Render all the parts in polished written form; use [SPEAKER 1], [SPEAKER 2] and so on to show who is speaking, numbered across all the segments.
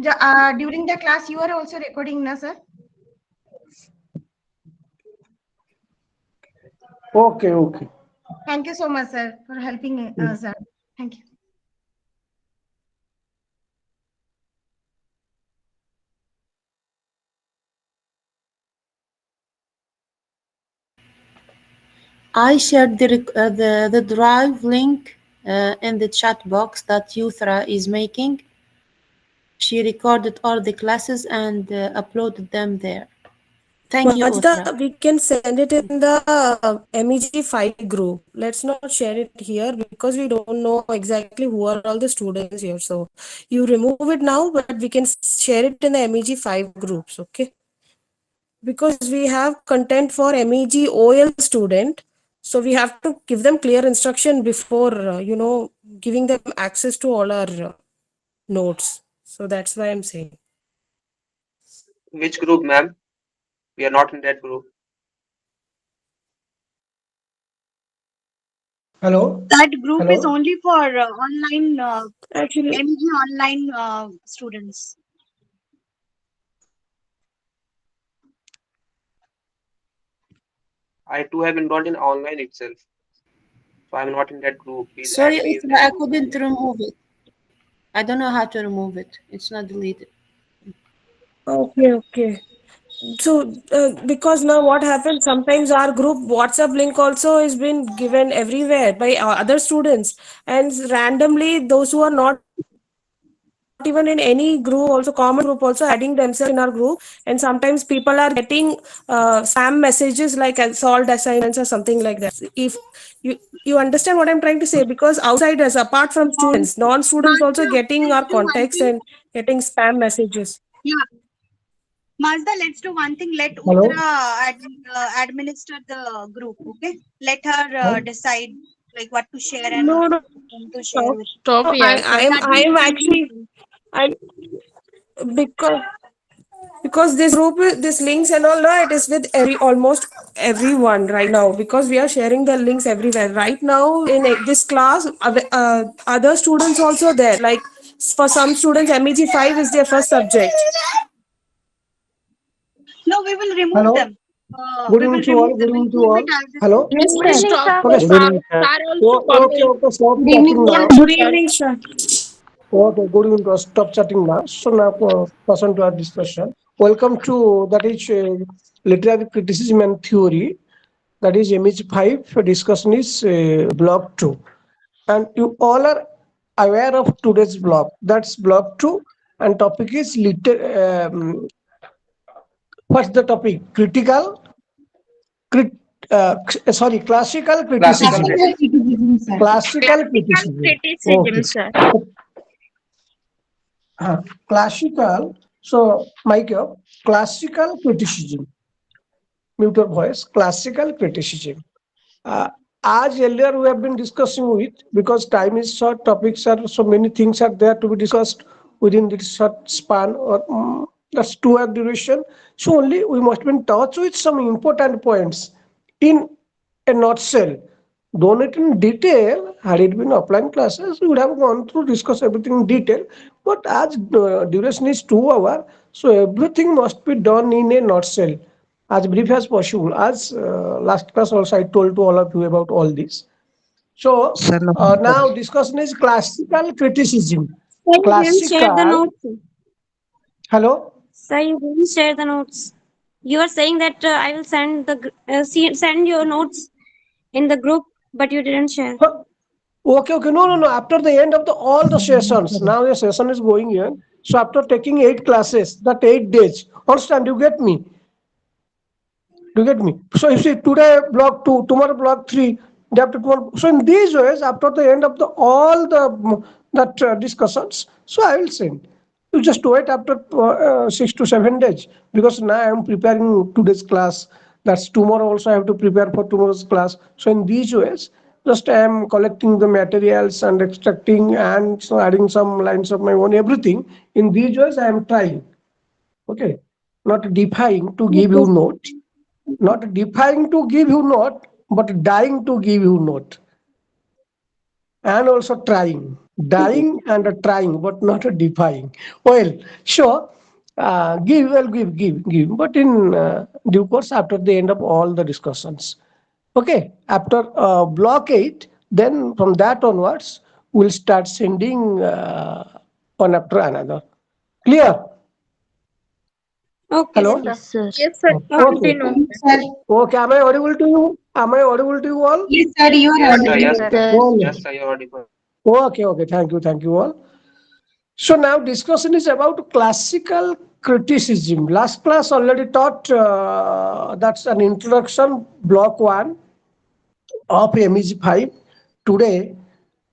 [SPEAKER 1] During the class, you are also recording, na, sir?
[SPEAKER 2] Okay, okay.
[SPEAKER 1] Thank you so much, sir, for helping us, sir. Thank you.
[SPEAKER 3] I shared the drive link in the chat box that Yuthra is making. She recorded all the classes and uploaded them there. Thank you, Uthra.
[SPEAKER 4] Majda, we can send it in the MEG-5 group. Let's not share it here because we don't know exactly who are all the students here. So you remove it now, but we can share it in the MEG-5 groups, okay? Because we have content for MEG OL student, so we have to give them clear instruction before, giving them access to all our notes. So that's why I'm saying.
[SPEAKER 5] Which group, ma'am? We are not in that group.
[SPEAKER 2] Hello?
[SPEAKER 6] That group is
[SPEAKER 2] Hello?
[SPEAKER 6] only for online
[SPEAKER 4] Actually,
[SPEAKER 6] MEG online students.
[SPEAKER 5] I too have enrolled in online itself. So I'm not in that group. Please add
[SPEAKER 3] Sorry,
[SPEAKER 5] me in
[SPEAKER 3] Uthra,
[SPEAKER 5] that
[SPEAKER 3] I
[SPEAKER 5] group.
[SPEAKER 3] couldn't remove it. I don't know how to remove it. It's not deleted.
[SPEAKER 4] okay, okay. So, because now what happens, sometimes our group WhatsApp link also is been given everywhere by other students, and randomly those who are not even in any group, also common group, also adding themselves in our group. And sometimes people are getting spam messages like solved assignments or something like that. If you understand what I'm trying to say, because outsiders apart from students, non-students also
[SPEAKER 6] Mazda,
[SPEAKER 4] getting
[SPEAKER 6] let's
[SPEAKER 4] our
[SPEAKER 6] do one
[SPEAKER 4] contacts
[SPEAKER 6] thing.
[SPEAKER 4] and getting spam messages.
[SPEAKER 6] Yeah, Mazda, let's do one thing. Let
[SPEAKER 2] Hello?
[SPEAKER 6] administer the group. Okay, let her
[SPEAKER 2] Hello?
[SPEAKER 6] decide like what to share and
[SPEAKER 4] No, no,
[SPEAKER 6] whom to share
[SPEAKER 4] stop,
[SPEAKER 6] with.
[SPEAKER 4] stop.
[SPEAKER 6] The
[SPEAKER 4] I am
[SPEAKER 6] administration
[SPEAKER 4] actually,
[SPEAKER 6] team.
[SPEAKER 4] I because this links and all, no, it is with almost everyone right now, because we are sharing the links everywhere right now in this class. Other students also there, like for some students MEG-5 is their first subject.
[SPEAKER 6] No, we will remove
[SPEAKER 2] Hello?
[SPEAKER 6] them.
[SPEAKER 2] Good
[SPEAKER 6] We will
[SPEAKER 2] evening to all.
[SPEAKER 6] remove
[SPEAKER 2] Good
[SPEAKER 6] them.
[SPEAKER 2] evening
[SPEAKER 6] We'll
[SPEAKER 2] to
[SPEAKER 6] keep it
[SPEAKER 2] all.
[SPEAKER 6] as it is.
[SPEAKER 2] Hello?
[SPEAKER 3] Good
[SPEAKER 7] Mister,
[SPEAKER 3] evening, sir.
[SPEAKER 2] Okay.
[SPEAKER 7] Good evening, sir.
[SPEAKER 2] Okay. Stop
[SPEAKER 7] Good evening,
[SPEAKER 2] chatting
[SPEAKER 7] all.
[SPEAKER 2] now.
[SPEAKER 4] Good evening, sir.
[SPEAKER 2] Okay, good evening. Stop chatting now. So now, person to our discussion. Welcome to that is literary criticism and theory. That is MEG-5. Discussion is block 2. And you all are aware of today's block. That's block 2. And topic is what's the topic? Crit, classical
[SPEAKER 5] Classical
[SPEAKER 2] criticism.
[SPEAKER 7] Classical
[SPEAKER 5] criticism.
[SPEAKER 7] criticism, sir.
[SPEAKER 2] Classical
[SPEAKER 7] Classical
[SPEAKER 2] criticism.
[SPEAKER 7] criticism,
[SPEAKER 2] Okay.
[SPEAKER 7] sir.
[SPEAKER 2] Classical. So, Mike, classical criticism. Mute your voice. Classical criticism. Uh, as earlier we have been discussing with, because time is short, topics are so many things are there to be discussed within this short span, or that's 2 hour duration. So only we must be in touch with some important points in a nutshell. Though not in detail, had it been offline classes, we would have gone through discuss everything in detail. But as duration is 2 hours, so everything must be done in a nutshell, as brief as possible. As last class also I told to all of you about all this. So
[SPEAKER 7] Sir, no,
[SPEAKER 2] now discussion is classical criticism.
[SPEAKER 7] sir, you didn't share the
[SPEAKER 2] Classical.
[SPEAKER 7] notes.
[SPEAKER 2] Hello.
[SPEAKER 7] Sir, you didn't share the notes. You are saying that I will send send your notes in the group, but you didn't share.
[SPEAKER 2] Huh. Okay. No. After the end of the all the sessions, now the session is going here. So after taking 8 classes, that 8 days, understand? You get me? Do you get me? So you see, today block 2, tomorrow block 3, day after tomorrow. So in these ways, after the end of the all the that discussions, so I will send. You just wait after 6 to 7 days, because now I am preparing today's class. That's tomorrow also I have to prepare for tomorrow's class. So in these ways, just I am collecting the materials and extracting and so adding some lines of my own, everything. In these ways, I am trying. Okay, not defying to give you note, not defying to give you note, but dying to give you note, and also trying. dying and trying, but not defying. Well, sure. Give, but in due course after the end of all the discussions. Okay, after block 8, then from that onwards, we'll start sending one after another. Clear?
[SPEAKER 7] Okay,
[SPEAKER 2] Hello?
[SPEAKER 7] sir.
[SPEAKER 8] Yes, sir.
[SPEAKER 6] Yes, sir.
[SPEAKER 7] Okay.
[SPEAKER 2] Okay.
[SPEAKER 1] Yes, sir.
[SPEAKER 2] Okay, am I audible to you? Am I audible to you all?
[SPEAKER 1] Yes, sir, you are
[SPEAKER 5] Yes, sir.
[SPEAKER 1] audible.
[SPEAKER 8] Yes,
[SPEAKER 5] Yes,
[SPEAKER 8] sir.
[SPEAKER 5] sir.
[SPEAKER 8] Yes.
[SPEAKER 2] Oh,
[SPEAKER 5] Yes, sir. You're audible.
[SPEAKER 2] okay, thank you all. So now discussion is about classical criticism. Last class already taught, that's an introduction, block 1 of MEG-5. Today,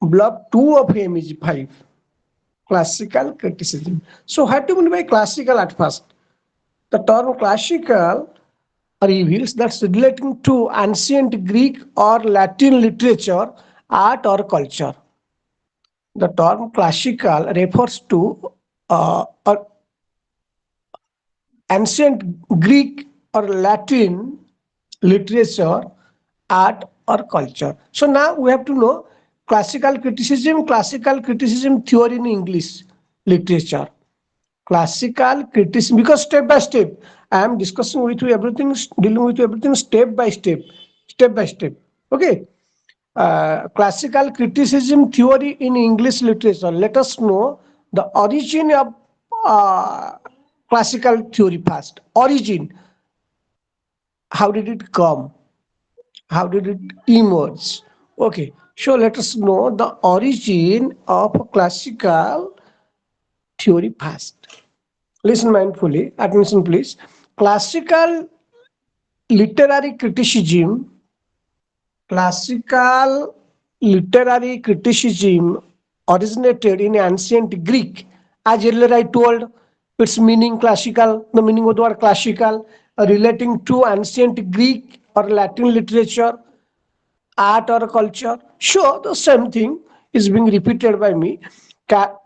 [SPEAKER 2] block 2 of MEG-5, classical criticism. So what do you mean by classical at first? The term classical reveals that's relating to ancient Greek or Latin literature, art or culture. The term classical refers to ancient Greek or Latin literature, art or culture. So now we have to know classical criticism theory in English literature. Classical criticism, because step by step, I am discussing with you everything, dealing with you everything step by step. Okay. Classical criticism theory in English literature. Let us know the origin of classical theory first. Origin. How did it come? How did it emerge? Okay. So let us know the origin of classical theory first. Listen mindfully. Attention, please. Classical literary criticism Classical literary criticism originated in ancient Greek. As earlier I told, its meaning classical, the meaning of the word classical, relating to ancient Greek or Latin literature, art or culture. Sure, the same thing is being repeated by me.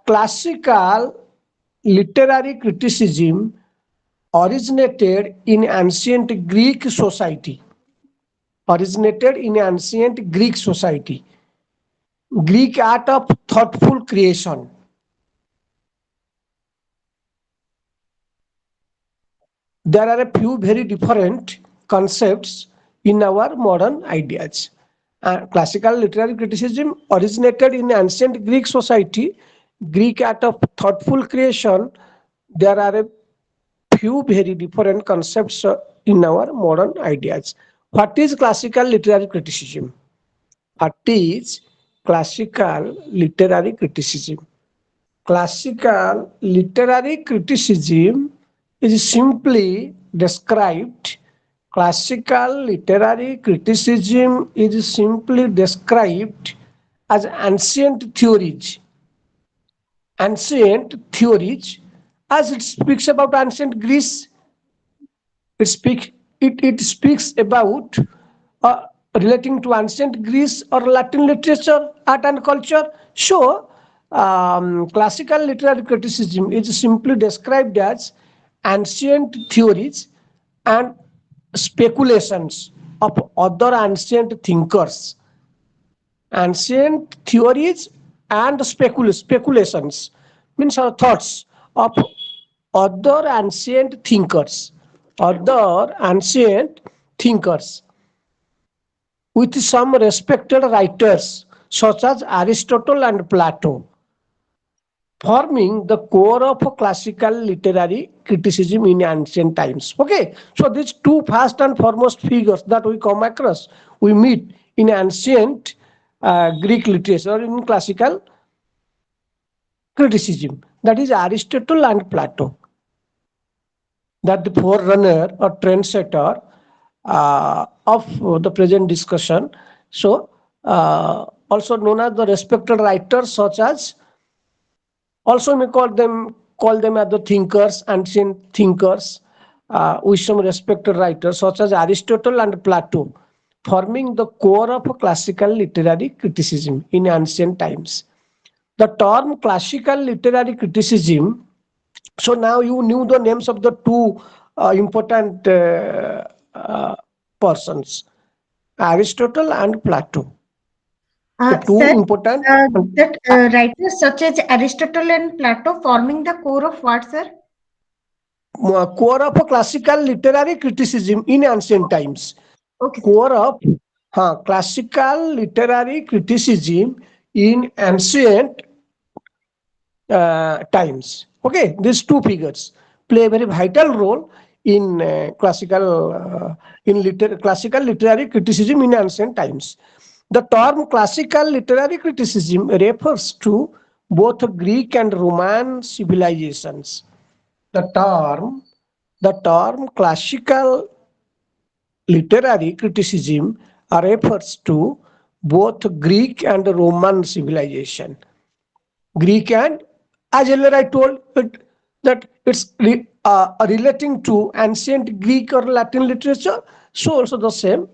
[SPEAKER 2] Classical literary criticism originated in ancient Greek society. Originated in ancient Greek society. Greek art of thoughtful creation. There are a few very different concepts in our modern ideas. Classical literary criticism originated in ancient Greek society. Greek art of thoughtful creation. There are a few very different concepts in our modern ideas. What is classical literary criticism? What is classical literary criticism? Classical literary criticism is simply described. Classical literary criticism is simply described as ancient theories. Ancient theories, as it speaks about ancient Greece, it speaks about uh, relating to ancient Greece or Latin literature, art and culture. So, classical literary criticism is simply described as ancient theories and speculations of other ancient thinkers. Ancient theories and speculations means our thoughts of other ancient thinkers, other ancient thinkers with some respected writers such as Aristotle and Plato, forming the core of classical literary criticism in ancient times. Okay, so these two first and foremost figures that we come across, we meet in ancient Greek literature, in classical criticism, that is Aristotle and Plato, that the forerunner or trendsetter of the present discussion. So, also known as the respected writers such as, also we call them as the thinkers, ancient thinkers, with some respected writers such as Aristotle and Plato, forming the core of classical literary criticism in ancient times. The term classical literary criticism, so now you knew the names of the two important uh, persons, Aristotle and Plato. The two
[SPEAKER 1] Sir,
[SPEAKER 2] important
[SPEAKER 1] that writers such as Aristotle and Plato forming the core of what, sir?
[SPEAKER 2] core of classical literary criticism in ancient times.
[SPEAKER 1] Okay, sir.
[SPEAKER 2] Core of classical literary criticism in ancient times. Okay, these two figures play a very vital role in classical literary criticism in ancient times. The term classical literary criticism refers to both Greek and Roman civilizations. The term the term classical literary criticism refers to both Greek and Roman civilization. Greek and, as earlier I told that it's relating to ancient Greek or Latin literature. So also the same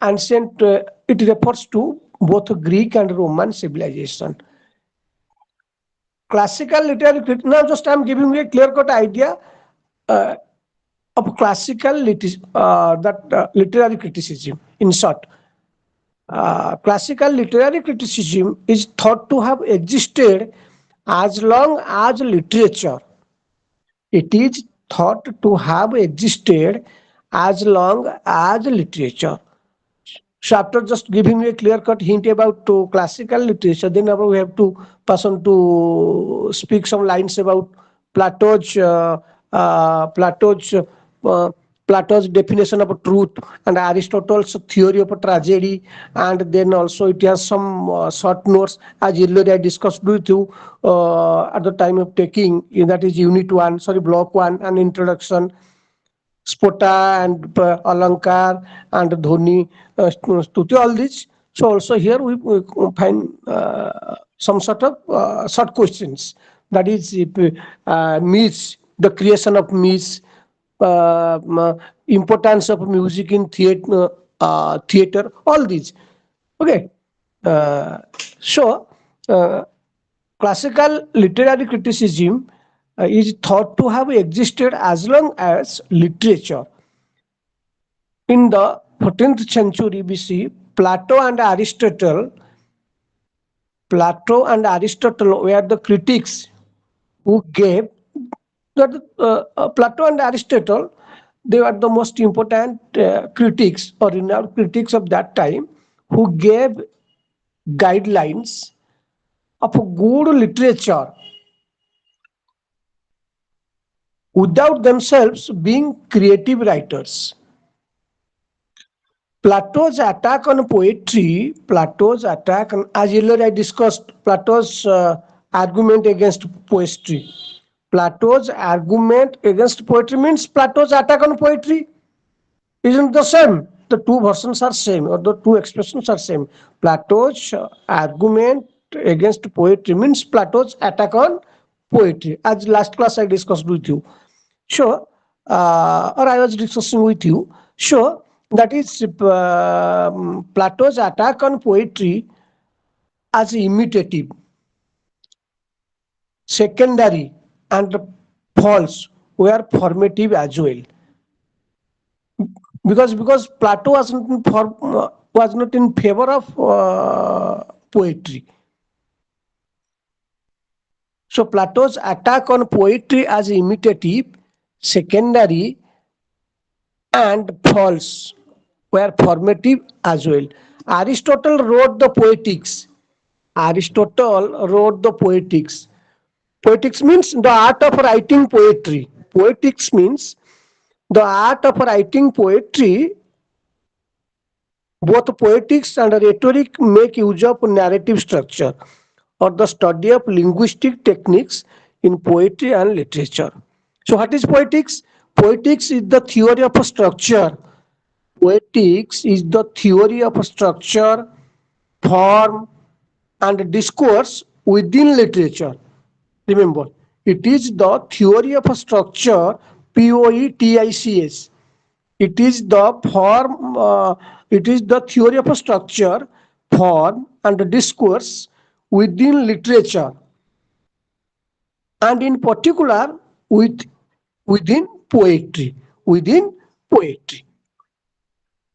[SPEAKER 2] ancient, it refers to both Greek and Roman civilization. Classical literary, now just I'm giving you a clear-cut idea of classical literary criticism. In short, classical literary criticism is thought to have existed as long as literature. It is thought to have existed as long as literature. So after just giving you a clear-cut hint about classical literature, then we have to pass on to speak some lines about Plato's uh, uh, Plato's uh, Plato's definition of truth and Aristotle's theory of tragedy, and then also it has some short notes as earlier I discussed with you at the time of taking, that is unit 1, sorry, block 1, an introduction, Spota and Alankar and Dhoni, Stuti, all this. So also here we find some sort of short questions. That is myths, the creation of myths, importance of music in theater, all these. Okay. So classical literary criticism is thought to have existed as long as literature. In the 14th century BC, Plato and Aristotle were the critics who gave that Plato and Aristotle, they were the most important critics or renowned critics of that time, who gave guidelines of a good literature without themselves being creative writers. Plato's attack on poetry, as earlier I discussed, Plato's argument against poetry. Plato's argument against poetry means Plato's attack on poetry isn't the same. The two versions are same, or the two expressions are same. Plato's argument against poetry means Plato's attack on poetry, as last class I discussed with you. Sure, or I was discussing with you. Sure, that is Plato's attack on poetry as imitative, secondary, and false were formative as well. Because Plato was not in favor of poetry. So Plato's attack on poetry as imitative, secondary, and false were formative as well. Aristotle wrote the Poetics. Aristotle wrote the Poetics. Poetics means the art of writing poetry. Poetics means the art of writing poetry. Both poetics and rhetoric make use of narrative structure or the study of linguistic techniques in poetry and literature. So what is poetics? Poetics is the theory of a structure. Poetics is the theory of a structure, form, and discourse within literature. Remember, it is the theory of a structure, Poetics. It is the form, it is the theory of a structure, form, and discourse within literature, and in particular within poetry. Within poetry.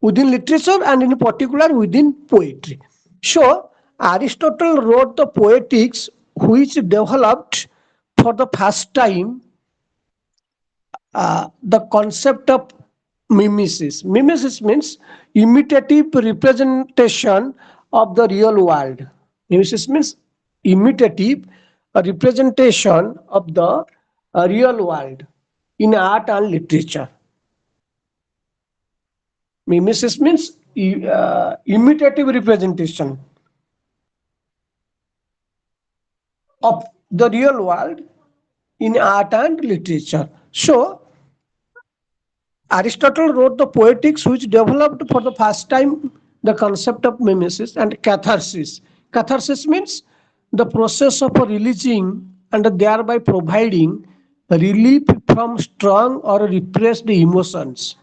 [SPEAKER 2] Within literature and in particular within poetry. So Aristotle wrote the Poetics, which developed for the first time the concept of mimesis. Mimesis means imitative representation of the real world. Mimesis means imitative representation of the real world in art and literature. Mimesis means imitative representation of the real world in art and literature. So Aristotle wrote the Poetics, which developed for the first time the concept of mimesis and catharsis. Catharsis means the process of releasing and thereby providing relief from strong or repressed emotions.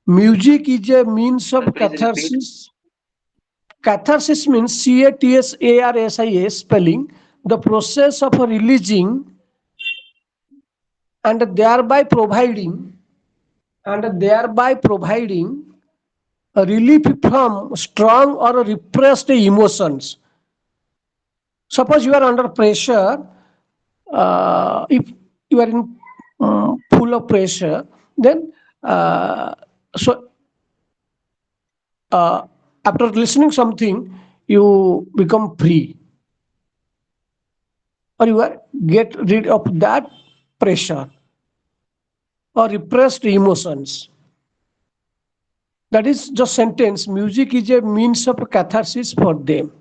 [SPEAKER 2] Music is a means
[SPEAKER 5] Sir,
[SPEAKER 2] of
[SPEAKER 5] please repeat.
[SPEAKER 2] catharsis. Catharsis means CATHARSIS spelling, the process of releasing and thereby providing a relief from strong or repressed emotions. Suppose you are under pressure, if you are in full of pressure, then so uh, after listening something, you become free, or you are get rid of that pressure or repressed emotions. That is just sentence. Music is a means of catharsis for them.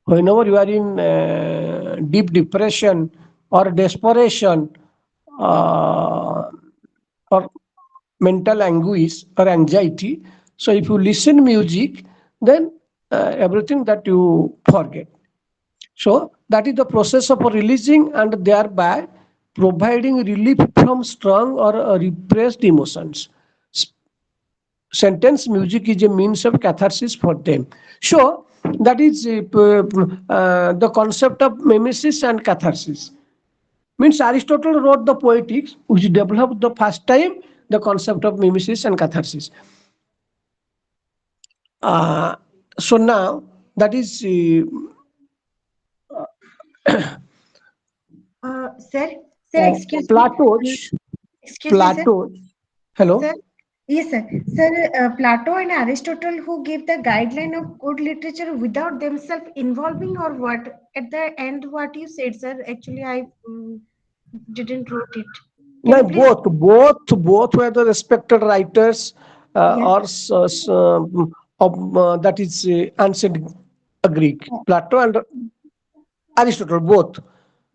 [SPEAKER 2] Whenever you are in deep depression or desperation uh, or mental anguish or anxiety, so if you listen music, then everything that you forget. So that is the process of releasing and thereby providing relief from strong or repressed emotions. Sentence music is a means of catharsis for them. So that is the concept of mimesis and catharsis. Means Aristotle wrote the Poetics, which developed the first time the concept of mimesis and catharsis. Uh, so now that is
[SPEAKER 1] Sir, sir, excuse me.
[SPEAKER 2] Plato's.
[SPEAKER 1] Excuse me, sir.
[SPEAKER 2] Plato. Hello.
[SPEAKER 1] Sir, yes, sir. Sir, Plato and Aristotle, who gave the guideline of good literature without themselves involving, or what? At the end, what you said, sir. Actually, I didn't wrote it. Can
[SPEAKER 2] No,
[SPEAKER 1] you please?
[SPEAKER 2] both were the respected writers
[SPEAKER 1] Yes.
[SPEAKER 2] of that is ancient Greek. Plato and Aristotle,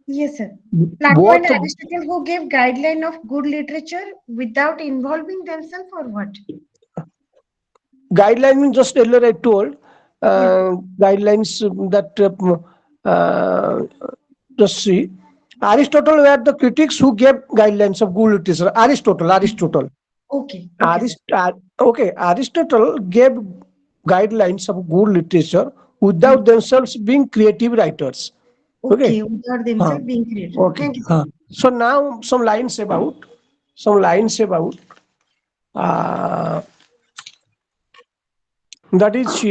[SPEAKER 1] Yes, sir. Plato and
[SPEAKER 2] both
[SPEAKER 1] Aristotle, who gave guideline of good literature without involving themselves, or what?
[SPEAKER 2] guideline just earlier I told
[SPEAKER 1] Yes.
[SPEAKER 2] guidelines that just see. Aristotle were the critics who gave guidelines of good literature. Aristotle.
[SPEAKER 1] Okay. Okay, sir.
[SPEAKER 2] Okay, Aristotle gave guidelines of good literature
[SPEAKER 1] Hmm.
[SPEAKER 2] without themselves being creative writers. Okay.
[SPEAKER 1] Okay, without
[SPEAKER 2] Huh.
[SPEAKER 1] themselves being created.
[SPEAKER 2] Okay.
[SPEAKER 1] Thank you, sir.
[SPEAKER 2] Huh. So now some lines about uh, that is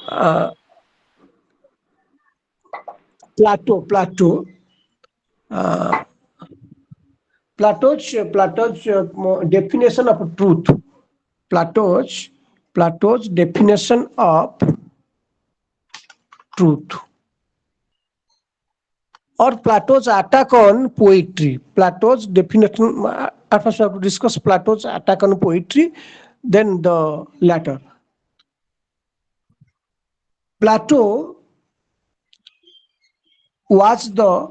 [SPEAKER 2] uh, Plato. Plato's definition of truth. Plato's Plato's definition of truth, or Plato's attack on poetry. Plato's definition. At first, we have to discuss Plato's attack on poetry, then the latter. Plato was the,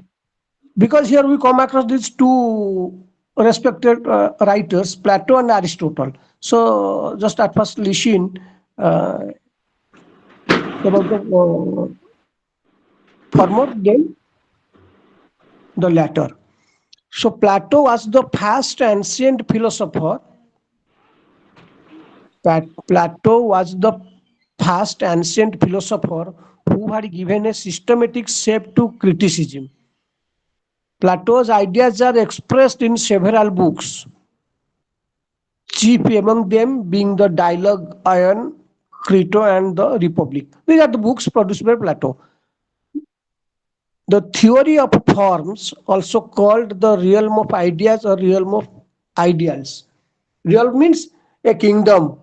[SPEAKER 2] because here we come across these two respected writers, Plato and Aristotle. So just at first listen uh, about the former, then the latter. So Plato was the first ancient philosopher. Plato was the first ancient philosopher who had given a systematic shape to criticism. Plato's ideas are expressed in several books. chief among them being the Dialogue Ion, Crito, and the Republic. These are the books produced by Plato. The theory of forms, also called the realm of ideas or realm of ideals. Realm means a kingdom.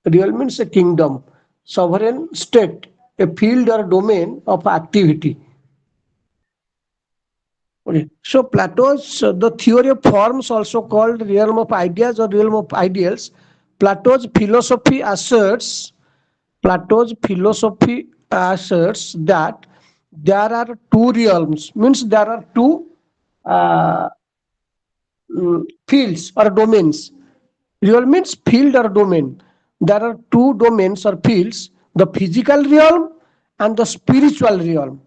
[SPEAKER 2] Real means a kingdom, sovereign state, a field or domain of activity. Okay. So Plato's the theory of forms, also called realm of ideas or realm of ideals. Plato's philosophy asserts Plato's philosophy asserts that there are two realms, means there are two uh, fields or domains. Real means field or domain. There are two domains or fields, the physical realm and the spiritual realm.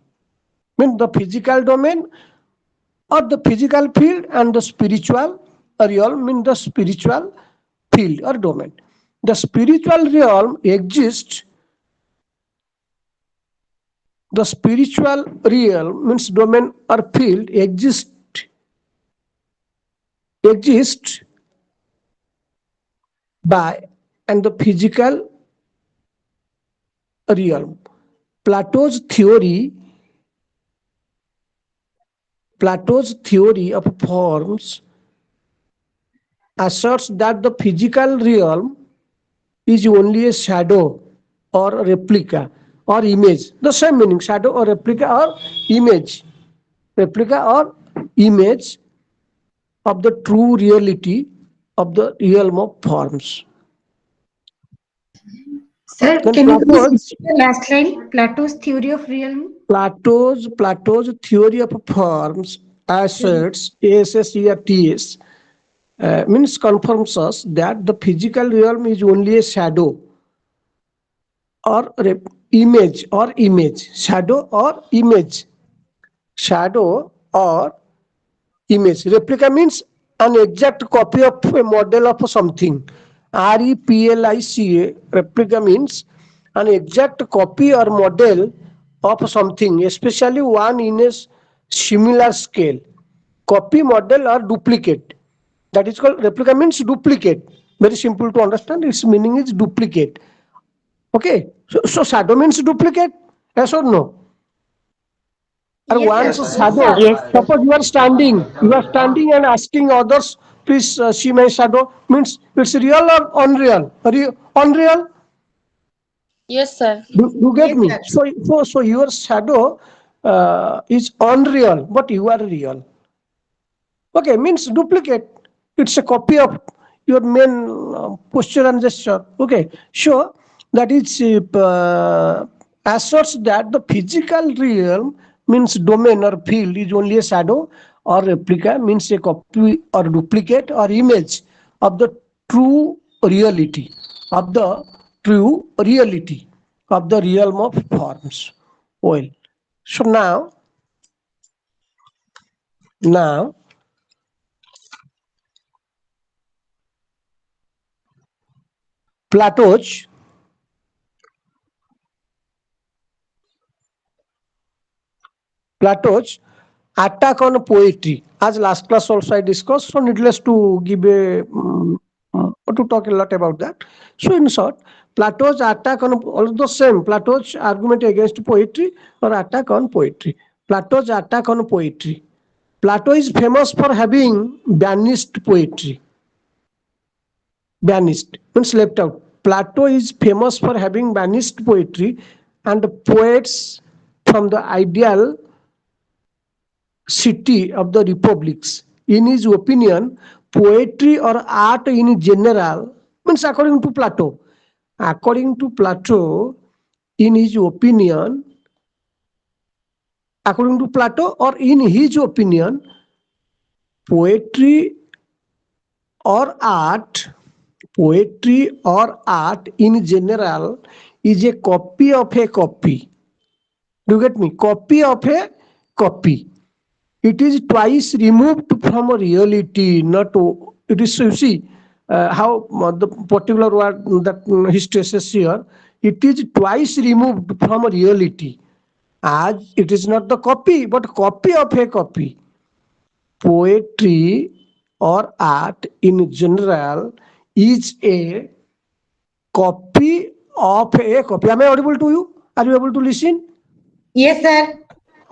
[SPEAKER 2] Means the physical domain or the physical field, and the spiritual realm means the spiritual field or domain. The spiritual realm exists. The spiritual realm means domain or field exists by and the physical realm. Plato's theory Plato's theory of forms asserts that the physical realm is only a shadow or a replica or image. The same meaning, shadow or replica or image. Replica or image of the true reality of the realm of forms.
[SPEAKER 1] Sir,
[SPEAKER 2] Then
[SPEAKER 1] can you please repeat the last line? Plato's theory of realm.
[SPEAKER 2] Plato's theory of forms asserts ASSERTS means confirms us that the physical realm is only a shadow or image, shadow or image. Replica means an exact copy of a model of something. REPLICA, replica means an exact copy or model of something, especially one in a similar scale. Copy, model, or duplicate. That is called replica means duplicate. Very simple to understand. Its meaning is duplicate. Okay. So shadow means duplicate. Yes or no? And
[SPEAKER 1] Yes,
[SPEAKER 2] once
[SPEAKER 1] sir.
[SPEAKER 2] a
[SPEAKER 5] Yes,
[SPEAKER 1] Yes,
[SPEAKER 5] yes.
[SPEAKER 2] shadow,
[SPEAKER 1] sir.
[SPEAKER 3] Yes, sir.
[SPEAKER 2] suppose you are standing and asking others, please see my shadow, means it's real or unreal? Unreal?
[SPEAKER 3] Yes, sir.
[SPEAKER 2] You get
[SPEAKER 1] Yes,
[SPEAKER 2] me?
[SPEAKER 1] sir.
[SPEAKER 2] So your shadow is unreal, but you are real. Okay, means duplicate. It's a copy of your main posture and gesture. Okay, sure. That is asserts that the physical realm means domain or field is only a shadow or replica means a copy or duplicate or image of the true reality of the true reality of the realm of forms. Well, so now Plato's Plato's attack on poetry. As last class also I discussed, so needless to give to talk a lot about that. So in short, Plato's attack on all the same. Plato's argument against poetry or attack on poetry. Plato's attack on poetry. Plato is famous for having banished poetry. Banished means left out. Plato is famous for having banished poetry and poets from the ideal city of the republics. In his opinion, poetry or art in general, means according to Plato, in his opinion, according to Plato or in his opinion, poetry or art, poetry or art in general is a copy of a copy. Do you get me? Copy of a copy. It is twice removed from a reality, not it is, you see how the particular word that he stresses here, it is twice removed from a reality, as it is not the copy but copy of a copy. Poetry or art in general is a copy of a copy. Am I audible to you? Are you able to listen?
[SPEAKER 1] Yes, sir.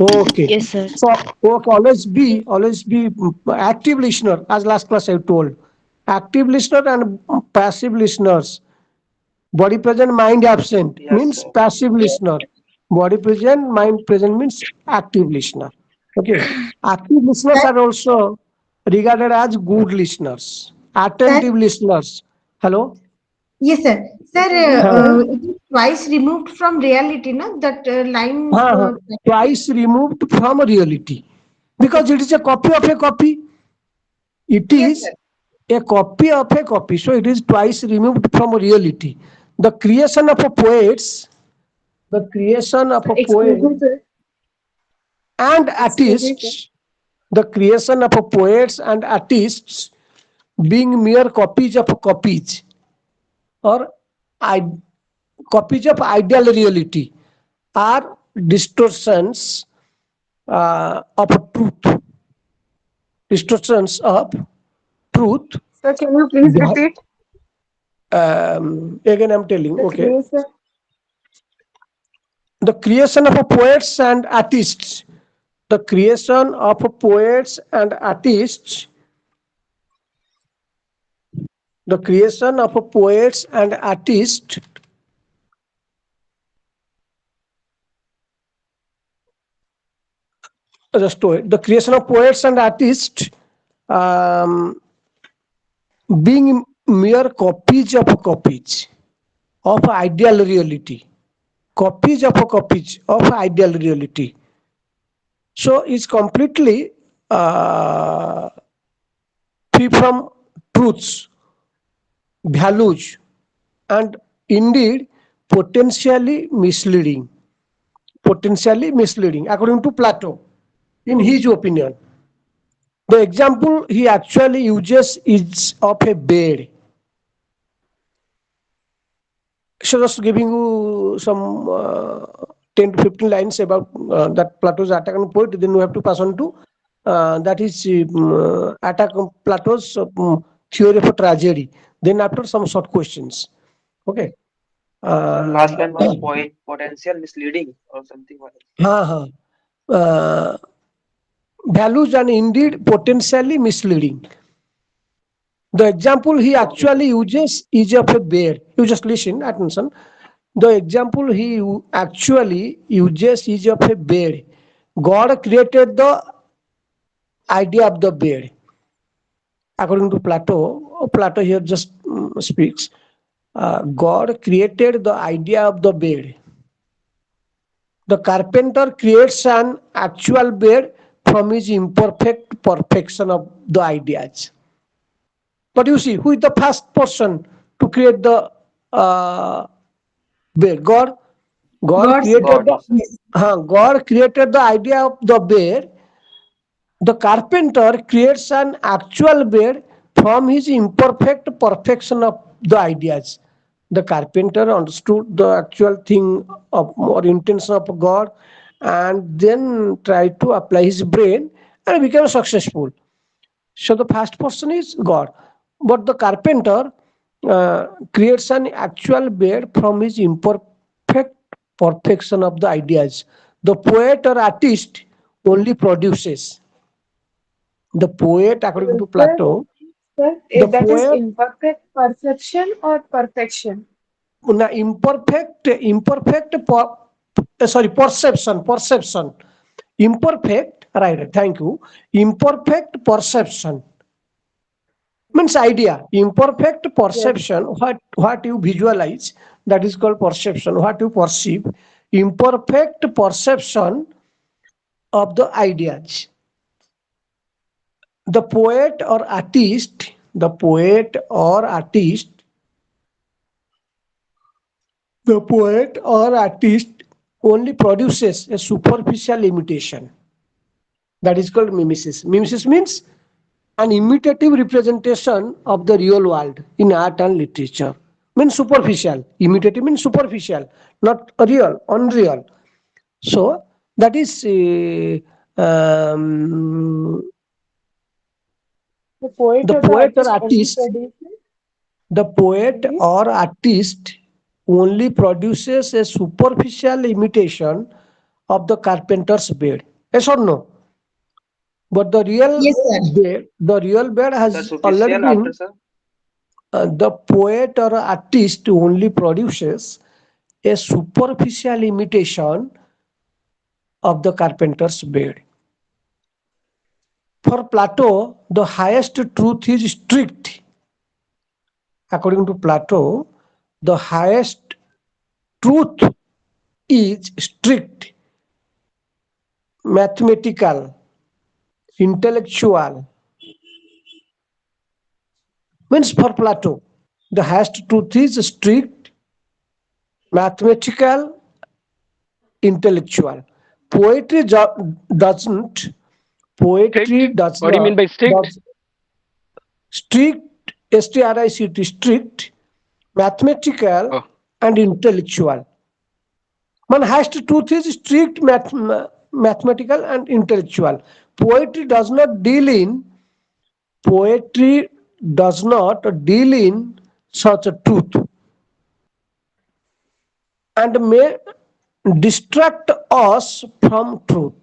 [SPEAKER 2] Okay.
[SPEAKER 8] Yes, sir.
[SPEAKER 2] So, okay, always be active listener, as last class I told. Active listener and passive listeners. Body present, mind absent
[SPEAKER 5] Yes,
[SPEAKER 2] means
[SPEAKER 5] sir.
[SPEAKER 2] passive listener. Body present, mind present means active listener. Okay. Active listeners
[SPEAKER 1] Sir,
[SPEAKER 2] are also regarded as good listeners,
[SPEAKER 1] sir.
[SPEAKER 2] attentive listeners. Hello?
[SPEAKER 1] Yes, sir. Sir,
[SPEAKER 2] Huh.
[SPEAKER 1] it is twice removed from reality, no? That line.
[SPEAKER 2] Huh. Twice removed from reality
[SPEAKER 1] Okay.
[SPEAKER 2] because it is a copy of a copy. It
[SPEAKER 1] Yes,
[SPEAKER 2] is
[SPEAKER 1] sir.
[SPEAKER 2] a copy of a copy. So it is twice removed from reality. The creation of a poets, the creation of
[SPEAKER 4] Sir,
[SPEAKER 2] a
[SPEAKER 4] excuse
[SPEAKER 2] poet
[SPEAKER 4] me, sir.
[SPEAKER 2] and
[SPEAKER 4] Excuse me, sir.
[SPEAKER 2] artists, the creation of a poets and artists being mere copies of copies or I, copies of ideal reality are distortions of truth, distortions of truth.
[SPEAKER 4] Sir, can you please repeat?
[SPEAKER 2] Again, I'm telling,
[SPEAKER 4] That's
[SPEAKER 2] okay,
[SPEAKER 4] me, sir.
[SPEAKER 2] the creation of a poets and artists, the creation of a poets and artists, the creation of a poets and artists, the creation of poets and artists um, being mere copies of ideal reality, copies of copies of ideal reality. So it's completely uh, free from truths, values, and indeed potentially misleading. Potentially misleading, according to Plato, in his opinion. The example he actually uses is of a bed. So just giving you some 10 to 15 lines about that Plato's attack on poet, then we have to pass on to that is attack on Plato's theory of a tragedy. Then after some short questions. Okay.
[SPEAKER 5] Sir,
[SPEAKER 2] Uh,
[SPEAKER 5] last line was point potential misleading or something like
[SPEAKER 2] हाँ हाँ values and indeed potentially misleading. The example he
[SPEAKER 5] okay, sir.
[SPEAKER 2] actually uses is of a bear. You just listen, attention. The example he actually uses is of a bear. God created the idea of the bear. According to Plato, Plato here just speaks. God created the idea of the bear. The carpenter creates an actual bear from his imperfect perfection of the ideas. But you see, who is the first person to create the uh, bear? God. God
[SPEAKER 1] God's
[SPEAKER 2] created
[SPEAKER 5] God,
[SPEAKER 2] the
[SPEAKER 5] yes, sir.
[SPEAKER 1] yes.
[SPEAKER 2] God created the idea of the bear. The carpenter creates an actual bear from his imperfect perfection of the ideas. The carpenter understood the actual thing of or intention of God and then tried to apply his brain and became successful. So the first person is God. But the carpenter creates an actual bear from his imperfect perfection of the ideas. The poet or artist only produces. The poet, according to
[SPEAKER 4] Sir,
[SPEAKER 2] Plato,
[SPEAKER 4] sir,
[SPEAKER 2] the
[SPEAKER 4] that is
[SPEAKER 2] poet,
[SPEAKER 4] imperfect perception or perfection?
[SPEAKER 2] sorry, perception. Imperfect, right, thank you. Imperfect perception means idea. Imperfect
[SPEAKER 4] Yes.
[SPEAKER 2] perception, what you visualize, that is called perception, what you perceive. Imperfect perception of the ideas. The poet or artist, the poet or artist, the poet or artist only produces a superficial imitation. That is called mimesis. Mimesis means an imitative representation of the real world in art and literature. Means superficial. Imitative means superficial, not real, unreal. So that is
[SPEAKER 4] The poet
[SPEAKER 2] the
[SPEAKER 4] or the
[SPEAKER 2] poet or
[SPEAKER 4] artist only
[SPEAKER 2] artist.
[SPEAKER 4] produces?
[SPEAKER 2] The poet
[SPEAKER 1] Yes.
[SPEAKER 2] or artist only produces a superficial imitation of the carpenter's bed. Yes or no? But
[SPEAKER 1] Yes, sir.
[SPEAKER 2] the real bed
[SPEAKER 5] The
[SPEAKER 2] has already
[SPEAKER 5] superficial after,
[SPEAKER 2] been.
[SPEAKER 5] sir.
[SPEAKER 2] The poet or artist only produces a superficial imitation of the carpenter's bed. For Plato, the highest truth is strict. According to Plato, the highest truth is strict, mathematical, intellectual. Means for Plato, the highest truth is strict, mathematical, intellectual. Poetry doesn't. Poetry
[SPEAKER 8] Strict?
[SPEAKER 2] does
[SPEAKER 8] What do you
[SPEAKER 2] not.
[SPEAKER 8] mean by strict?
[SPEAKER 2] Does strict, strict, strict, mathematical,
[SPEAKER 8] Oh,
[SPEAKER 2] and intellectual. One has to truth is strict mathematical and intellectual. Poetry does not deal in poetry does not deal in such a truth and may distract us from truth.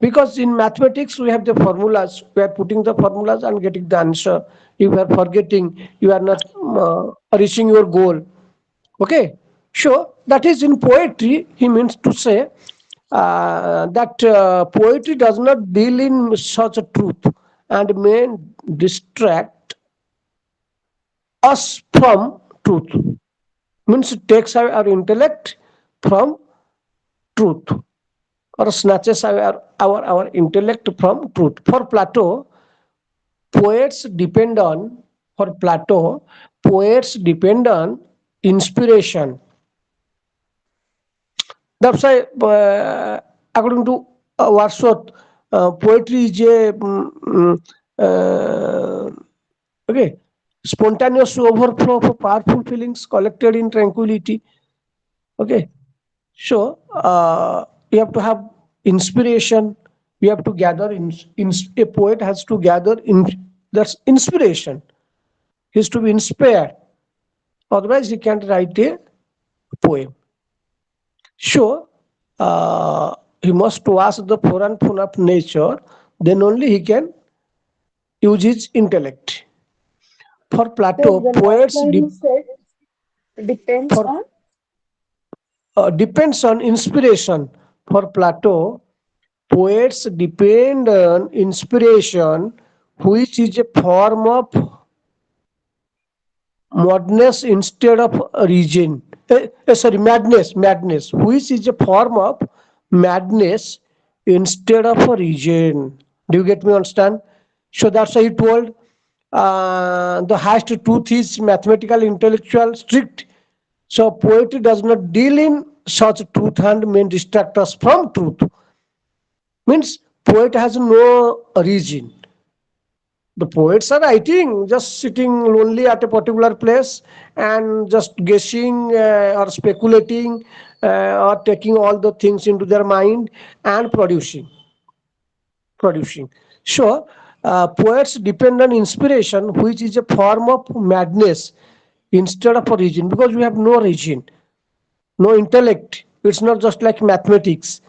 [SPEAKER 2] Because in mathematics we have the formulas, we are putting the formulas and getting the answer. If you are forgetting, you are not reaching your goal. Okay, so that is in poetry. He means to say that poetry does not deal in such a truth and may distract us from truth. Means it takes away our intellect from truth or snatches away our intellect from truth. For Plato, poets depend on for Plato, poets depend on inspiration. That's why, according to Wordsworth, poetry is a okay spontaneous overflow of powerful feelings collected in tranquility. Okay, so you have to have inspiration. You have to gather in a poet has to gather in that's inspiration. He has to be inspired. Otherwise, he can't write a poem. So, he must wash the foreign fun of nature, then only he can use his intellect. For
[SPEAKER 1] Sir,
[SPEAKER 2] Plato,
[SPEAKER 1] the last
[SPEAKER 2] poets
[SPEAKER 1] line you said depends
[SPEAKER 2] for
[SPEAKER 1] on.
[SPEAKER 2] depends on inspiration. For Plato, poets depend on inspiration, which is a form of madness instead of reason. Sorry, madness, which is a form of madness instead of a reason. Do you get me? Understand? So that's why he told the highest truth is mathematical, intellectual, strict. So poetry does not deal in such truth and may distract us from truth. Means poet has no reason. The poets are writing, just sitting lonely at a particular place and just guessing or speculating or taking all the things into their mind and producing. So, poets depend on inspiration, which is a form of madness instead of a reason, because we have no reason, no intellect. It's not just like mathematics.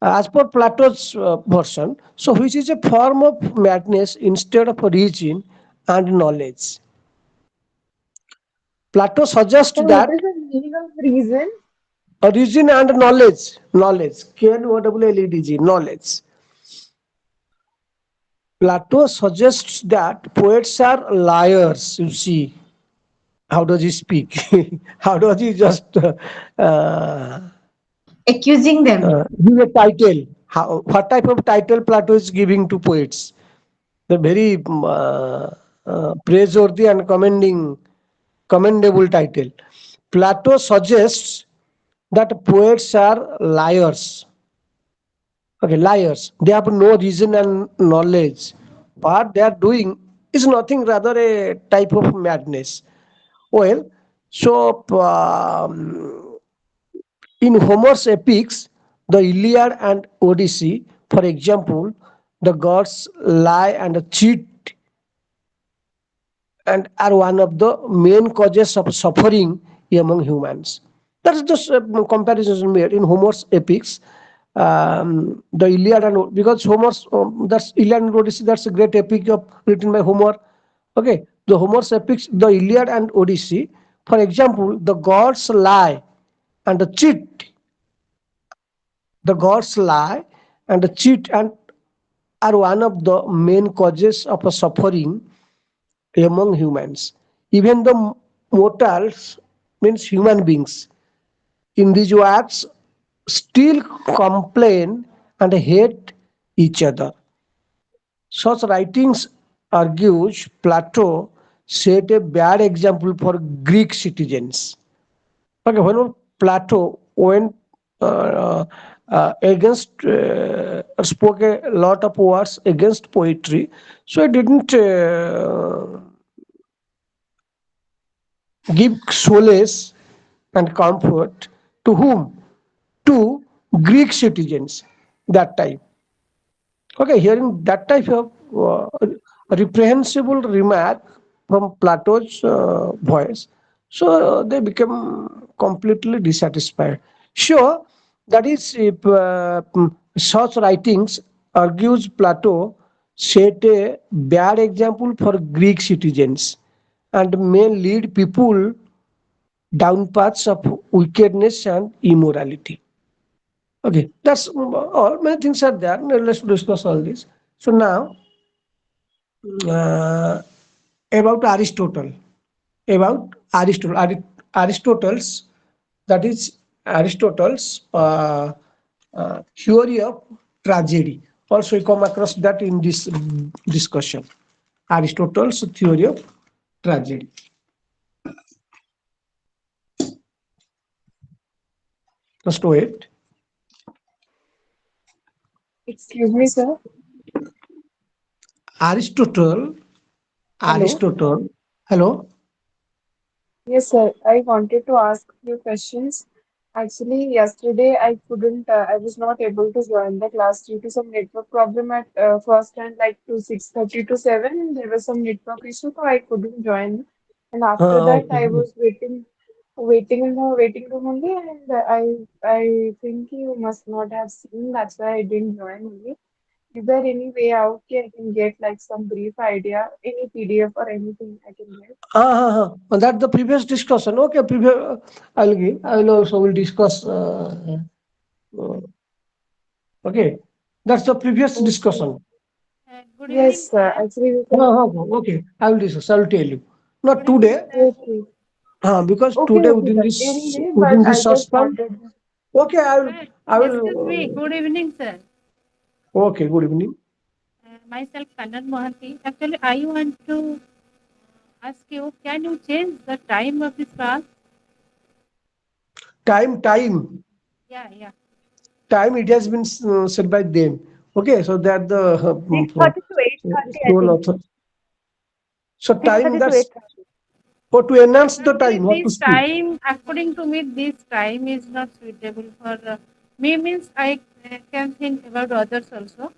[SPEAKER 2] As per Plato's version, so which is a form of madness instead of a reason and knowledge. Plato suggests
[SPEAKER 1] So, what is
[SPEAKER 2] that
[SPEAKER 1] the meaning of reason?
[SPEAKER 2] a reason and knowledge, K-N-O-W-L-E-D-G, knowledge. Plato suggests that poets are liars, you see. How does he speak? How does he just uh,
[SPEAKER 1] Accusing them.
[SPEAKER 2] give a title? What type of title Plato is giving to poets? The very praiseworthy and commendable title. Plato suggests that poets are liars. Okay, liars. They have no reason and knowledge. What they are doing is nothing rather a type of madness. Well, so in Homer's epics, the Iliad and Odyssey, for example, the gods lie and cheat and are one of the main causes of suffering among humans. That is just a comparison made in Homer's epics. The Iliad and because Homer's that's Iliad and Odyssey, that's a great epic of written by Homer. Okay, the Homer's epics, the Iliad and Odyssey. For example, the gods lie and cheat. The gods lie and cheat and are one of the main causes of a suffering among humans. Even the mortals, means human beings, in these words, still complain and hate each other. Such writings argues Plato set a bad example for Greek citizens. Okay, when Plato went against, spoke a lot of words against poetry, so he didn't give solace and comfort to whom? To Greek citizens that time. Okay, hearing that type of reprehensible remark from Plato's voice, so they become completely dissatisfied. Sure, that is if such writings argues Plato set a bad example for Greek citizens and may lead people down paths of wickedness and immorality. Okay, that's all. Many things are there. Now let's discuss all this. So now uh, about Aristotle. About Aristotle. Aristotle's, that is Aristotle's theory of tragedy. Also, we come across that in this discussion. Aristotle's theory of tragedy. Just wait.
[SPEAKER 4] Excuse me, sir.
[SPEAKER 2] Aristotle.
[SPEAKER 4] Hello.
[SPEAKER 2] Aristotle. Hello.
[SPEAKER 4] Yes, sir. I wanted to ask few questions. Actually, yesterday I couldn't, I was not able to join the class due to some network problem at first and like to 6:30 to 7. There was some network issue, so I couldn't join. And after that,
[SPEAKER 2] Okay.
[SPEAKER 4] I was waiting in the waiting room only, and I think you must not have seen. That's why I didn't join only. Is there any way out I can get like some brief idea, any PDF or anything I can get?
[SPEAKER 2] That the previous discussion. Okay, previous. I'll give. I will also will discuss. Uh, okay, that's the previous
[SPEAKER 4] Okay.
[SPEAKER 2] discussion.
[SPEAKER 8] Good evening,
[SPEAKER 4] Yes, sir.
[SPEAKER 8] sir.
[SPEAKER 4] Actually, we can.
[SPEAKER 2] Okay, I will discuss. I will tell you. Not
[SPEAKER 8] Good evening,
[SPEAKER 2] today,
[SPEAKER 8] sir.
[SPEAKER 4] Okay.
[SPEAKER 2] because
[SPEAKER 4] Okay,
[SPEAKER 2] today
[SPEAKER 4] okay, sir. Anyway, but
[SPEAKER 2] within
[SPEAKER 4] I
[SPEAKER 2] this
[SPEAKER 4] just
[SPEAKER 2] suspense.
[SPEAKER 4] wanted.
[SPEAKER 2] Okay,
[SPEAKER 8] Sir,
[SPEAKER 2] I
[SPEAKER 8] excuse me.
[SPEAKER 2] will.
[SPEAKER 8] Good evening, sir.
[SPEAKER 2] Okay, good evening.
[SPEAKER 8] Myself, Kannan Mohanty. Actually, I want to ask you, can you change the time of this class?
[SPEAKER 2] Time.
[SPEAKER 8] Yeah, yeah.
[SPEAKER 2] Time. It has been said by them. Okay, so that the
[SPEAKER 6] 6:30 to 8:30, I
[SPEAKER 2] sole
[SPEAKER 6] think.
[SPEAKER 2] author. So time
[SPEAKER 6] 6:30 to
[SPEAKER 2] that's
[SPEAKER 6] 8:30.
[SPEAKER 2] for to enhance the
[SPEAKER 8] Actually,
[SPEAKER 2] time, what to
[SPEAKER 8] this
[SPEAKER 2] speak.
[SPEAKER 8] time, according to me, this time is not suitable for me. Means I can think about others also.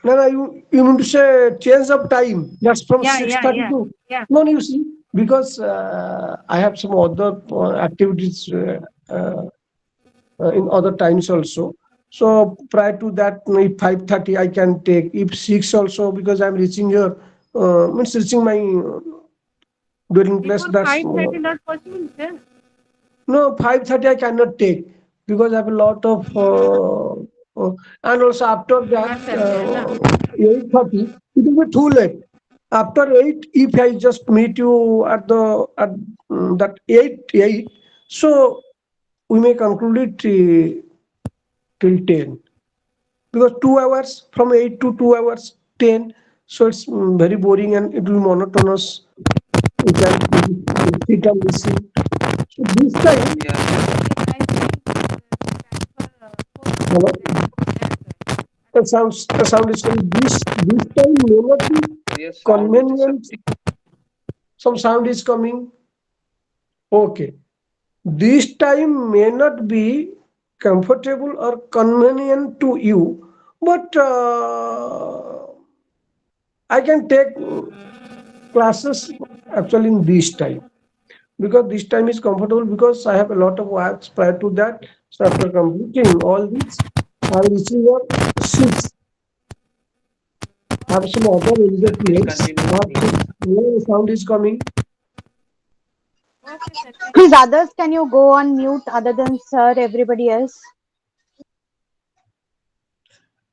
[SPEAKER 2] No, you mean to say change of time? That's from
[SPEAKER 8] Yeah,
[SPEAKER 2] six
[SPEAKER 8] yeah,
[SPEAKER 2] thirty
[SPEAKER 8] yeah,
[SPEAKER 2] to.
[SPEAKER 8] yeah.
[SPEAKER 2] No, you see, because I have some other activities in other times also. So prior to that, if 5:30 I can take. If six also, because I'm reaching here, means reaching my dwelling place.
[SPEAKER 8] Before
[SPEAKER 2] That's
[SPEAKER 8] 5:30, not possible, sir.
[SPEAKER 2] no 5:30 I cannot take because I have a lot of and also after that
[SPEAKER 8] Class are there, na?
[SPEAKER 2] 8:30 it will be too late. After 8, if I just meet you at the at that 8, so we may conclude it till 10 because 2 hours from 8 to 2 hours 10. So it's very boring and it will be monotonous. We can sit and listen. So this time,
[SPEAKER 5] Yes,
[SPEAKER 2] hello, the sound is coming. This time may not be
[SPEAKER 5] yes, sound is
[SPEAKER 2] convenient.
[SPEAKER 5] disrupting.
[SPEAKER 2] Some sound is coming. Okay. This time may not be comfortable or convenient to you, but I can take classes actually in this time, because this time is comfortable because I have a lot of works prior to that. So after completing all this, I will receive your six. I have some other
[SPEAKER 5] Please
[SPEAKER 2] engagements.
[SPEAKER 5] continue,
[SPEAKER 2] I have
[SPEAKER 5] please.
[SPEAKER 2] six. No sound is coming.
[SPEAKER 8] Okay, sir.
[SPEAKER 6] Please, others, can you go on mute other than sir, everybody else?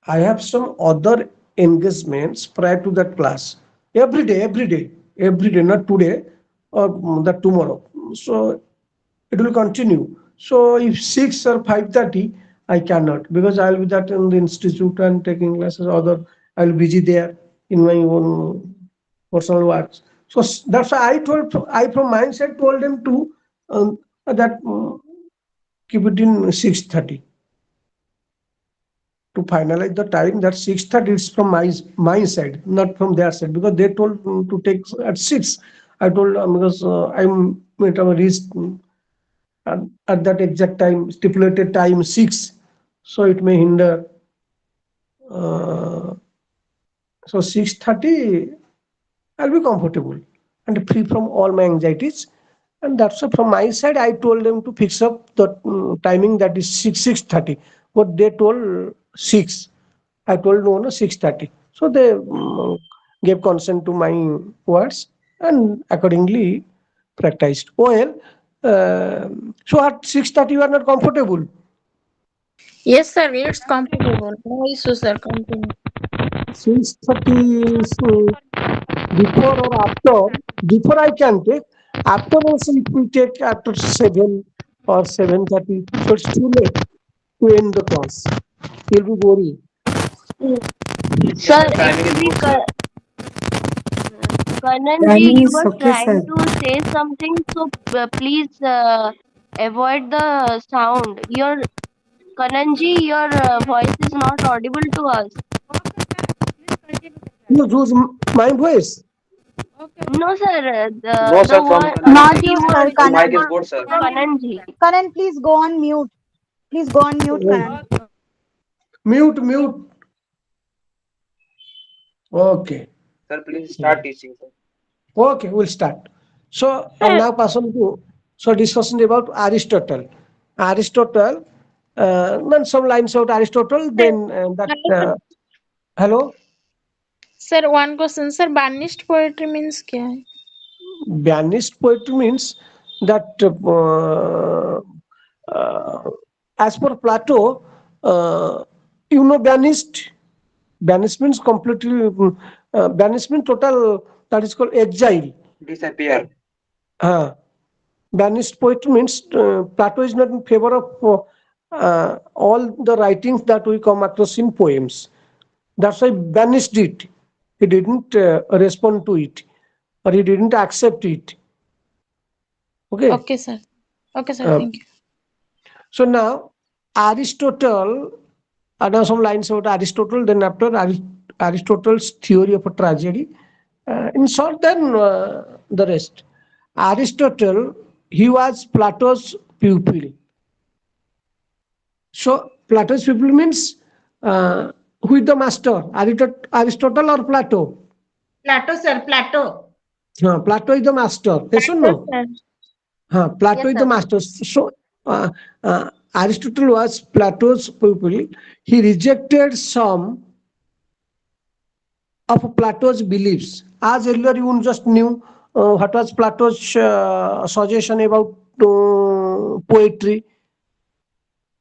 [SPEAKER 2] I have some other engagements prior to that class. Every day, not today or that tomorrow. So it will continue. So if 6 or 5:30, I cannot because I will be that in the institute and taking classes. Other I will be busy there in my own personal works. So that's why I from my side told them to that keep it in 6:30 to finalize the time. That 6:30 is from my side, not from their side, because they told to take at 6. I told because I'm reached at that exact time, stipulated time 6, so it may hinder. Uh, so 6:30, I'll be comfortable and free from all my anxieties. And that's why from my side, I told them to fix up the timing, that is 6:30. What they told 6, I told no 6:30. So they gave consent to my words and accordingly practiced. Well, so at 6:30 you are not comfortable.
[SPEAKER 3] Yes, sir, it's comfortable. No issue, sir. Continue.
[SPEAKER 2] 6:30 is before or after. Before I can take. After also it will take after 7 or 7:30. So it's too late to end the class. You'll be worried.
[SPEAKER 5] Yes,
[SPEAKER 9] Sir,
[SPEAKER 5] sir. Timing is
[SPEAKER 9] actually,
[SPEAKER 5] good, sir.
[SPEAKER 9] Kananji,
[SPEAKER 10] Timing
[SPEAKER 9] you
[SPEAKER 10] is
[SPEAKER 9] were
[SPEAKER 10] okay,
[SPEAKER 9] trying
[SPEAKER 10] sir.
[SPEAKER 9] to say something, so please avoid the sound. Your Kananji, your voice is not audible to us.
[SPEAKER 8] Okay, sir. Please continue the
[SPEAKER 2] You
[SPEAKER 8] class.
[SPEAKER 2] use my voice.
[SPEAKER 8] Okay,
[SPEAKER 9] No,
[SPEAKER 8] okay.
[SPEAKER 9] sir,
[SPEAKER 5] No,
[SPEAKER 9] the
[SPEAKER 5] sir. From
[SPEAKER 9] one
[SPEAKER 5] Kanan,
[SPEAKER 9] what
[SPEAKER 6] Not
[SPEAKER 9] you
[SPEAKER 6] you,
[SPEAKER 9] were
[SPEAKER 6] sir.
[SPEAKER 5] your
[SPEAKER 9] saying
[SPEAKER 5] mic is
[SPEAKER 6] Kanan.
[SPEAKER 9] was
[SPEAKER 5] good, sir.
[SPEAKER 9] for
[SPEAKER 8] Continue the
[SPEAKER 9] Kananji.
[SPEAKER 8] class.
[SPEAKER 6] Kanan, please go on mute. Please go on mute,
[SPEAKER 2] Oh,
[SPEAKER 6] Kanan.
[SPEAKER 8] Okay.
[SPEAKER 2] mute, mute. Okay.
[SPEAKER 5] Sir, please start teaching, sir.
[SPEAKER 2] Okay, we'll start. So I'll
[SPEAKER 7] Sir,
[SPEAKER 2] now pass on to discussion about Aristotle. Aristotle, then some lines about Aristotle.
[SPEAKER 7] sir,
[SPEAKER 2] Then that
[SPEAKER 7] hello, sir.
[SPEAKER 2] hello,
[SPEAKER 7] Sir, one question, sir. Banished poetry means क्या है?
[SPEAKER 2] banished poetry means that uh, as per Plato, banished. Banished means completely. Banished means total. That is called exile.
[SPEAKER 5] Disappear.
[SPEAKER 2] Uh, Banished poetry means Plato is not in favor of all the writings that we come across in poems. That's why banished it. He didn't respond to it, or he didn't accept it. Okay.
[SPEAKER 7] Okay, sir. Okay, sir.
[SPEAKER 2] Uh,
[SPEAKER 7] Thank you.
[SPEAKER 2] so now Aristotle, now some lines about Aristotle. Then after Aristotle's theory of a tragedy. In short, then the rest. Aristotle, he was Plato's pupil. So Plato's pupil means who is the master? Aristotle or Plato?
[SPEAKER 1] Plato, sir, Plato.
[SPEAKER 2] Plato is the master. Yes or
[SPEAKER 7] Yes,
[SPEAKER 2] no?
[SPEAKER 7] sir.
[SPEAKER 2] Plato
[SPEAKER 9] Yes,
[SPEAKER 2] is the
[SPEAKER 9] sir.
[SPEAKER 2] master. So Aristotle was Plato's pupil. He rejected some of Plato's beliefs. As earlier you just knew what was Plato's suggestion about poetry,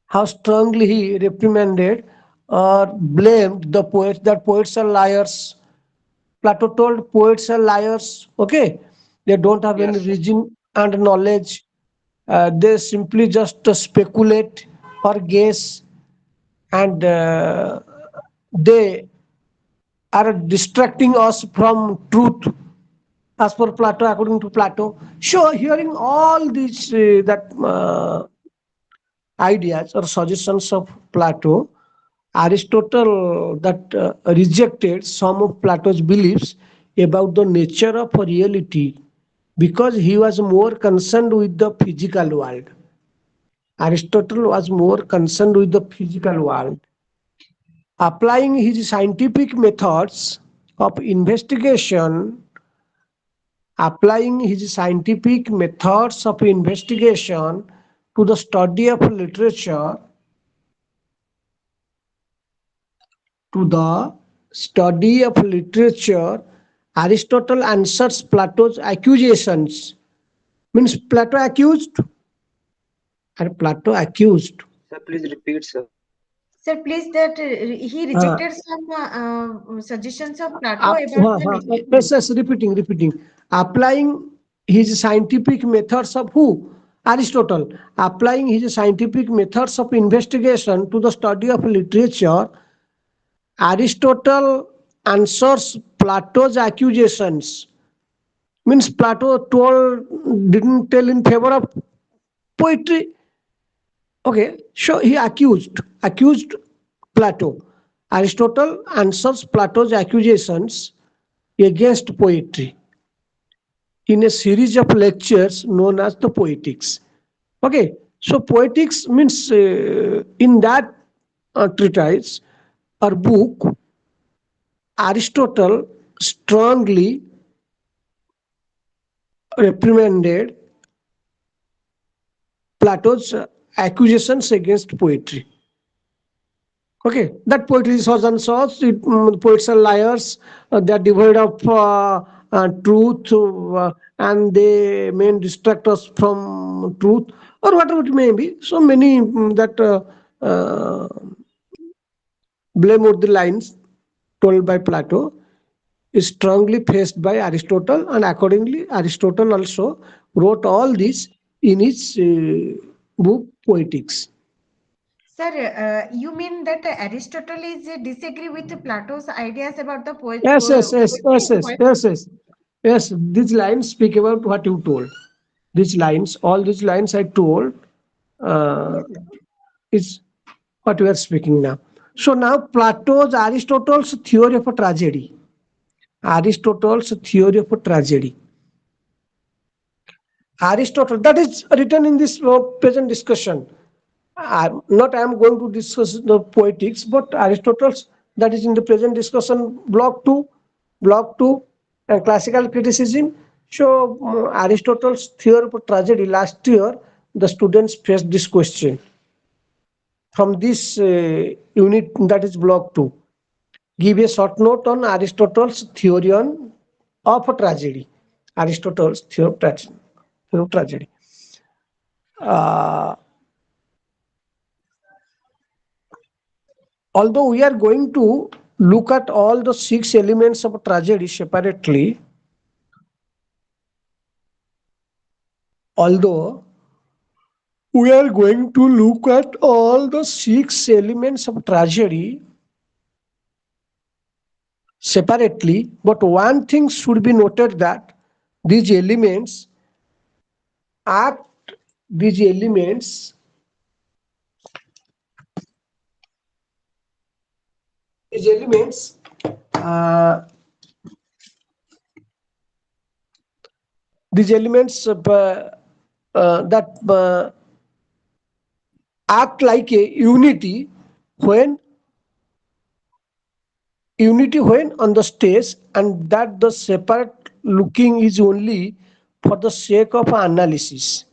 [SPEAKER 2] how strongly he reprimanded or blamed the poets, that poets are liars. Plato told poets are liars. Okay, they don't have any
[SPEAKER 5] Yes, sir.
[SPEAKER 2] reason and knowledge. They simply just speculate or guess, and they are distracting us from truth. As per Plato, according to Plato. So, hearing all these that ideas or suggestions of Plato, Aristotle that rejected some of Plato's beliefs about the nature of reality because he was more concerned with the physical world. Aristotle was more concerned with the physical world. Applying his scientific methods of investigation, applying his scientific methods of investigation to the study of literature, to the study of literature, Aristotle answers Plato's accusations. Means Plato accused, and Plato accused.
[SPEAKER 5] Sir, please repeat, sir.
[SPEAKER 1] Sir, please that he
[SPEAKER 2] Uh,
[SPEAKER 1] rejected some suggestions of Plato about the
[SPEAKER 2] yes,
[SPEAKER 1] literature.
[SPEAKER 2] yes, repeating. Applying his scientific methods of who? Aristotle. Applying his scientific methods of investigation to the study of literature, Aristotle answers Plato's accusations. Means Plato didn't tell in favor of poetry. Okay, so he accused Plato. Aristotle answers Plato's accusations against poetry in a series of lectures known as the Poetics. Okay, so Poetics means in that treatise or book, Aristotle strongly reprimanded Plato's accusations against poetry. Okay, that poetry is horse and sauce. Poets are liars. They are devoid of truth, and they may distract us from truth, or whatever it may be. So many that blameworthy lines told by Plato is strongly faced by Aristotle, and accordingly, Aristotle also wrote all this in his book Poetics.
[SPEAKER 1] Sir, you mean that Aristotle is disagree with Plato's ideas about the
[SPEAKER 2] Yes, yes, yes,
[SPEAKER 1] poetry?
[SPEAKER 2] yes, yes, yes, yes. Yes, these lines speak about what you told. These lines, all these lines I told, uh,
[SPEAKER 1] Yes, sir.
[SPEAKER 2] is what we are speaking now. So now Aristotle's theory of a tragedy. Aristotle's theory of a tragedy. Aristotle, that is written in this present discussion. I am going to discuss the poetics, but Aristotle's, that is in the present discussion, block two, classical criticism. So Aristotle's theory of tragedy. Last year, the students faced this question from this unit, that is block two. Give a short note on Aristotle's theory of tragedy. Aristotle's theory of tragedy. Theory of tragedy. Uh, Although we are going to look at all the six elements of tragedy separately, although we are going to look at all the six elements of tragedy separately, but one thing should be noted that these elements act, these elements, these elements, uh, these elements that act like a unity when on the stage, and that the separate looking is only for the sake of analysis.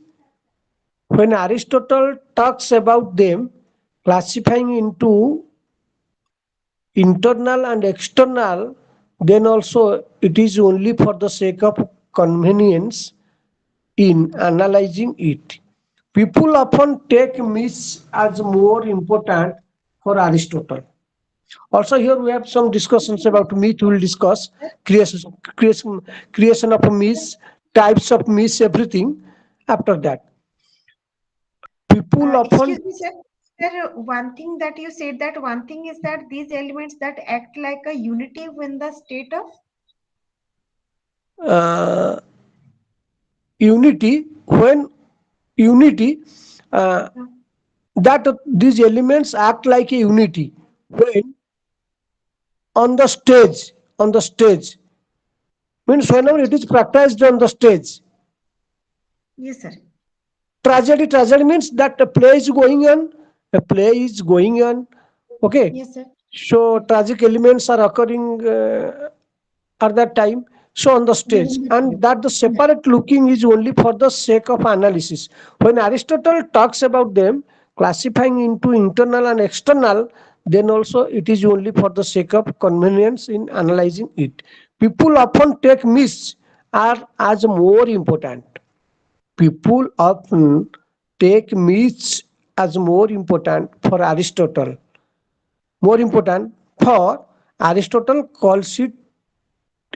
[SPEAKER 2] When Aristotle talks about them classifying into internal and external, then also it is only for the sake of convenience in analyzing it. People often take myths as more important for Aristotle. Also, here we have some discussions about myth. We will discuss creation, creation of myths, types of myths, everything. After that, people often
[SPEAKER 1] Excuse me, sir. Sir, one thing that you said that one thing is that these elements that act like a unity when the state of
[SPEAKER 2] uh, unity uh, that these elements act like a unity when on the stage means whenever it is practiced on the stage.
[SPEAKER 1] yes, sir.
[SPEAKER 2] Tragedy means that a play is going on. Okay,
[SPEAKER 1] Yes, sir.
[SPEAKER 2] so tragic elements are occurring at that time. so on the stage, and that the separate looking is only for the sake of analysis. When Aristotle talks about them classifying into internal and external, then also it is only for the sake of convenience in analyzing it. People often take myths are as more important. People often take myths as more important for Aristotle. More important for Aristotle calls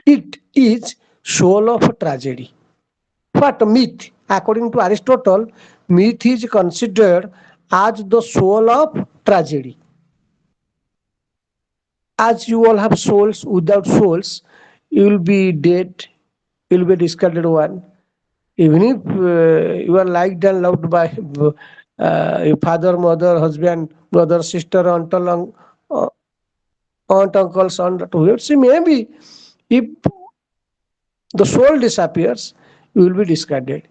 [SPEAKER 2] it is soul of tragedy. What myth? According to Aristotle, myth is considered as the soul of tragedy. As you all have souls, without souls, you will be dead, you will be discarded one. Even if you are liked and loved by your father, mother, husband, brother, sister, uh, aunt, uncle, son, whoever. See, maybe if the soul disappears, you will be discarded.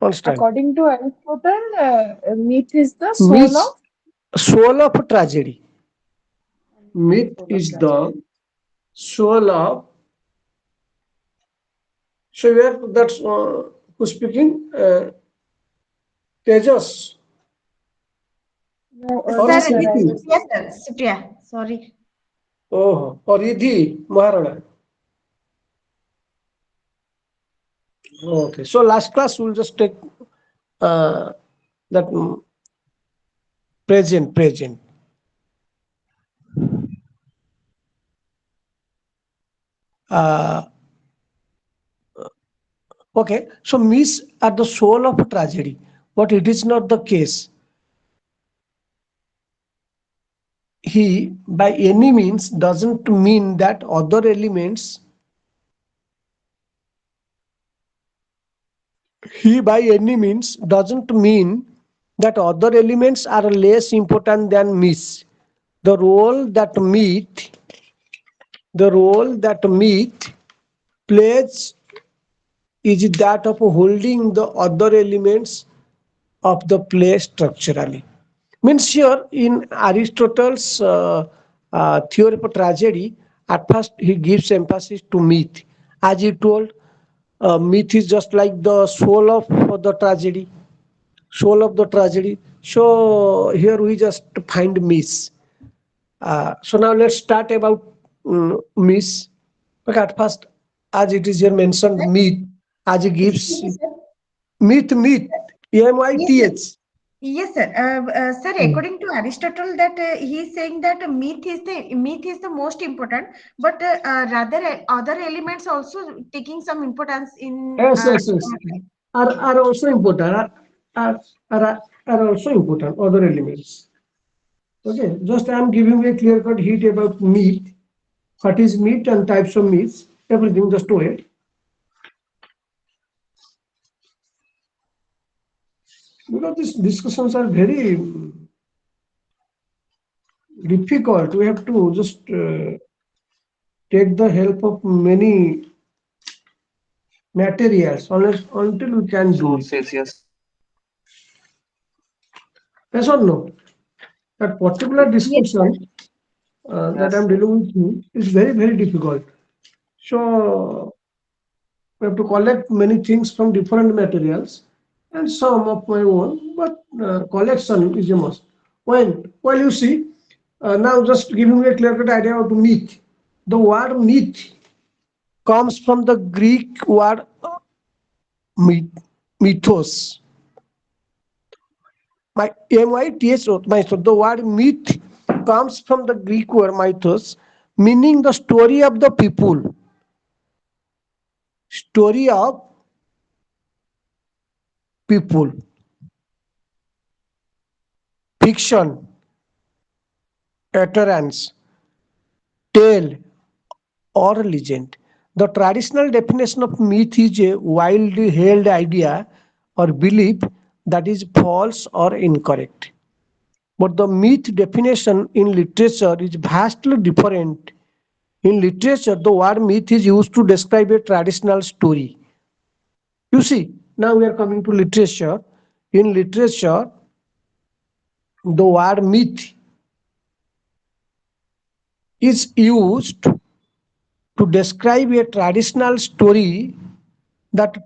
[SPEAKER 2] Understand?
[SPEAKER 10] According to Aristotle, myth is the soul
[SPEAKER 2] Myth,
[SPEAKER 10] of
[SPEAKER 2] soul of tragedy. Myth
[SPEAKER 10] soul of
[SPEAKER 2] is
[SPEAKER 10] tragedy.
[SPEAKER 2] the soul of. So where that's who's speaking? Tejas
[SPEAKER 10] No,
[SPEAKER 2] or
[SPEAKER 10] no,
[SPEAKER 1] Sir,
[SPEAKER 10] sir.
[SPEAKER 1] it's
[SPEAKER 10] I
[SPEAKER 2] Siti?
[SPEAKER 10] was
[SPEAKER 1] Supriya, sir. Supriya, sorry.
[SPEAKER 2] Oh, or Idhi Maharana. Okay. So last class we'll just take uh, that present. Uh, okay. So myths are the soul of tragedy, but it is not the case. He by any means doesn't mean that other elements. He by any means doesn't mean that other elements are less important than myths. The role that myth, the role that myth plays is that of holding the other elements of the play structurally. Means here in Aristotle's theory of tragedy, at first he gives emphasis to myth. As he told, myth is just like the soul of the tragedy. Soul of the tragedy. So here we just find myths. So now let's start about myths. But at first, as it is here mentioned,
[SPEAKER 1] Sir,
[SPEAKER 2] myth, as he
[SPEAKER 1] excuse
[SPEAKER 2] gives
[SPEAKER 1] me, sir.
[SPEAKER 2] myth,
[SPEAKER 1] Yes, sir.
[SPEAKER 2] myth.
[SPEAKER 1] Yes, sir. Sir, according to Aristotle, that he is saying that myth is the most important, but rather other elements also taking some importance in.
[SPEAKER 2] Yes, yes, yes. Are also important. Are, are also important. Other elements. Okay. Just I am giving a clear cut hit about meat. What is meat and types of meats. Everything. Just wait. Because these discussions are very difficult. We have to just take the help of many materials unless until we can do it.
[SPEAKER 5] Sources, yes.
[SPEAKER 2] Yes or no? That particular
[SPEAKER 1] Yes, sir.
[SPEAKER 2] discussion that
[SPEAKER 5] Yes,
[SPEAKER 2] I'm
[SPEAKER 5] yes.
[SPEAKER 2] dealing with you is very, very difficult. So we have to collect many things from different materials and some of my own, but collection is a must. When? Well, you see, now just giving you a clear-cut idea of myth. The word myth comes from the Greek word mythos. My mythos. So the word myth comes from the Greek word mythos, meaning the story of the people, story of people, fiction, utterance, tale, or legend. The traditional definition of myth is a widely held idea or belief that is false or incorrect. But the myth definition in literature is vastly different. In literature, the word myth is used to describe a traditional story. You see, now we are coming to literature. In literature, the word myth is used to describe a traditional story that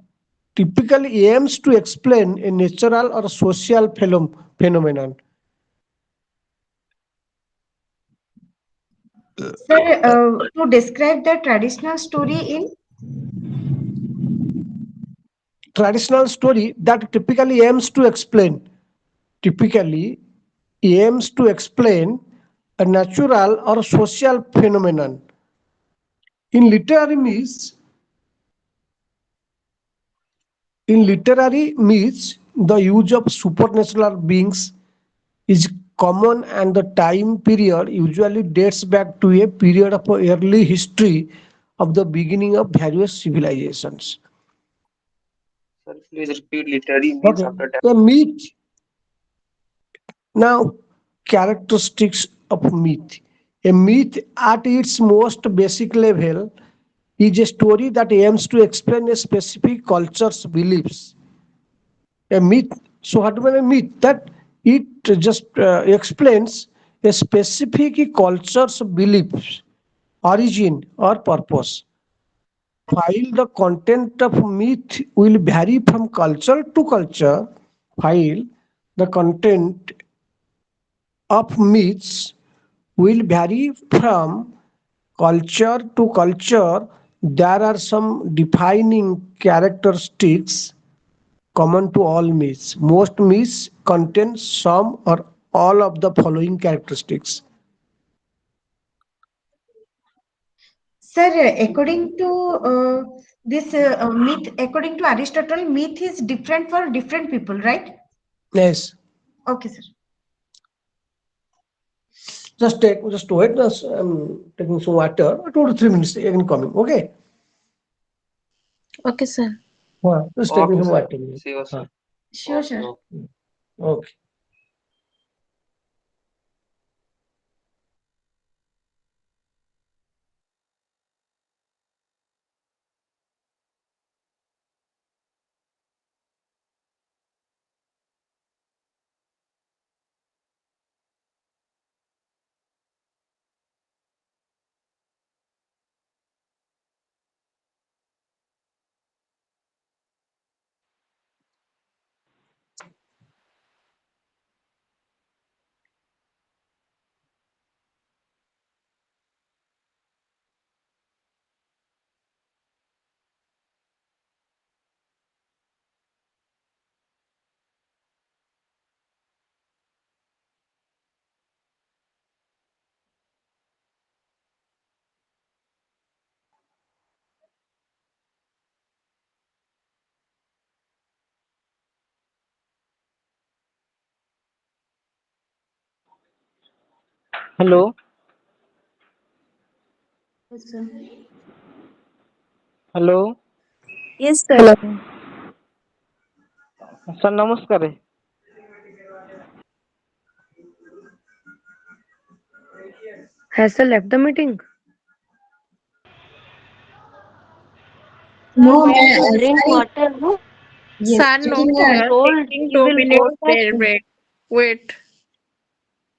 [SPEAKER 2] typically aims to explain a natural or social phenomenon.
[SPEAKER 1] Sir, to describe the traditional story in
[SPEAKER 2] Traditional story that typically aims to explain a natural or social phenomenon. In literary myths, in literary myths, the use of supernatural beings is common, and the time period usually dates back to a period of early history of the beginning of various civilizations.
[SPEAKER 5] Sir, please repeat literary means
[SPEAKER 2] Okay,
[SPEAKER 5] after that.
[SPEAKER 2] a myth. Now, characteristics of myth. A myth at its most basic level is a story that aims to explain a specific culture's beliefs. A myth, so what do you mean a myth? That it just explains a specific culture's beliefs, origin or purpose. While the content of myth will vary from culture to culture, while the content of myths will vary from culture to culture, there are some defining characteristics common to all myths. Most myths contain some or all of the following characteristics.
[SPEAKER 1] sir, according to this myth, according to Aristotle, myth is different for different people, right?
[SPEAKER 2] Yes,
[SPEAKER 1] Okay, sir.
[SPEAKER 2] just wait. I'm taking some water. 2 to 3 minutes again coming. Okay.
[SPEAKER 3] Okay, sir.
[SPEAKER 2] Just taking
[SPEAKER 5] Okay,
[SPEAKER 2] some
[SPEAKER 5] sir.
[SPEAKER 2] water.
[SPEAKER 5] See you, sir.
[SPEAKER 1] Sure,
[SPEAKER 5] Okay,
[SPEAKER 1] sir.
[SPEAKER 5] okay.
[SPEAKER 2] Okay.
[SPEAKER 11] Hello,
[SPEAKER 1] Yes, sir.
[SPEAKER 11] hello,
[SPEAKER 7] Yes, sir.
[SPEAKER 3] Hello.
[SPEAKER 11] sir. Namaskar.
[SPEAKER 12] Has Sir left the meeting?
[SPEAKER 7] Sir,
[SPEAKER 1] No,
[SPEAKER 7] why to drink
[SPEAKER 1] sorry.
[SPEAKER 7] water, no?
[SPEAKER 1] Yes,
[SPEAKER 12] Sir, no,
[SPEAKER 1] actually,
[SPEAKER 12] we
[SPEAKER 9] He
[SPEAKER 12] are
[SPEAKER 9] told
[SPEAKER 12] taking
[SPEAKER 9] he
[SPEAKER 12] 2 minutes
[SPEAKER 9] will go
[SPEAKER 12] prayer
[SPEAKER 9] and
[SPEAKER 12] break. Wait.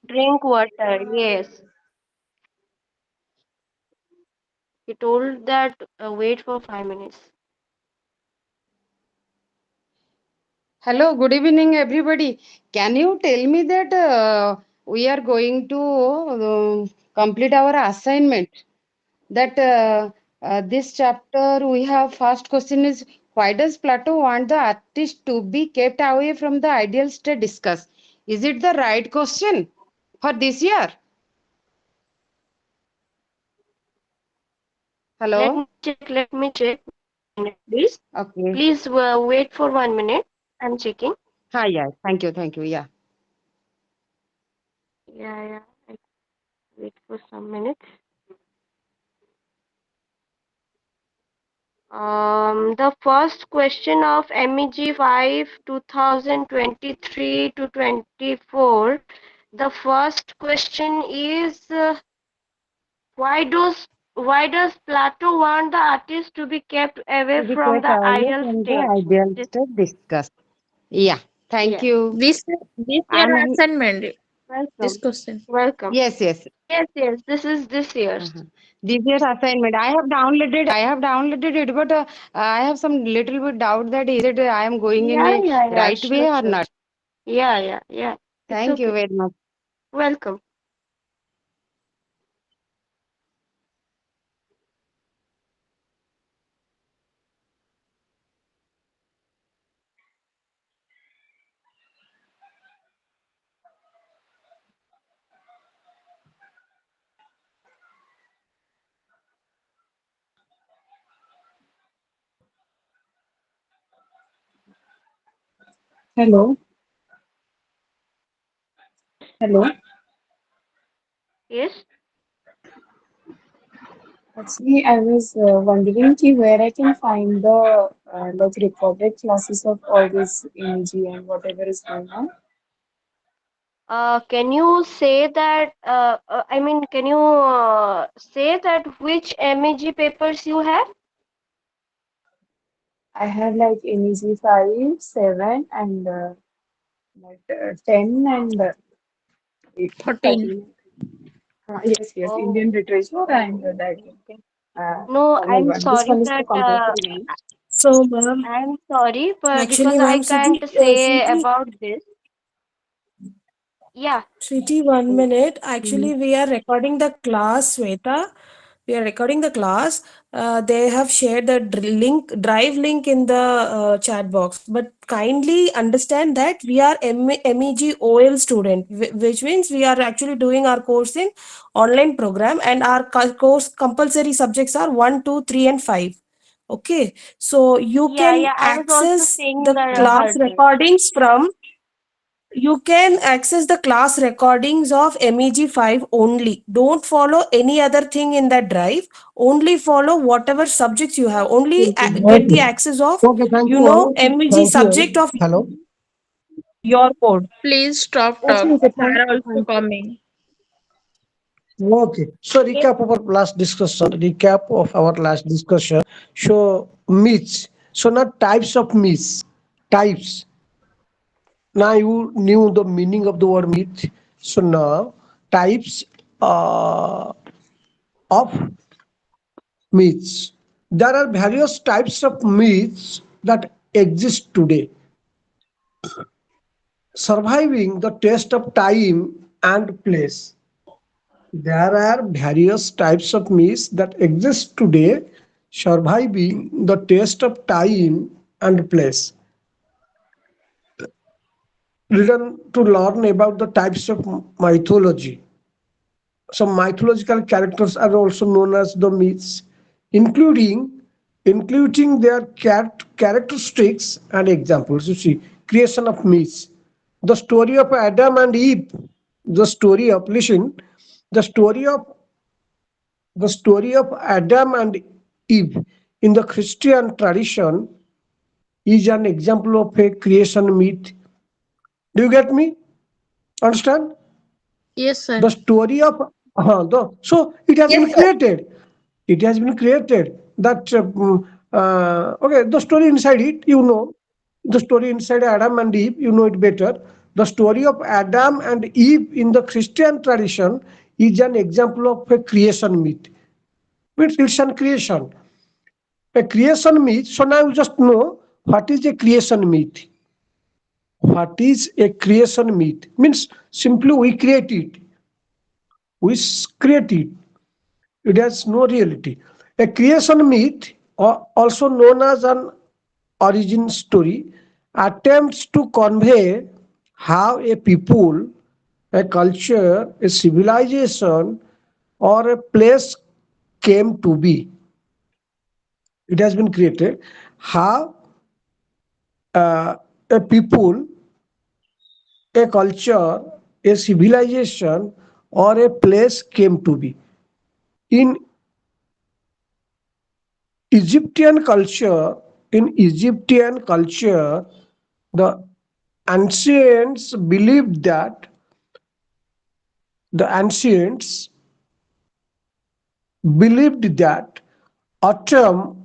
[SPEAKER 9] drink water. Yes, he told that wait for 5 minutes.
[SPEAKER 13] Hello, good evening, everybody. Can you tell me that we are going to complete our assignment? That this chapter we have first question is why does Plato want the artist to be kept away from the ideal state discussed? Is it the right question for this year?
[SPEAKER 9] Let
[SPEAKER 13] Hello.
[SPEAKER 9] me check. Let me check. 1 minute, please.
[SPEAKER 13] Okay.
[SPEAKER 9] Please wait for 1 minute. I'm checking.
[SPEAKER 13] Hi. Yeah. Thank you. Thank you. Yeah.
[SPEAKER 9] Yeah, yeah. I wait for some minutes. The first question of MEG-5 2023 to 24. The first question is why does Plato want the artist to be kept away
[SPEAKER 13] To be
[SPEAKER 9] from
[SPEAKER 13] kept
[SPEAKER 9] the
[SPEAKER 13] away
[SPEAKER 9] ideal
[SPEAKER 13] from the
[SPEAKER 9] state?
[SPEAKER 13] ideal state discussed. Yeah. Thank
[SPEAKER 9] Yes.
[SPEAKER 13] you.
[SPEAKER 12] This year
[SPEAKER 13] And
[SPEAKER 12] assignment.
[SPEAKER 9] Welcome.
[SPEAKER 10] This question.
[SPEAKER 9] Welcome.
[SPEAKER 13] Yes, yes.
[SPEAKER 9] Yes, yes. This is this year's.
[SPEAKER 13] Uh-huh. This year assignment. I have downloaded it, but I have some little bit doubt that is it I am going in
[SPEAKER 9] Yeah,
[SPEAKER 13] a
[SPEAKER 9] yeah, yeah.
[SPEAKER 13] right
[SPEAKER 9] Sure,
[SPEAKER 13] way or
[SPEAKER 9] sure.
[SPEAKER 13] not.
[SPEAKER 9] Yeah, yeah, yeah. It's
[SPEAKER 13] Thank you
[SPEAKER 9] okay.
[SPEAKER 13] very much.
[SPEAKER 9] Welcome.
[SPEAKER 10] Hello. Hello.
[SPEAKER 9] Yes.
[SPEAKER 10] Actually, I was wondering ki where I can find the like recorded classes of all this MEG and whatever is going on.
[SPEAKER 9] Can you say that? I mean, can you say that which MEG papers you have?
[SPEAKER 10] I have like MEG 5, 7, and like 10 and 8, 13. 13. Yes, yes,
[SPEAKER 9] Oh,
[SPEAKER 10] Indian literature and
[SPEAKER 9] oh,
[SPEAKER 10] that
[SPEAKER 9] okay, okay. No,
[SPEAKER 10] formal
[SPEAKER 9] I'm
[SPEAKER 10] one. This
[SPEAKER 9] sorry
[SPEAKER 10] one is the
[SPEAKER 9] that
[SPEAKER 10] compulsory one.
[SPEAKER 4] So, ma'am,
[SPEAKER 9] I'm sorry, but
[SPEAKER 4] actually,
[SPEAKER 9] because I
[SPEAKER 4] ma'am,
[SPEAKER 9] can't say about this. Yeah.
[SPEAKER 4] Sweetie, 1 minute.
[SPEAKER 10] Mm.
[SPEAKER 4] Actually, we are recording the class, Sweta. We are recording the class. They have shared the drive link in the chat box. But kindly understand that we are MEG OL student, which means we are actually doing our course in online program, and our course compulsory subjects are 1, 2, 3, and 5. Okay, so you
[SPEAKER 9] Yeah,
[SPEAKER 4] can
[SPEAKER 9] yeah. I was also
[SPEAKER 4] access
[SPEAKER 9] saying
[SPEAKER 4] the
[SPEAKER 9] the
[SPEAKER 4] class
[SPEAKER 9] heard.
[SPEAKER 4] recordings from you can access the class recordings of MEG 5 only. Don't follow any other thing in that drive. Only follow whatever subjects you have. Only get the
[SPEAKER 2] Okay.
[SPEAKER 4] access of,
[SPEAKER 2] Okay, thank you.
[SPEAKER 4] MEG
[SPEAKER 2] Thank
[SPEAKER 4] subject
[SPEAKER 2] you.
[SPEAKER 4] of
[SPEAKER 2] Hello.
[SPEAKER 4] your code.
[SPEAKER 10] Please stop
[SPEAKER 4] Okay,
[SPEAKER 10] talk.
[SPEAKER 4] okay,
[SPEAKER 10] They are also
[SPEAKER 4] thank you.
[SPEAKER 10] coming.
[SPEAKER 2] Okay. So recap of our last discussion. Recap of our last discussion. So myths. So now types of myths. Types. Now you knew the meaning of the word myth. So now types of myths. There are various types of myths that exist today, surviving the test of time and place. There are various types of myths that exist today, surviving the test of time and place. Written to learn about the types of mythology. Some mythological characters are also known as the myths, including including their characteristics and examples. You see, creation of myths. The story of Adam and Eve. The story of listen. The story of the story of Adam and Eve in the Christian tradition is an example of a creation myth. Do you get me? Understand?
[SPEAKER 10] Yes, sir.
[SPEAKER 2] The story of so it has been created. It has been created that okay, the story inside it, the story inside Adam and Eve, you know it better. The story of Adam and Eve in the Christian tradition is an example of a creation myth. It's an creation. A creation myth. So now you just know what is a creation myth. What is a creation myth? Means simply we create it. We create it. It has no reality. A creation myth, also known as an origin story, attempts to convey how a people, a culture, a civilization, or a place came to be. It has been created. How a people, a culture, a civilization, or a place came to be. In Egyptian culture, the ancients believed that the ancients believed that autumn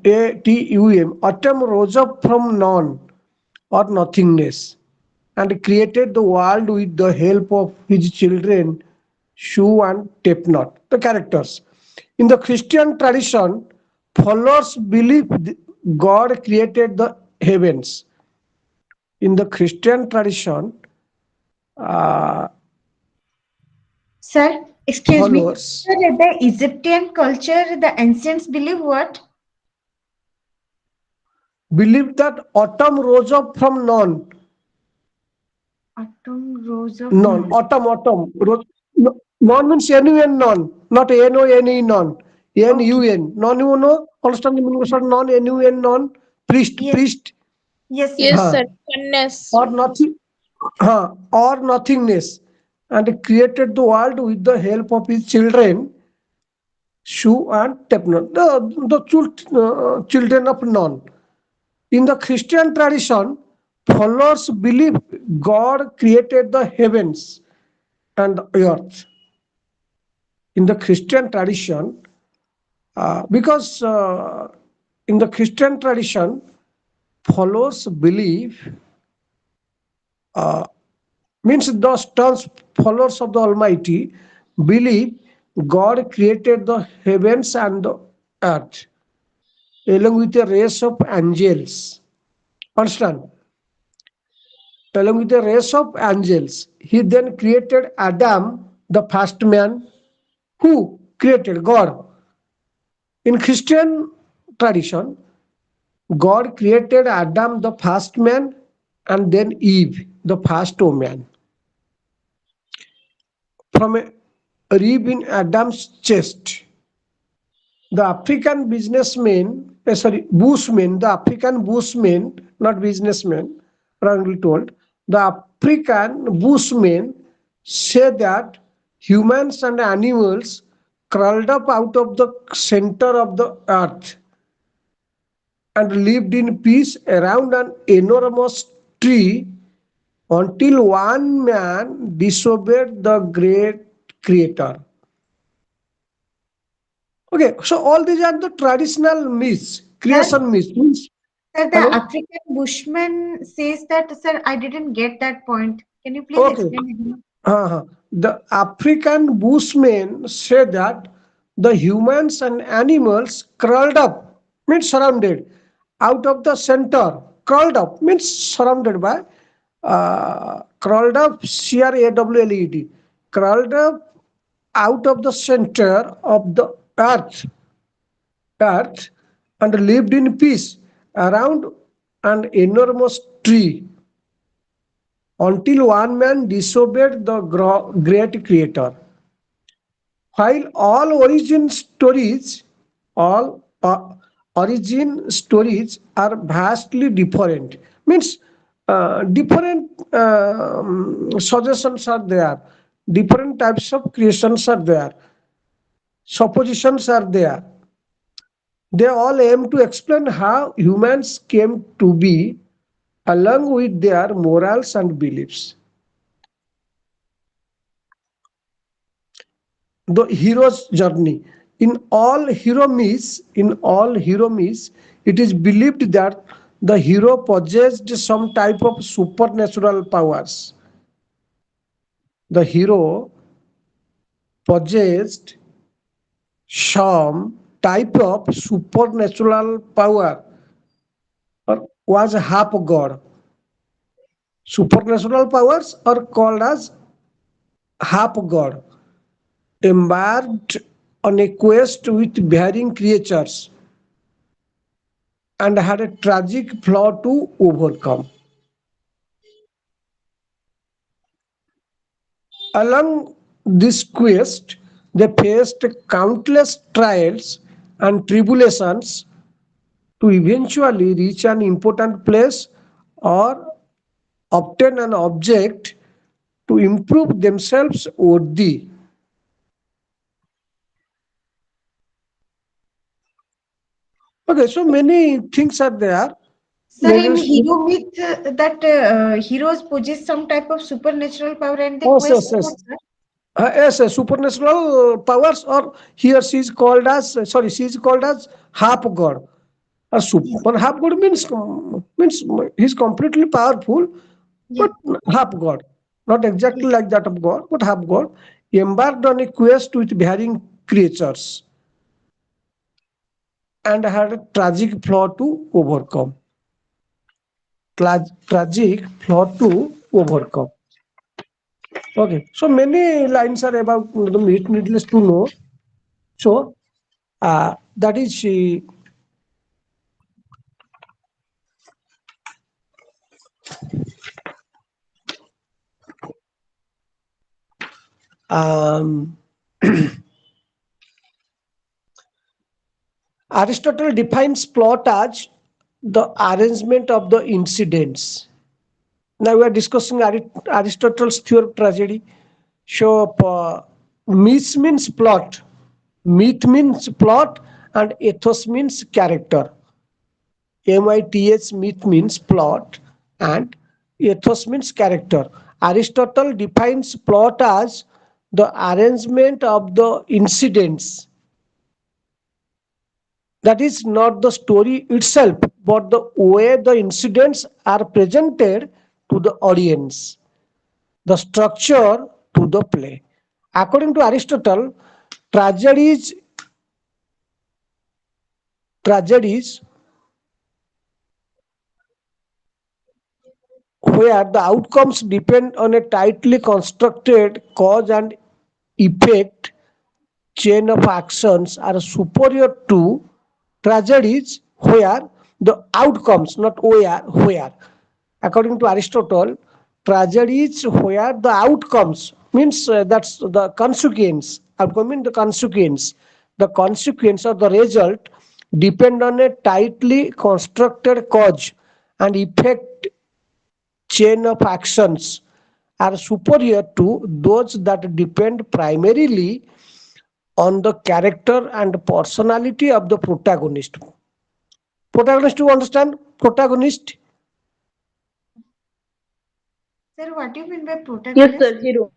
[SPEAKER 2] rose up from none or nothingness, and created the world with the help of his children, Shu and Tepnot, the characters. In the Christian tradition, followers believe God created the heavens. In the Christian tradition, uh,
[SPEAKER 1] Sir, excuse me.
[SPEAKER 2] followers
[SPEAKER 1] Sir, the Egyptian culture, the ancients believe what?
[SPEAKER 2] believe that autumn rose up from none.
[SPEAKER 1] Autumn rose of
[SPEAKER 2] None.
[SPEAKER 1] none.
[SPEAKER 2] Autumn. Non means N-U-N, non. Not N-O-N-E, non.
[SPEAKER 1] Okay.
[SPEAKER 2] N-U-N. Non, you know, understand the meaning of non, N-U-N, non. Priest,
[SPEAKER 1] Yes.
[SPEAKER 2] priest.
[SPEAKER 1] Yes, sir.
[SPEAKER 14] Yes,
[SPEAKER 2] Huh.
[SPEAKER 14] sir. Oneness.
[SPEAKER 2] Or nothing. Or nothingness. And created the world with the help of his children, Shu and Tepnon. The children of non. In the Christian tradition, followers believe God created the heavens and the earth. In the Christian tradition, because in the Christian tradition, followers believe means the terms followers of the Almighty believe God created the heavens and the earth along with a race of angels. Understand? Along with a race of angels, he then created Adam, the first man. Who created? God. In Christian tradition, God created Adam, the first man, and then Eve, the first woman. From a rib in Adam's chest, the African businessmen, Bushmen, the African Bushmen, not businessmen, wrongly told, the African Bushmen say that humans and animals crawled up out of the center of the earth and lived in peace around an enormous tree until one man disobeyed the great creator. Okay, so all these are the traditional myths,
[SPEAKER 1] Sir,
[SPEAKER 2] creation myths. Means,
[SPEAKER 1] sir, the
[SPEAKER 2] hello?
[SPEAKER 1] African bushman says that, sir, I didn't get that point. Can you please
[SPEAKER 2] Okay.
[SPEAKER 1] explain again?
[SPEAKER 2] The African Bushmen say that the humans and animals crawled up, means surrounded, out of the center. Crawled up means surrounded by, crawled up, CRAWLED, crawled up out of the center of the earth and lived in peace around an enormous tree until one man disobeyed the great creator. While all origin stories are vastly different, means different suggestions are there, different types of creations are there, suppositions are there. They all aim to explain how humans came to be along with their morals and beliefs. The hero's journey. In all hero myths, it is believed that the hero possessed some type of supernatural powers. The hero possessed some type of supernatural power or was half god. Supernatural powers are called as half god, embarked on a quest with varying creatures and had a tragic flaw to overcome. Along this quest, they faced countless trials and tribulations to eventually reach an important place or obtain an object to improve themselves worthy. Okay, so many things are there.
[SPEAKER 1] Sir, in
[SPEAKER 2] Maybe
[SPEAKER 1] hero myth, that heroes possess some type of supernatural power and they
[SPEAKER 2] yes,
[SPEAKER 1] quest
[SPEAKER 2] yes,
[SPEAKER 1] what,
[SPEAKER 2] yes.
[SPEAKER 1] sir?
[SPEAKER 2] Yes, supernatural powers, or here she is called as she is called as half god. Or
[SPEAKER 1] Yes.
[SPEAKER 2] super half god means he's completely powerful,
[SPEAKER 1] Yeah.
[SPEAKER 2] but half god, not exactly
[SPEAKER 1] Yes.
[SPEAKER 2] like that of God, but half god, embarked on a quest with varying creatures and had a tragic flaw to overcome. Tragic flaw to overcome. Okay, so many lines are about the meat needless to know. So that is um, Aristotle defines plot as the arrangement of the incidents. Now we are discussing Aristotle's theory of tragedy. So myth means plot, myth means plot, and ethos means character. Myth means plot, and ethos means character. Aristotle defines plot as the arrangement of the incidents. That is not the story itself, but the way the incidents are presented to the audience, the structure to the play. According to Aristotle, tragedies tragedies where the outcomes depend on a tightly constructed cause and effect chain of actions are superior to tragedies where the outcomes, not where. According to Aristotle, tragedies where the outcomes means that's the consequence, outcome means the consequence or the result depend on a tightly constructed cause and effect chain of actions are superior to those that depend primarily on the character and personality of the protagonist. Protagonist, you understand? Protagonist,
[SPEAKER 1] Sir, what do you mean by
[SPEAKER 12] Yes,
[SPEAKER 1] protagonist?
[SPEAKER 12] sir. Hero.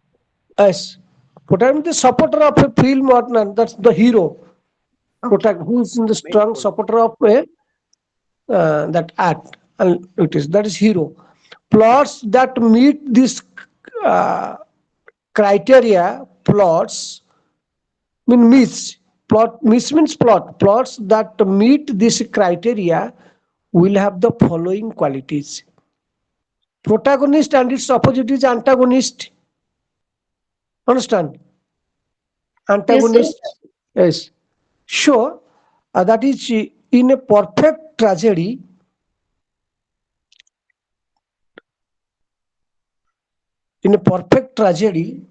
[SPEAKER 2] yes. Protagonist is the supporter of a film or none. That's the hero.
[SPEAKER 1] Okay.
[SPEAKER 2] Who is in the
[SPEAKER 5] Main
[SPEAKER 2] strong
[SPEAKER 5] role.
[SPEAKER 2] supporter of a that act. And it is that is hero. Plots that meet this uh, criteria, plots mean myths. Plot myths means plot. Plots that meet this criteria will have the following qualities. Protagonist and its opposite is antagonist. Understand?
[SPEAKER 12] Yes, sir.
[SPEAKER 2] Antagonist. Yes. Sure. That is in a perfect tragedy. In a perfect tragedy,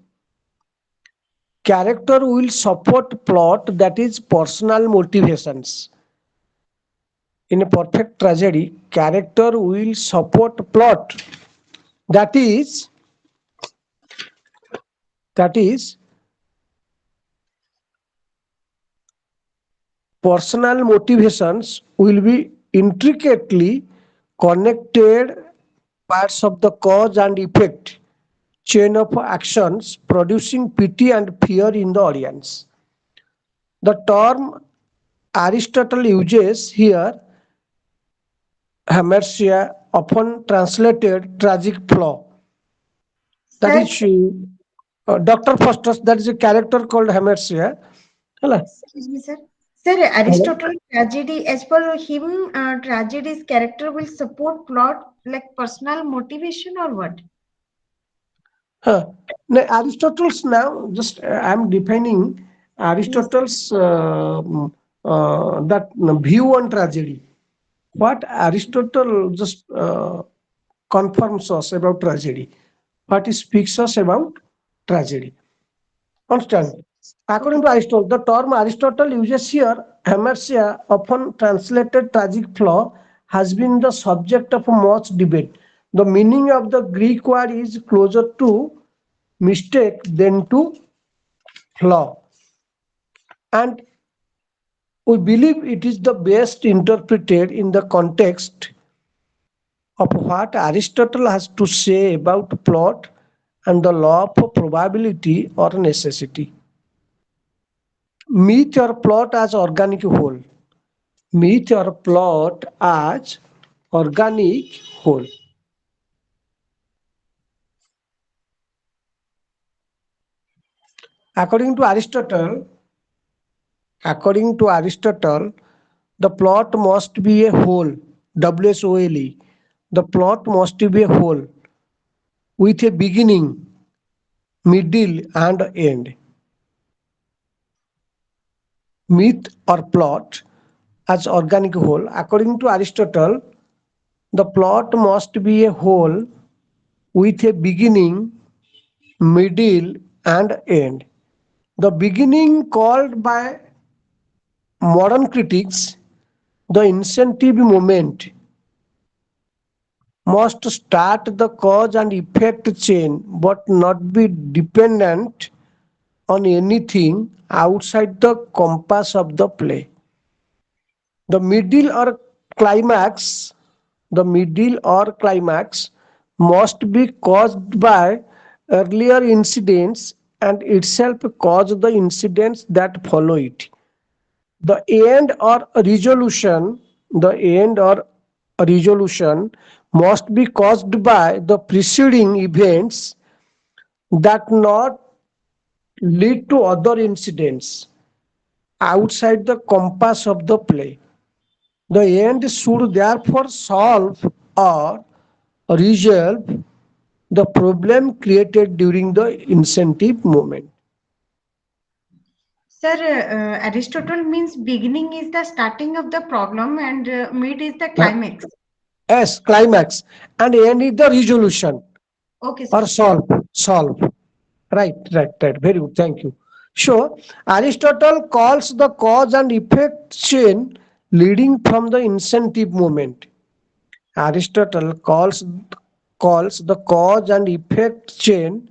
[SPEAKER 2] character will support plot, that is personal motivations. In a perfect tragedy, character will support plot, that is personal motivations will be intricately connected parts of the cause and effect chain of actions producing pity and fear in the audience. The term Aristotle uses here, hamartia, often translated tragic flaw. That
[SPEAKER 1] Sir,
[SPEAKER 2] is Dr. Faustus, that is a character called hamartia. Hello.
[SPEAKER 1] excuse me, sir. Sir, Aristotle tragedy, as per him, tragedy's character will support plot like personal motivation or what?
[SPEAKER 2] Huh. Now, Aristotle's now, just I'm defining
[SPEAKER 1] Yes.
[SPEAKER 2] Aristotle's that view on tragedy. What Aristotle just confirms us about tragedy, what he speaks us about tragedy. Understand? According
[SPEAKER 1] Okay.
[SPEAKER 2] to Aristotle, the term Aristotle uses here, hamartia, often translated tragic flaw, has been the subject of much debate. The meaning of the Greek word is closer to mistake than to flaw. And we believe it is the best interpreted in the context of what Aristotle has to say about plot and the law of probability or necessity. Myth or plot as organic whole. Myth or plot as organic whole. According to Aristotle, according to Aristotle, the plot must be a whole, WSOLE. The plot must be a whole with a beginning, middle, and end. Myth or plot as organic whole. According to Aristotle, the plot must be a whole with a beginning, middle, and end. The beginning, called by modern critics the incentive moment, must start the cause and effect chain but not be dependent on anything outside the compass of the play. The middle or climax, the middle or climax must be caused by earlier incidents and itself cause the incidents that follow it. The end or resolution, the end or resolution must be caused by the preceding events that not lead to other incidents outside the compass of the play. The end should therefore solve or resolve the problem created during the incentive moment.
[SPEAKER 1] Sir, Aristotle means beginning is the starting of the problem and mid is the
[SPEAKER 2] Uh,
[SPEAKER 1] climax.
[SPEAKER 2] S climax and end is the resolution
[SPEAKER 1] Okay, sir.
[SPEAKER 2] or solve. Right. Very good. Thank you. So Aristotle calls the cause and effect chain leading from the incentive moment. Aristotle calls the cause and effect chain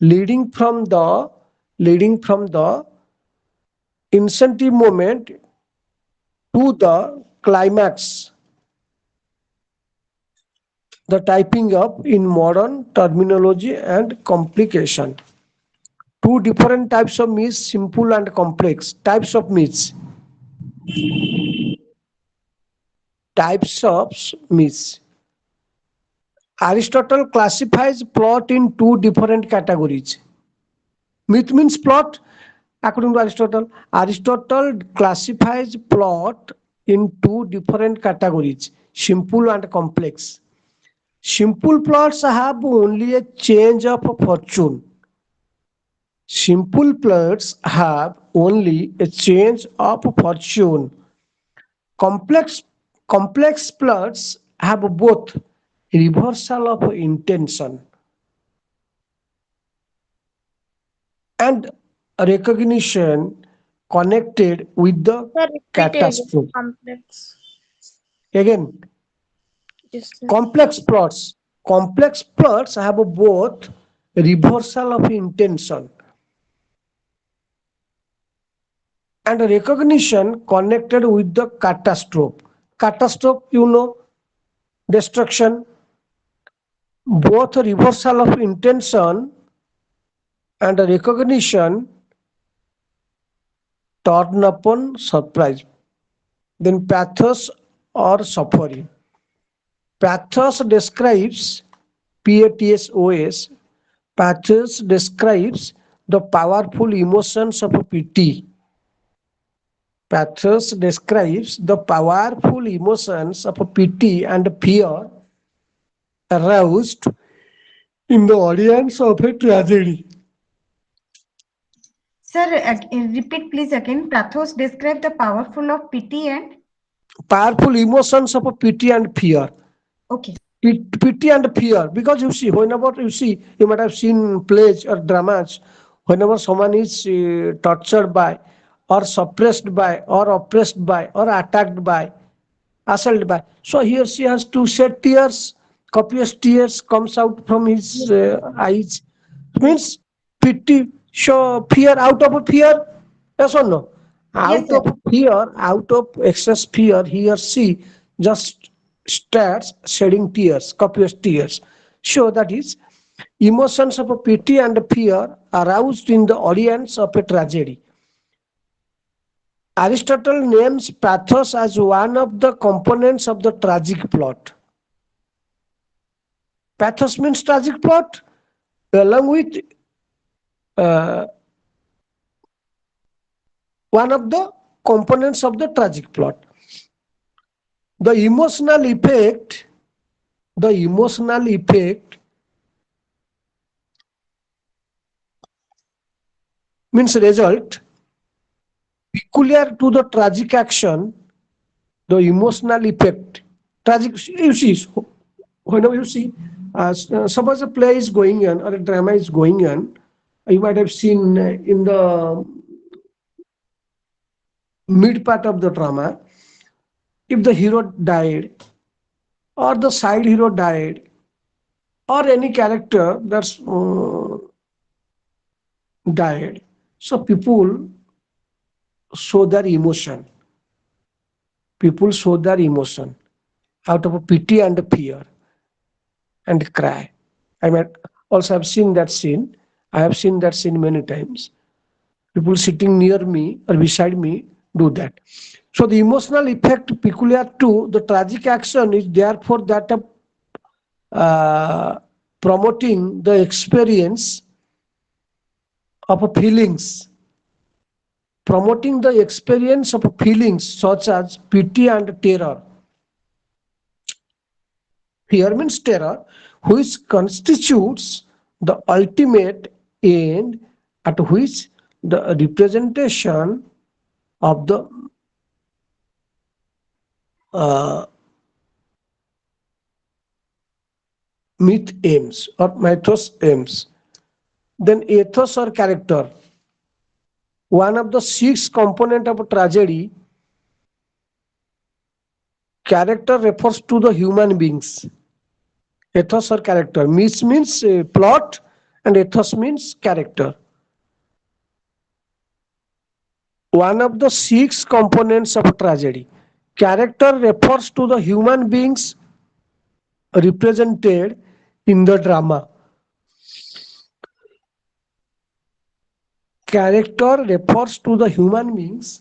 [SPEAKER 2] leading from the incentive moment to the climax, the typing up in modern terminology and complication. Two different types of myths, simple and complex. Types of myths. Types of myths. Aristotle classifies plot in two different categories. Myth means plot. According to Aristotle, Aristotle classifies plot in two different categories, simple and complex. Simple plots have only a change of fortune. Simple plots have only a change of fortune. Complex complex plots have both reversal of intention and recognition connected with the
[SPEAKER 7] Sir, repeat again.
[SPEAKER 2] catastrophe.
[SPEAKER 7] Complex.
[SPEAKER 2] Again,
[SPEAKER 7] Yes, sir.
[SPEAKER 2] complex plots have both reversal of intention and recognition connected with the catastrophe. Catastrophe, destruction, both reversal of intention and recognition turn upon surprise. Then pathos or suffering. Pathos describes PATHOS. Pathos describes the powerful emotions of pity. Pathos describes the powerful emotions of pity and fear aroused in the audience of a tragedy.
[SPEAKER 1] Sir, repeat please again. Plathos describe the powerful of pity and
[SPEAKER 2] Powerful emotions of pity and fear.
[SPEAKER 1] okay.
[SPEAKER 2] Pity and fear, because you see, whenever you might have seen plays or dramas, whenever someone is tortured by or suppressed by or oppressed by or attacked by, assailed by, so he or she has to shed tears, copious tears comes out from his
[SPEAKER 1] Yes, sir.
[SPEAKER 2] eyes.
[SPEAKER 1] Yes.
[SPEAKER 2] Means pity, so fear, out of fear, yes or no?
[SPEAKER 1] Yes,
[SPEAKER 2] Out
[SPEAKER 1] sir.
[SPEAKER 2] of fear, out of excess fear, he or she just starts shedding tears, copious tears. So that is emotions of pity and fear aroused in the audience of a tragedy. Aristotle names pathos as one of the components of the tragic plot. Pathos means tragic plot, along with uh, one of the components of the tragic plot. The emotional effect means result peculiar to the tragic action, the emotional effect. Tragic, you see, whenever you see, suppose a play is going on or a drama is going on, you might have seen in the mid part of the drama, if the hero died or the side hero died or any character that's died, so people show their emotion. People show their emotion out of a pity and fear and cry. I mean, also I've seen that scene. I have seen that scene many times. People sitting near me or beside me do that. So the emotional effect peculiar to the tragic action is therefore that of promoting the experience of a feelings, promoting the experience of feelings such as pity and terror. Fear means terror, which constitutes the ultimate end at which the representation of the uh, myth aims or mythos aims. Then ethos or character. One of the six components of a tragedy, character refers to the human beings. Ethos or character. Myth means plot and ethos means character. One of the six components of a tragedy. Character refers to the human beings represented in the drama. Character refers to the human beings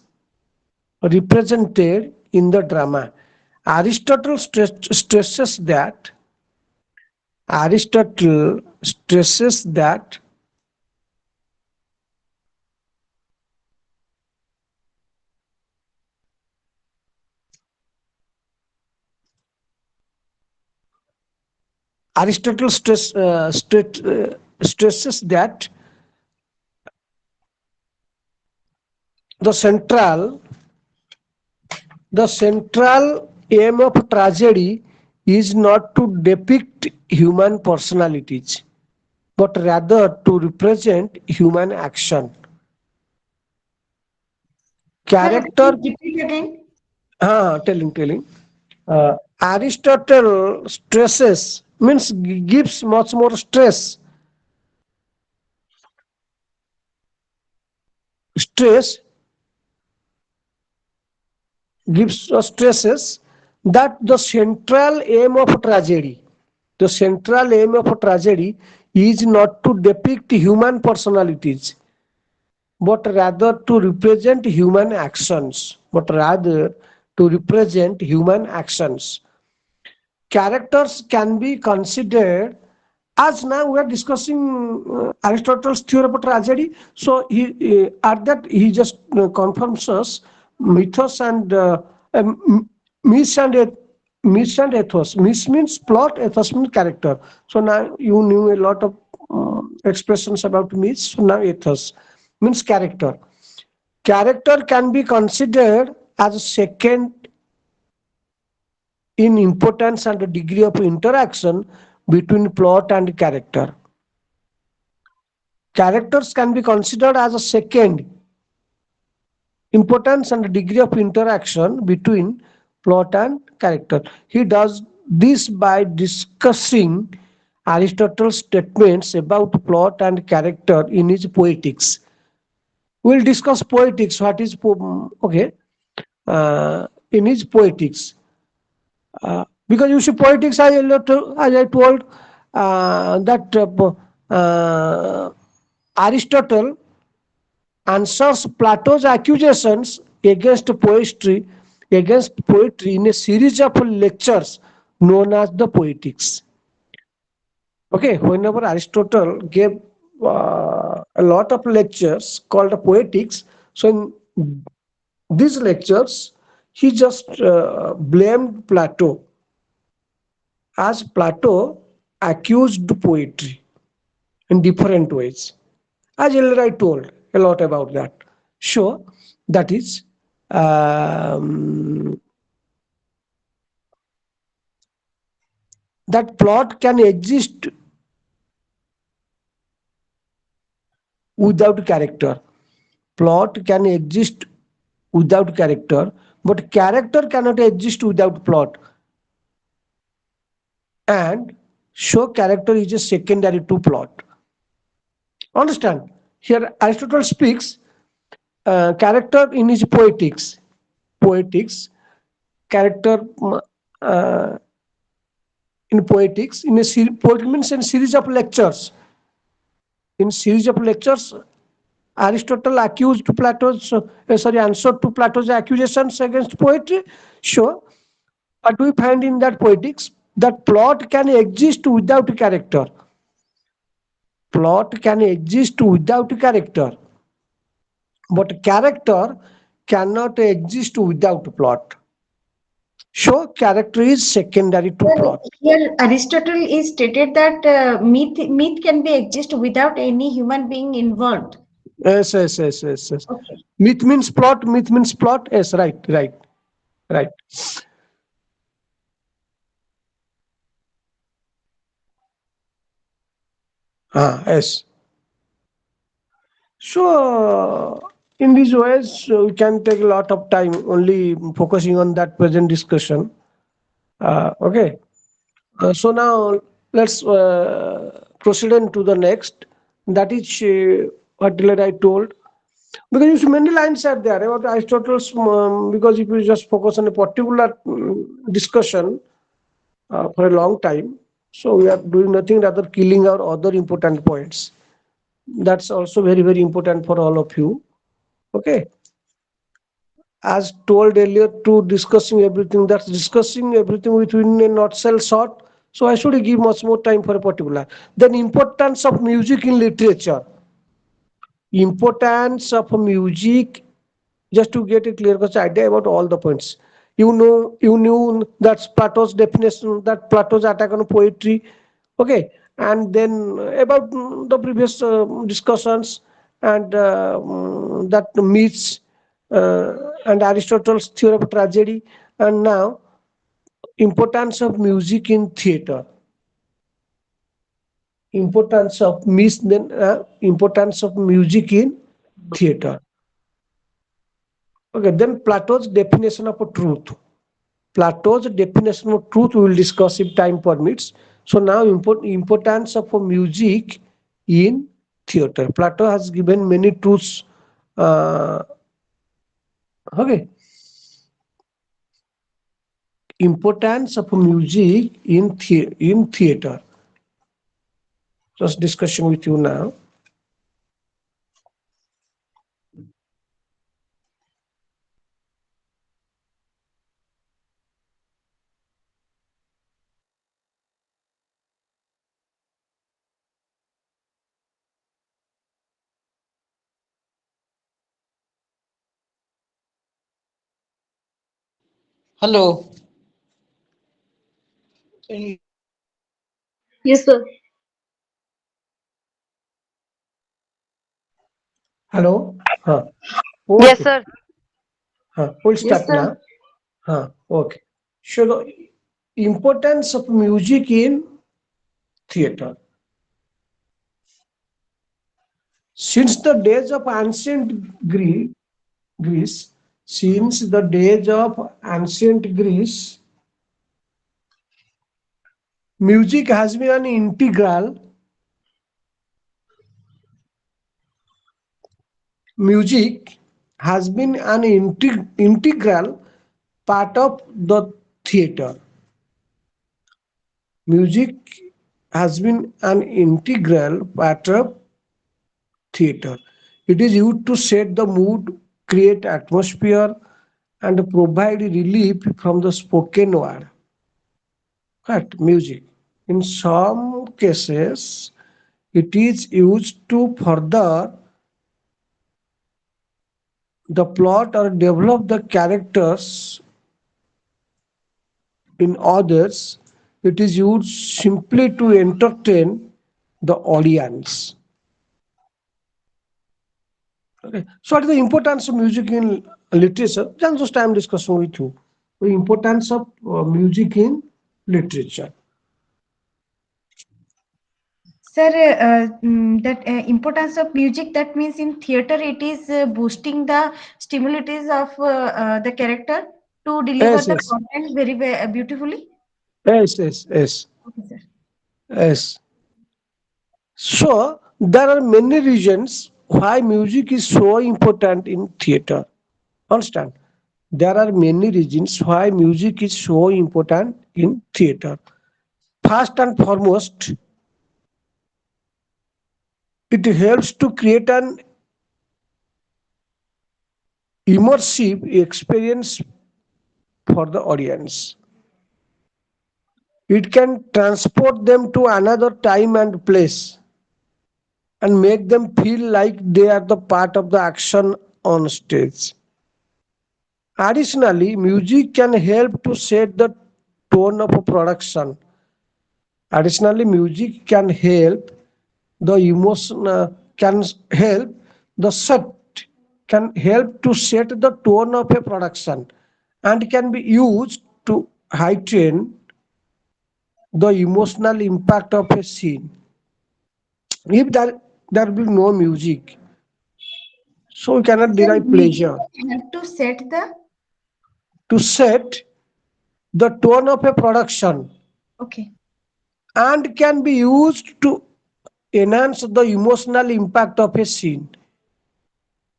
[SPEAKER 2] represented in the drama. Aristotle stresses that Aristotle stresses that Aristotle stresses that the central aim of tragedy is not to depict human personalities, but rather to represent human action.
[SPEAKER 1] Sir,
[SPEAKER 2] Character,
[SPEAKER 1] repeat again.
[SPEAKER 2] telling. Aristotle stresses means gives much more stress gives us stresses that the central aim of a tragedy is not to depict human personalities, but rather to represent human actions. Characters can be considered as now we are discussing Aristotle's theory of tragedy. So he at that he just confirms us mythos and myths and myths and ethos. Myths means plot, ethos means character. So now you knew a lot of expressions about myths. So now ethos means character. Character can be considered as second in importance and degree of interaction between plot and character. Characters can be considered as a second importance and degree of interaction between plot and character. He does this by discussing Aristotle's statements about plot and character in his Poetics. We'll discuss Poetics. What is okay? In his Poetics. Because you see, poetics, as I told, that Aristotle answers Plato's accusations against poetry in a series of lectures known as the Poetics. Okay, whenever Aristotle gave a lot of lectures called Poetics, so in these lectures, he just blamed Plato, as Plato accused poetry in different ways. As earlier I told a lot about that. So that is um, that plot can exist without character. Plot can exist without character, but character cannot exist without plot. And so character is a secondary to plot. Understand? Here Aristotle speaks character in his poetics. Poetics, character uh, in poetics, in a poetry means a series of lectures. In series of lectures, Aristotle accused Plato's, answered to Plato's accusations against poetry. So, what we find in that poetics, that plot can exist without character. Plot can exist without character, but character cannot exist without plot. So, character is secondary to
[SPEAKER 1] Well,
[SPEAKER 2] plot.
[SPEAKER 1] here Aristotle is stated that myth can be exist without any human being involved.
[SPEAKER 2] Yes, yes, yes, yes, yes.
[SPEAKER 1] Okay.
[SPEAKER 2] Myth means plot. Myth means plot. Yes, right, right, right. Yes. So, in these ways, we can take a lot of time only focusing on that present discussion. Okay. So now let's proceed on to the next. That is what I told. Because you see many lines are there about Aristotle's. Because if you just focus on a particular discussion for a long time, so we are doing nothing rather killing our other important points. That's also very very important for all of you. Okay. As told earlier, to discussing everything, that's discussing everything within a nutshell short. So I should give much more time for a particular. Then importance of music in literature. Importance of music, just to get a clear cut idea about all the points. You knew that's Plato's definition, that Plato's attack on poetry. Okay, and then about the previous discussions and that myths and Aristotle's theory of tragedy, and now importance of music in theater. Importance of myths, then importance of music in theater. Okay, then Plato's definition of a truth. Plato's definition of truth we will discuss if time permits. So now importance of music in theater. Plato has given many truths. Uh, okay, importance of music in theater. Just discussion with you now.
[SPEAKER 12] Hello.
[SPEAKER 14] Yes, sir.
[SPEAKER 2] Hello.
[SPEAKER 14] Yes,
[SPEAKER 2] Okay.
[SPEAKER 14] sir.
[SPEAKER 2] We'll
[SPEAKER 1] Yes,
[SPEAKER 2] start
[SPEAKER 1] sir.
[SPEAKER 2] now. Okay. So the importance of music in theater. Since the days of ancient Greece, since the days of ancient Greece, music has been an music has been an integral part of the theater. Music has been an integral part of theater. It is used to set the mood, create atmosphere, and provide relief from the spoken word. Right, music. In some cases, it is used to further the plot or develop the characters in others. It is used simply to entertain the audience. Okay. So what is the importance of music in literature? Just I am discussing with you. The importance of music in literature.
[SPEAKER 1] Sir, that importance of music, that means in theater it is boosting the stimulities of the character to deliver
[SPEAKER 2] Yes,
[SPEAKER 1] the
[SPEAKER 2] yes,
[SPEAKER 1] content very, beautifully.
[SPEAKER 2] yes, yes, yes,
[SPEAKER 1] Okay, sir.
[SPEAKER 2] yes. So there are many reasons why music is so important in theater. Understand? There are many reasons why music is so important in theater. First and foremost, it helps to create an immersive experience for the audience. It can transport them to another time and place and make them feel like they are the part of the action on stage. Additionally, music can help to set the tone of a production. Additionally, music can help the emotion, can help the set, can help to set the tone of a production and can be used to heighten the emotional impact of a scene. If there will be no music, so we cannot
[SPEAKER 1] Sir,
[SPEAKER 2] derive
[SPEAKER 1] music
[SPEAKER 2] pleasure.
[SPEAKER 1] can help to set the.
[SPEAKER 2] To set the tone of a production
[SPEAKER 1] Okay.
[SPEAKER 2] and can be used to enhance the emotional impact of a scene.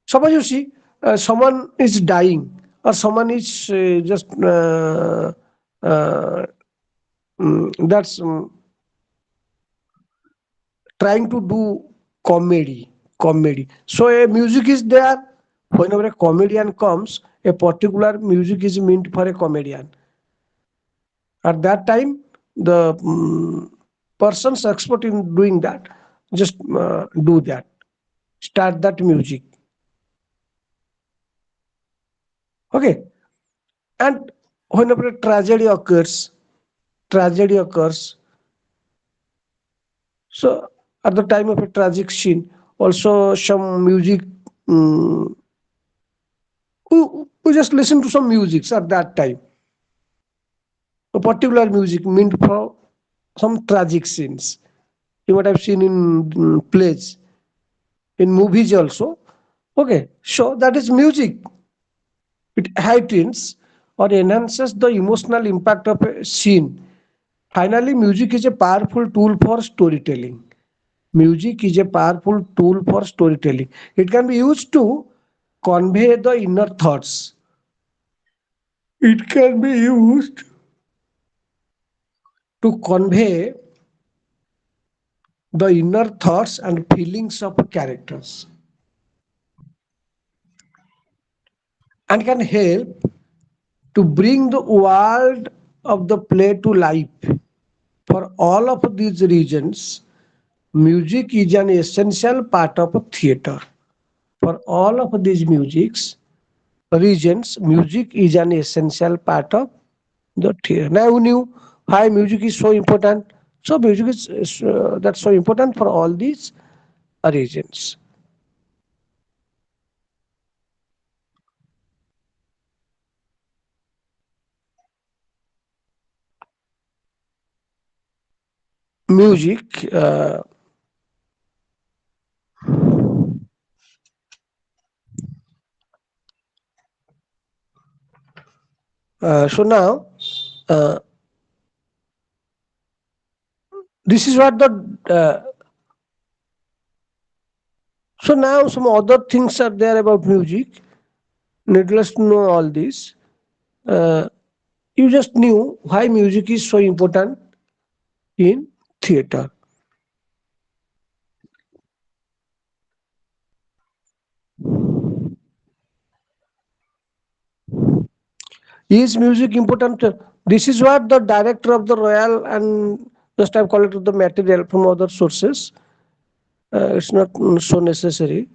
[SPEAKER 2] Suppose you see someone is dying or someone is just uh, that's trying to do comedy. So a music is there. Whenever a comedian comes, a particular music is meant for a comedian. At that time, the persons expert in doing that just do that. Start that music. Okay. And whenever a tragedy occurs. So at the time of a tragic scene, also some music. Um, we just listen to some music at that time. A particular music meant for some tragic scenes. You might have seen in plays, in movies also. Okay, so that is music. It heightens or enhances the emotional impact of a scene. Finally, music is a powerful tool for storytelling. Music is a powerful tool for storytelling. It can be used to convey the inner thoughts. It can be used to convey the inner thoughts and feelings of characters and can help to bring the world of the play to life. For all of these reasons, music is an essential part of a theater. For all of these reasons, music is an essential part of the theater. Now you knew why music is so important. So music is that's so important for all these reasons. Music. So now, uh, this is what the. So now some other things are there about music. Needless to know all this. Uh, you just knew why music is so important in theater. Is music important? This is what the director of the royal and just have collected the material from other sources. It's not so necessary.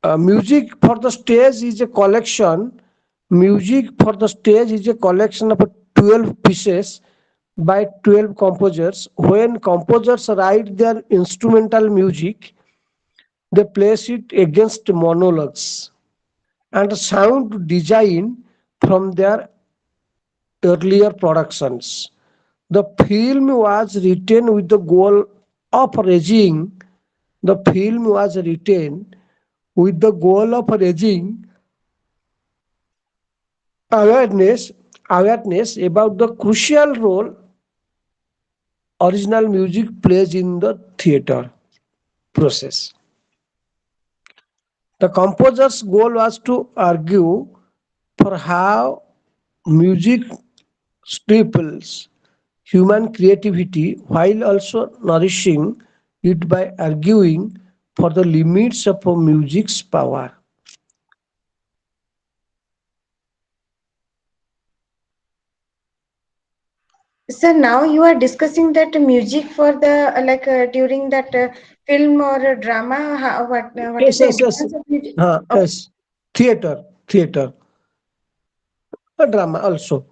[SPEAKER 2] Music for the stage is a collection. Music for the stage is a collection of 12 pieces by 12 composers. When composers write their instrumental music, they place it against monologues and sound design from their earlier productions. The film was written with the goal of raising the film was written with the goal of raising awareness awareness about the crucial role original music plays in the theater process. The composer's goal was to argue for how music stifles human creativity while also nourishing it by arguing for the limits of music's power.
[SPEAKER 1] So now you are discussing that music for the during that film or drama. What is
[SPEAKER 2] Yes,
[SPEAKER 1] the
[SPEAKER 2] yes, yes.
[SPEAKER 1] importance of music? Okay.
[SPEAKER 2] Yes. Theater, a drama also.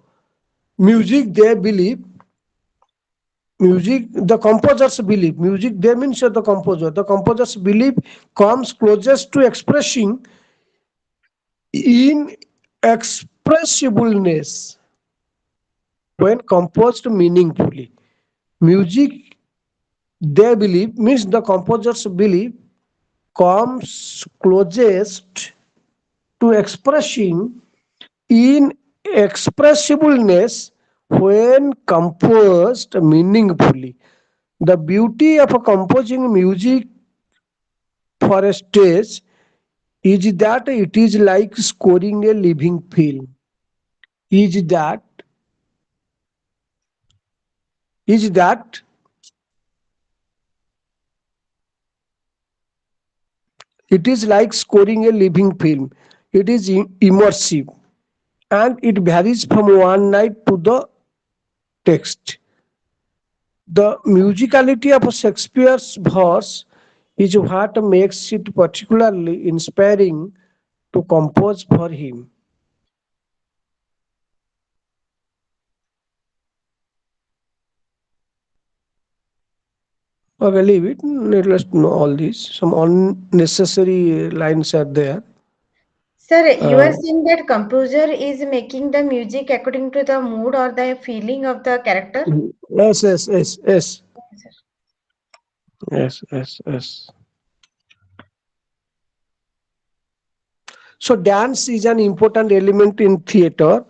[SPEAKER 2] Music, they believe, music, the composers believe, music, they means the composer. The composers believe comes closest to expressing inexpressibleness when composed meaningfully. Music, they believe, means the composers believe, comes closest to expressing inexpressibleness when composed meaningfully. The beauty of composing music for a stage is that it is like scoring a living film. Is that is that it is like scoring a living film. It is immersive and it varies from one night to the text. The musicality of Shakespeare's verse is what makes it particularly inspiring to compose for him. I believe it, needless to know all these. Some unnecessary lines are there.
[SPEAKER 1] Sir, you are
[SPEAKER 2] Uh,
[SPEAKER 1] saying that composer is making the music according to the mood or the feeling of the character?
[SPEAKER 2] yes, yes, yes, yes,
[SPEAKER 1] Okay, sir.
[SPEAKER 2] yes, yes, yes. So dance is an important element in theater.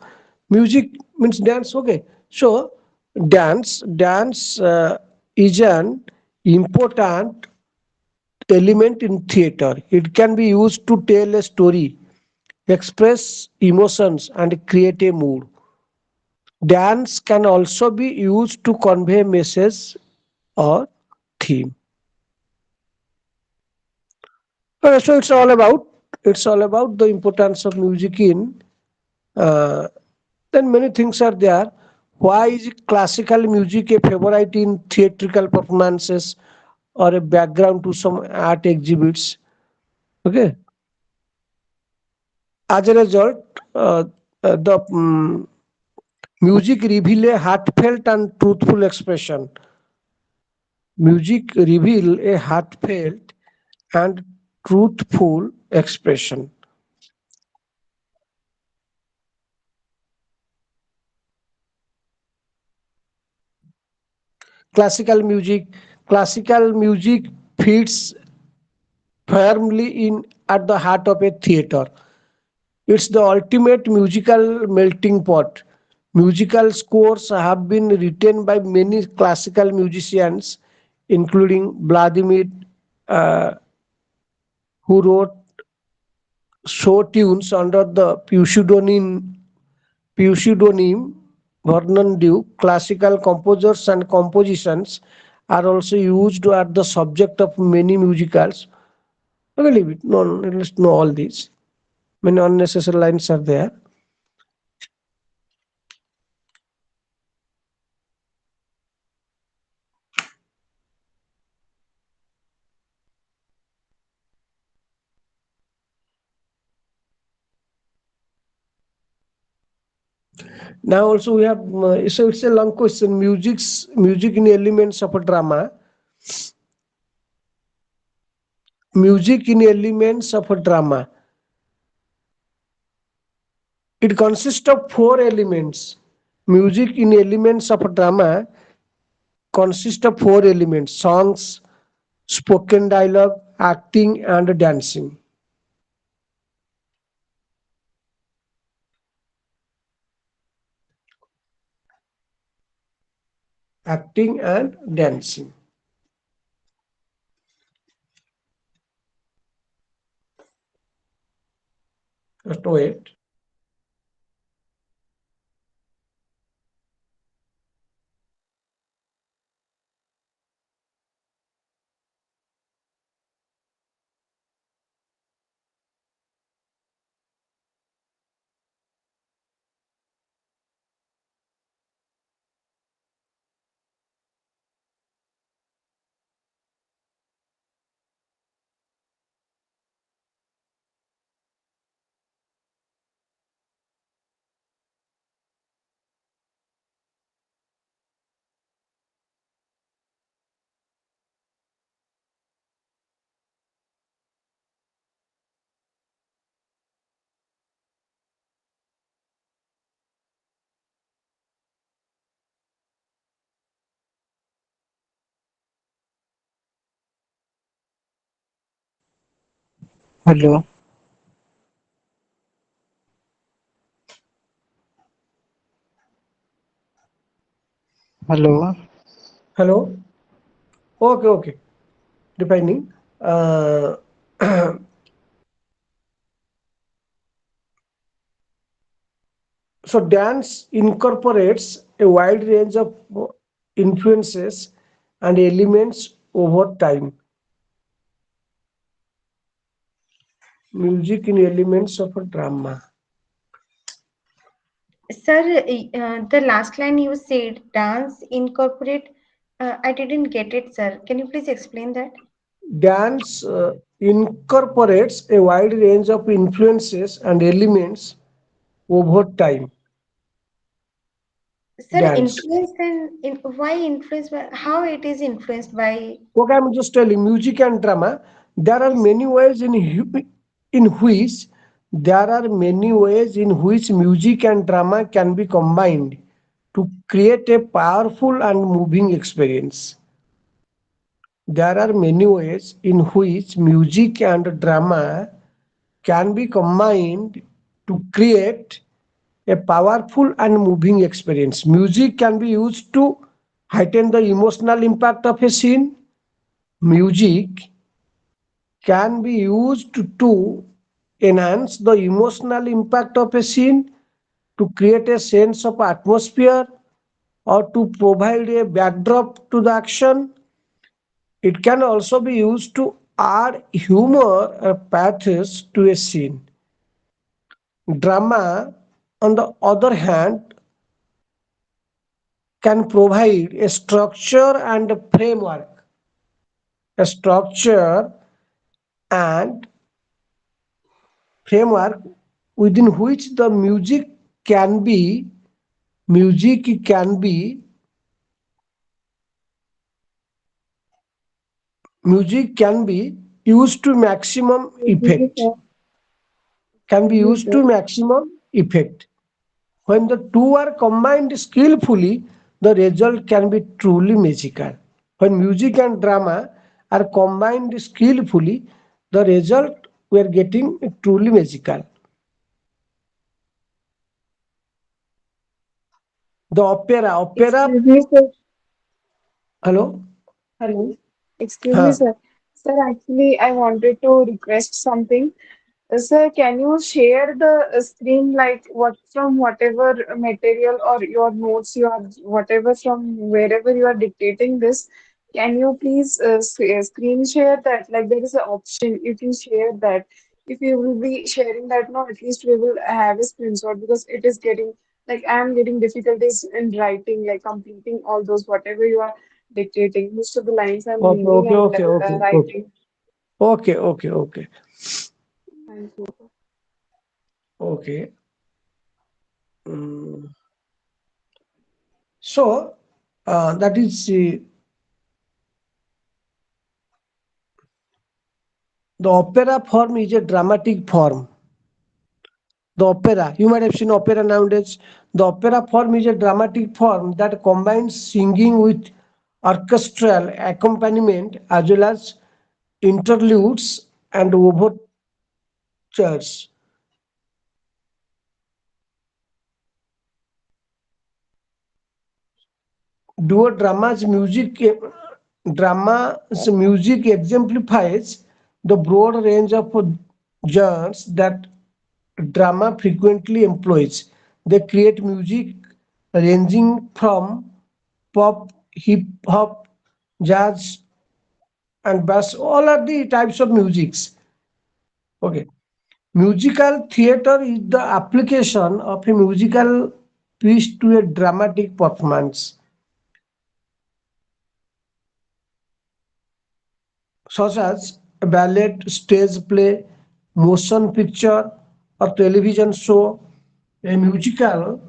[SPEAKER 2] Music means dance. Okay. So dance is an important element in theater. It can be used to tell a story, express emotions, and create a mood. Dance can also be used to convey message or theme. So it's all about the importance of music in. Uh, then many things are there. Why is classical music a favorite in theatrical performances or a background to some art exhibits? Okay. As a result, the music reveal a heartfelt and truthful expression. Music reveal a heartfelt and truthful expression. Classical music, classical music fits firmly in at the heart of a theater. It's the ultimate musical melting pot. Musical scores have been written by many classical musicians, including Vladimir, uh, who wrote show tunes under the pseudonym Vernon Duke. Classical composers and compositions are also used as the subject of many musicals. Okay, leave it. No, let's know all these. Many unnecessary lines are there. Now also we have so it's a long question. Music in elements of a drama. Music in elements of a drama. It consists of four elements. Music in elements of a drama consists of four elements: songs, spoken dialogue, acting, and dancing. Acting and dancing. Just wait.
[SPEAKER 11] Hello. Hello.
[SPEAKER 2] Hello. Okay, okay. Defining. Uh, so dance incorporates a wide range of influences and elements over time. Music in elements of a drama.
[SPEAKER 1] Sir, the last line you said, dance incorporate. I didn't get it, sir. Can you please explain that?
[SPEAKER 2] Dance incorporates a wide range of influences and elements over time.
[SPEAKER 1] Sir,
[SPEAKER 2] Dance.
[SPEAKER 1] influence and why influence? How it is influenced by?
[SPEAKER 2] Okay, I'm just telling music and drama. There are
[SPEAKER 1] Yes.
[SPEAKER 2] many ways in which there are many ways in which music and drama can be combined to create a powerful and moving experience. There are many ways in which music and drama can be combined to create a powerful and moving experience. Music can be used to heighten the emotional impact of a scene. Music can be used to enhance the emotional impact of a scene, to create a sense of atmosphere, or to provide a backdrop to the action. It can also be used to add humor or pathos to a scene. Drama, on the other hand, can provide a structure and a framework. A structure and framework within which the can be music can be music can be used to maximum
[SPEAKER 10] Excuse
[SPEAKER 2] effect.
[SPEAKER 10] me, sir.
[SPEAKER 2] Can be
[SPEAKER 10] Excuse
[SPEAKER 2] used
[SPEAKER 10] me,
[SPEAKER 2] to
[SPEAKER 10] sir.
[SPEAKER 2] maximum effect. When the two are combined skillfully, the result can be truly magical. When music and drama are combined skillfully, the result we are getting truly magical. The opera,
[SPEAKER 10] Excuse me, sir.
[SPEAKER 2] hello?
[SPEAKER 10] Hello. Excuse me,
[SPEAKER 2] Huh.
[SPEAKER 10] sir. Sir, actually, I wanted to request something. Sir, can you share the screen like what from whatever material or your notes you are whatever from wherever you are dictating this? Can you please screen share that? Like there is an option you can share that. If you will be sharing that now, at least we will have a screenshot because it is getting like I am getting difficulties in writing, like completing all those whatever you are dictating. Most of the lines I'm
[SPEAKER 2] Okay,
[SPEAKER 10] reading
[SPEAKER 2] okay,
[SPEAKER 10] and
[SPEAKER 2] okay, okay, okay.
[SPEAKER 10] writing.
[SPEAKER 2] Okay, okay, okay.
[SPEAKER 10] Thank you.
[SPEAKER 2] Okay. Mm. So that is the opera form is a dramatic form. The opera, you might have seen opera nowadays. The opera form is a dramatic form that combines singing with orchestral accompaniment as well as interludes and overtures. Duo drama's music exemplifies the broad range of genres that drama frequently employs. They create music ranging from pop, hip hop, jazz, and bass. All are the types of musics. Okay. Musical theater is the application of a musical piece to a dramatic performance, such as a ballet, stage play, motion picture, or television show. A musical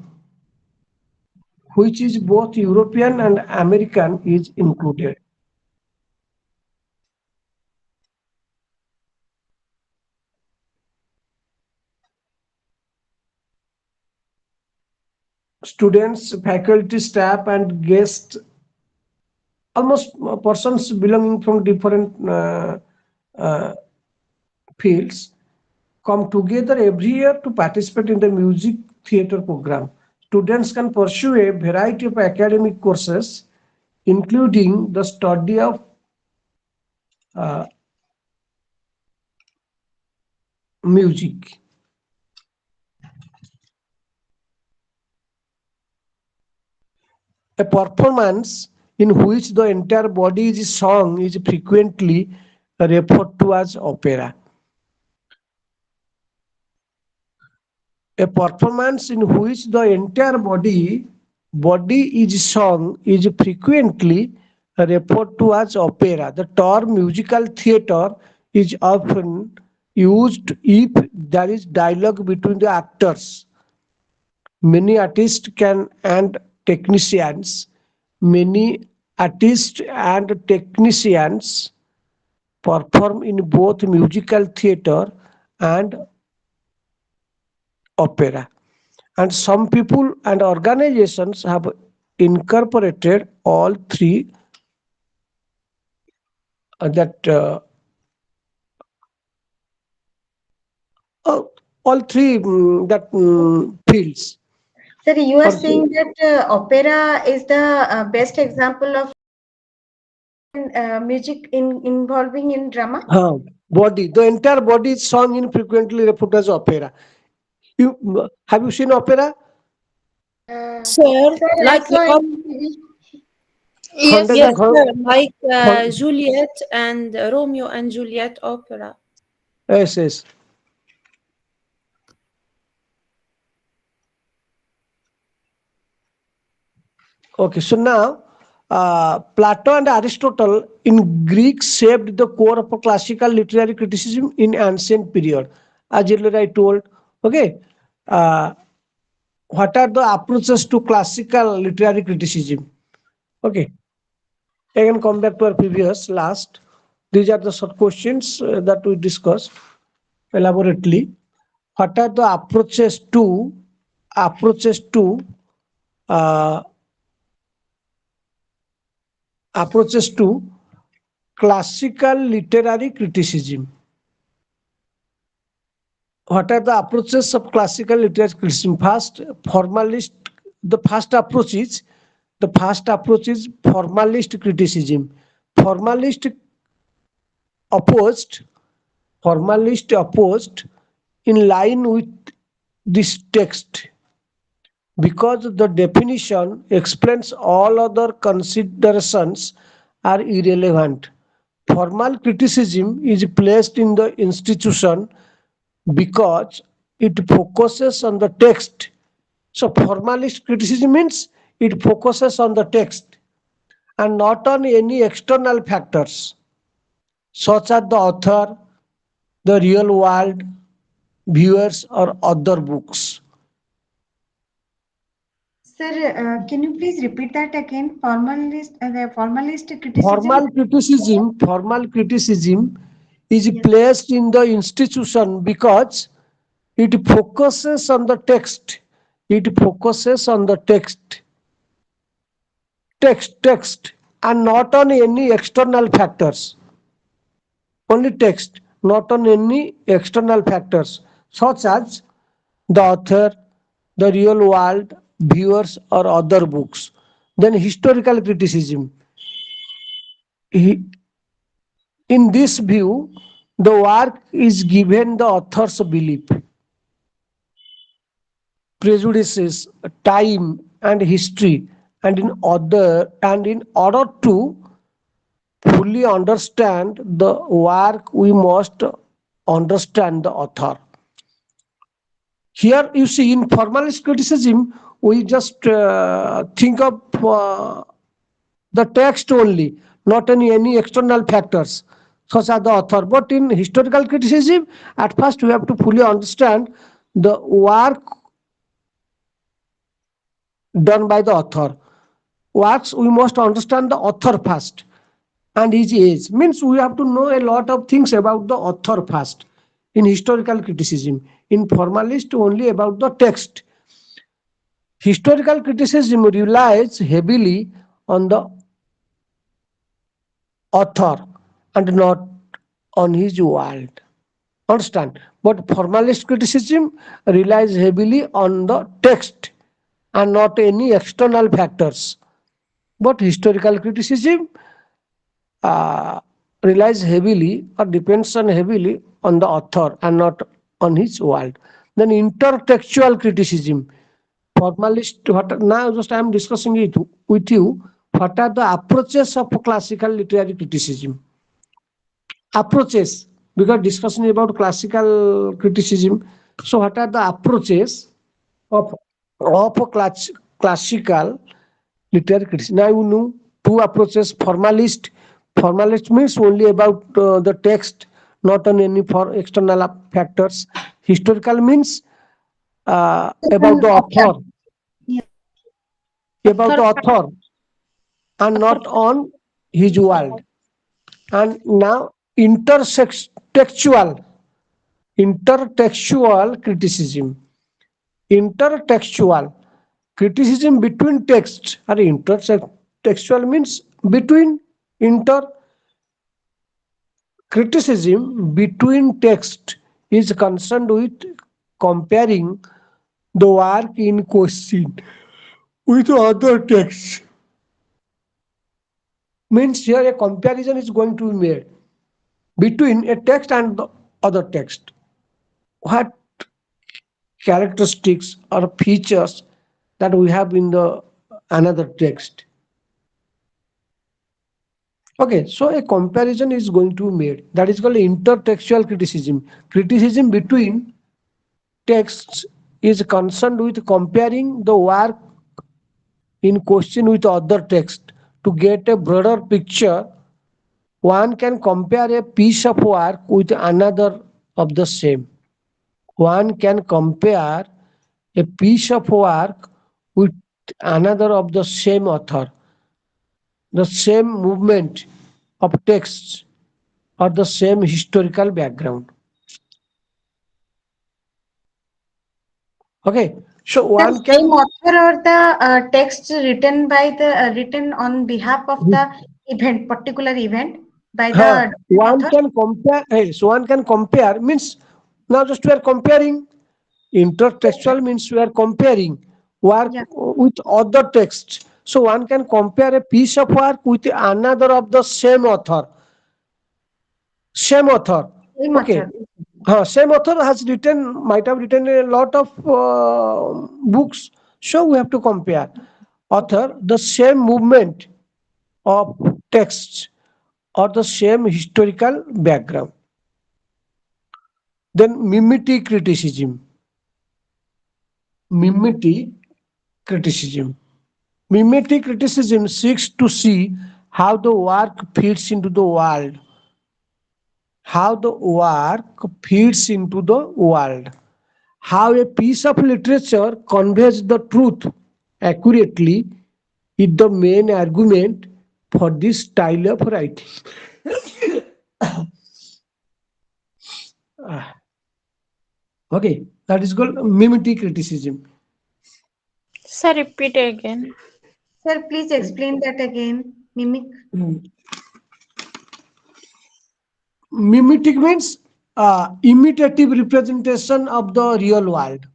[SPEAKER 2] which is both European and American is included. Students, faculty, staff, and guests, almost persons belonging from different uh, fields, come together every year to participate in the music theatre program. Students can pursue a variety of academic courses, including the study of uh, music. A performance in which the entire body is sung is frequently referred to as opera. A performance in which the entire body is sung is frequently referred to as opera. The term musical theatre is often used if there is dialogue between the actors. Many artists can and technicians, many artists and technicians perform in both musical theatre and opera. And some people and organizations have incorporated all three that uh, all three that fields.
[SPEAKER 1] Sir, you are
[SPEAKER 2] Or
[SPEAKER 1] saying that opera is the best example of music involving in drama?
[SPEAKER 2] body, the entire body is sung in frequently referred as opera. You have you seen opera?
[SPEAKER 3] Sir,
[SPEAKER 1] Sir, I
[SPEAKER 3] like
[SPEAKER 1] saw
[SPEAKER 3] op-
[SPEAKER 1] in TV.
[SPEAKER 4] Yes,
[SPEAKER 3] yes,
[SPEAKER 4] sir.
[SPEAKER 3] sir, like
[SPEAKER 2] Hon-
[SPEAKER 3] Juliet and Romeo and Juliet opera.
[SPEAKER 2] Yes, yes. Okay, so now Plato and Aristotle in Greek shaped the core of classical literary criticism in ancient period. As earlier I told, okay, uh, what are the approaches to classical literary criticism? Okay, again come back to our previous last. These are the short questions that we discussed elaborately. What are the approaches to uh, approaches to classical literary criticism? What are the approaches of classical literary criticism? The first approach is formalist criticism. Formalist opposed, formalist opposed in line with this text because the definition explains all other considerations are irrelevant. Formal criticism is placed in the institution because it focuses on the text. So formalist criticism means it focuses on the text and not on any external factors such as the author, the real world, viewers or other books.
[SPEAKER 1] Sir, can you please repeat that again? The formalist criticism.
[SPEAKER 2] Formal criticism is
[SPEAKER 1] Yes.
[SPEAKER 2] placed in the institution because it focuses on the text. It focuses on the text, and not on any external factors. Only text, not on any external factors, such as the author, the real world, viewers, or other books. Then historical criticism. In this view, the work is given the author's belief, prejudices, time, and history, and in order to fully understand the work, we must understand the author. Here, you see, in formalist criticism, we just think of the text only, not any external factors such as the author. But in historical criticism, at first we have to fully understand the work done by the author. Works, we must understand the author first and his age. Means we have to know a lot of things about the author first. In historical criticism, in formalist, only about the text. Historical criticism relies heavily on the author and not on his world. Understand? But formalist criticism relies heavily on the text and not any external factors. But historical criticism uh, relies heavily or depends on heavily on the author and not on his world. Then intertextual criticism. Formalist, now just I am discussing it with you. What are the approaches of classical literary criticism? Approaches, because discussion about classical criticism. So what are the approaches of classical literary criticism? Now you know two approaches. Formalist means only about the text, not on any for external factors. Historical means about the author, about the author, and not on his world. And now intertextual criticism. Intertextual criticism between texts. Or intertextual means between. Inter criticism between text is concerned with comparing the work in question with other texts. Means here a comparison is going to be made between a text and the other text. What characteristics or features that we have in the another text? Okay, so a comparison is going to be made. That is called intertextual criticism. Criticism between texts is concerned with comparing the work in question with other text to get a broader picture. One can compare a piece of work with another of the same. One can compare a piece of work with another of the same author, the same movement of texts, or the same historical background. Okay, so
[SPEAKER 1] The
[SPEAKER 2] one
[SPEAKER 1] same
[SPEAKER 2] can
[SPEAKER 1] author or the text written by the written on behalf of the event, particular event by the different
[SPEAKER 2] one
[SPEAKER 1] author.
[SPEAKER 2] can compare. So one can compare means now just we are comparing. Intertextual means we are comparing work
[SPEAKER 1] Yeah,
[SPEAKER 2] with other texts. So one can compare a piece of work with another of the same author. Same author.
[SPEAKER 1] same
[SPEAKER 2] Okay.
[SPEAKER 1] author.
[SPEAKER 2] Same author has written, might have written a lot of books. So we have to compare. Author, the same movement of texts or the same historical background. Then mimetic criticism. Mimetic criticism. Mimetic criticism seeks to see how the work fits into the world. How the work fits into the world. How a piece of literature conveys the truth accurately is the main argument for this style of writing. Okay, that is called mimetic criticism.
[SPEAKER 12] Sir, repeat again.
[SPEAKER 1] Sir, please explain that again. Mimic.
[SPEAKER 2] Mimetic means imitative representation of the real world.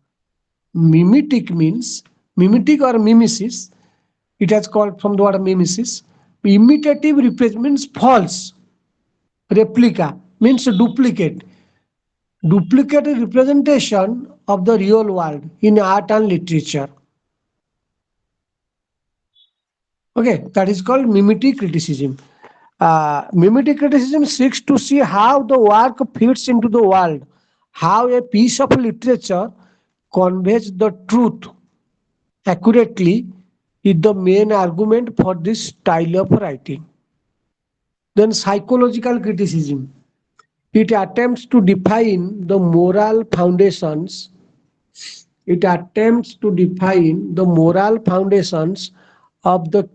[SPEAKER 2] Mimetic means mimetic or mimesis. It has called from the word mimesis. Imitative representation means false. Replica means duplicate. Duplicate representation of the real world in art and literature. Okay, that is called mimetic criticism. Mimetic criticism seeks to see how the work fits into the world, how a piece of literature conveys the truth accurately is the main argument for this style of writing. Then psychological criticism. It attempts to define the moral foundations. It attempts to define the moral foundations of the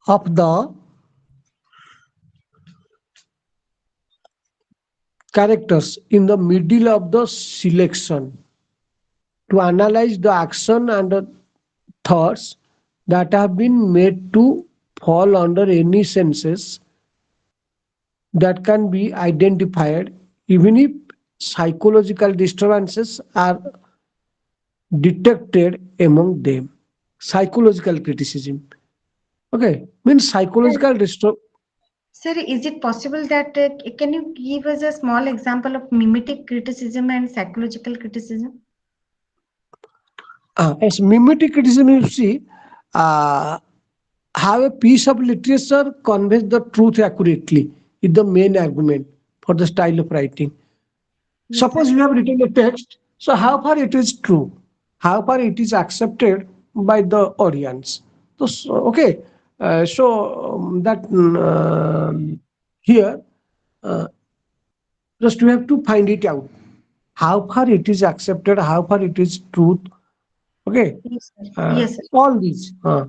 [SPEAKER 2] of the characters in the middle of the selection, to analyze the action and the thoughts that have been made to fall under any senses that can be identified even if psychological disturbances are detected among them. Psychological criticism. Okay, means psychological disturb.
[SPEAKER 1] Sir, is it possible that can you give us a small example of mimetic criticism and psychological criticism?
[SPEAKER 2] As mimetic criticism, you see, uh, how a piece of literature conveys the truth accurately is the main argument for the style of writing.
[SPEAKER 1] Yes, sir.
[SPEAKER 2] Suppose you have written a text, so how far it is true, how far it is accepted by the audience. Okay, that here uh, just we have to find it out. How far it is accepted, how far it is truth. Okay,
[SPEAKER 1] Yes, sir. Yes, sir.
[SPEAKER 2] all these. Uh,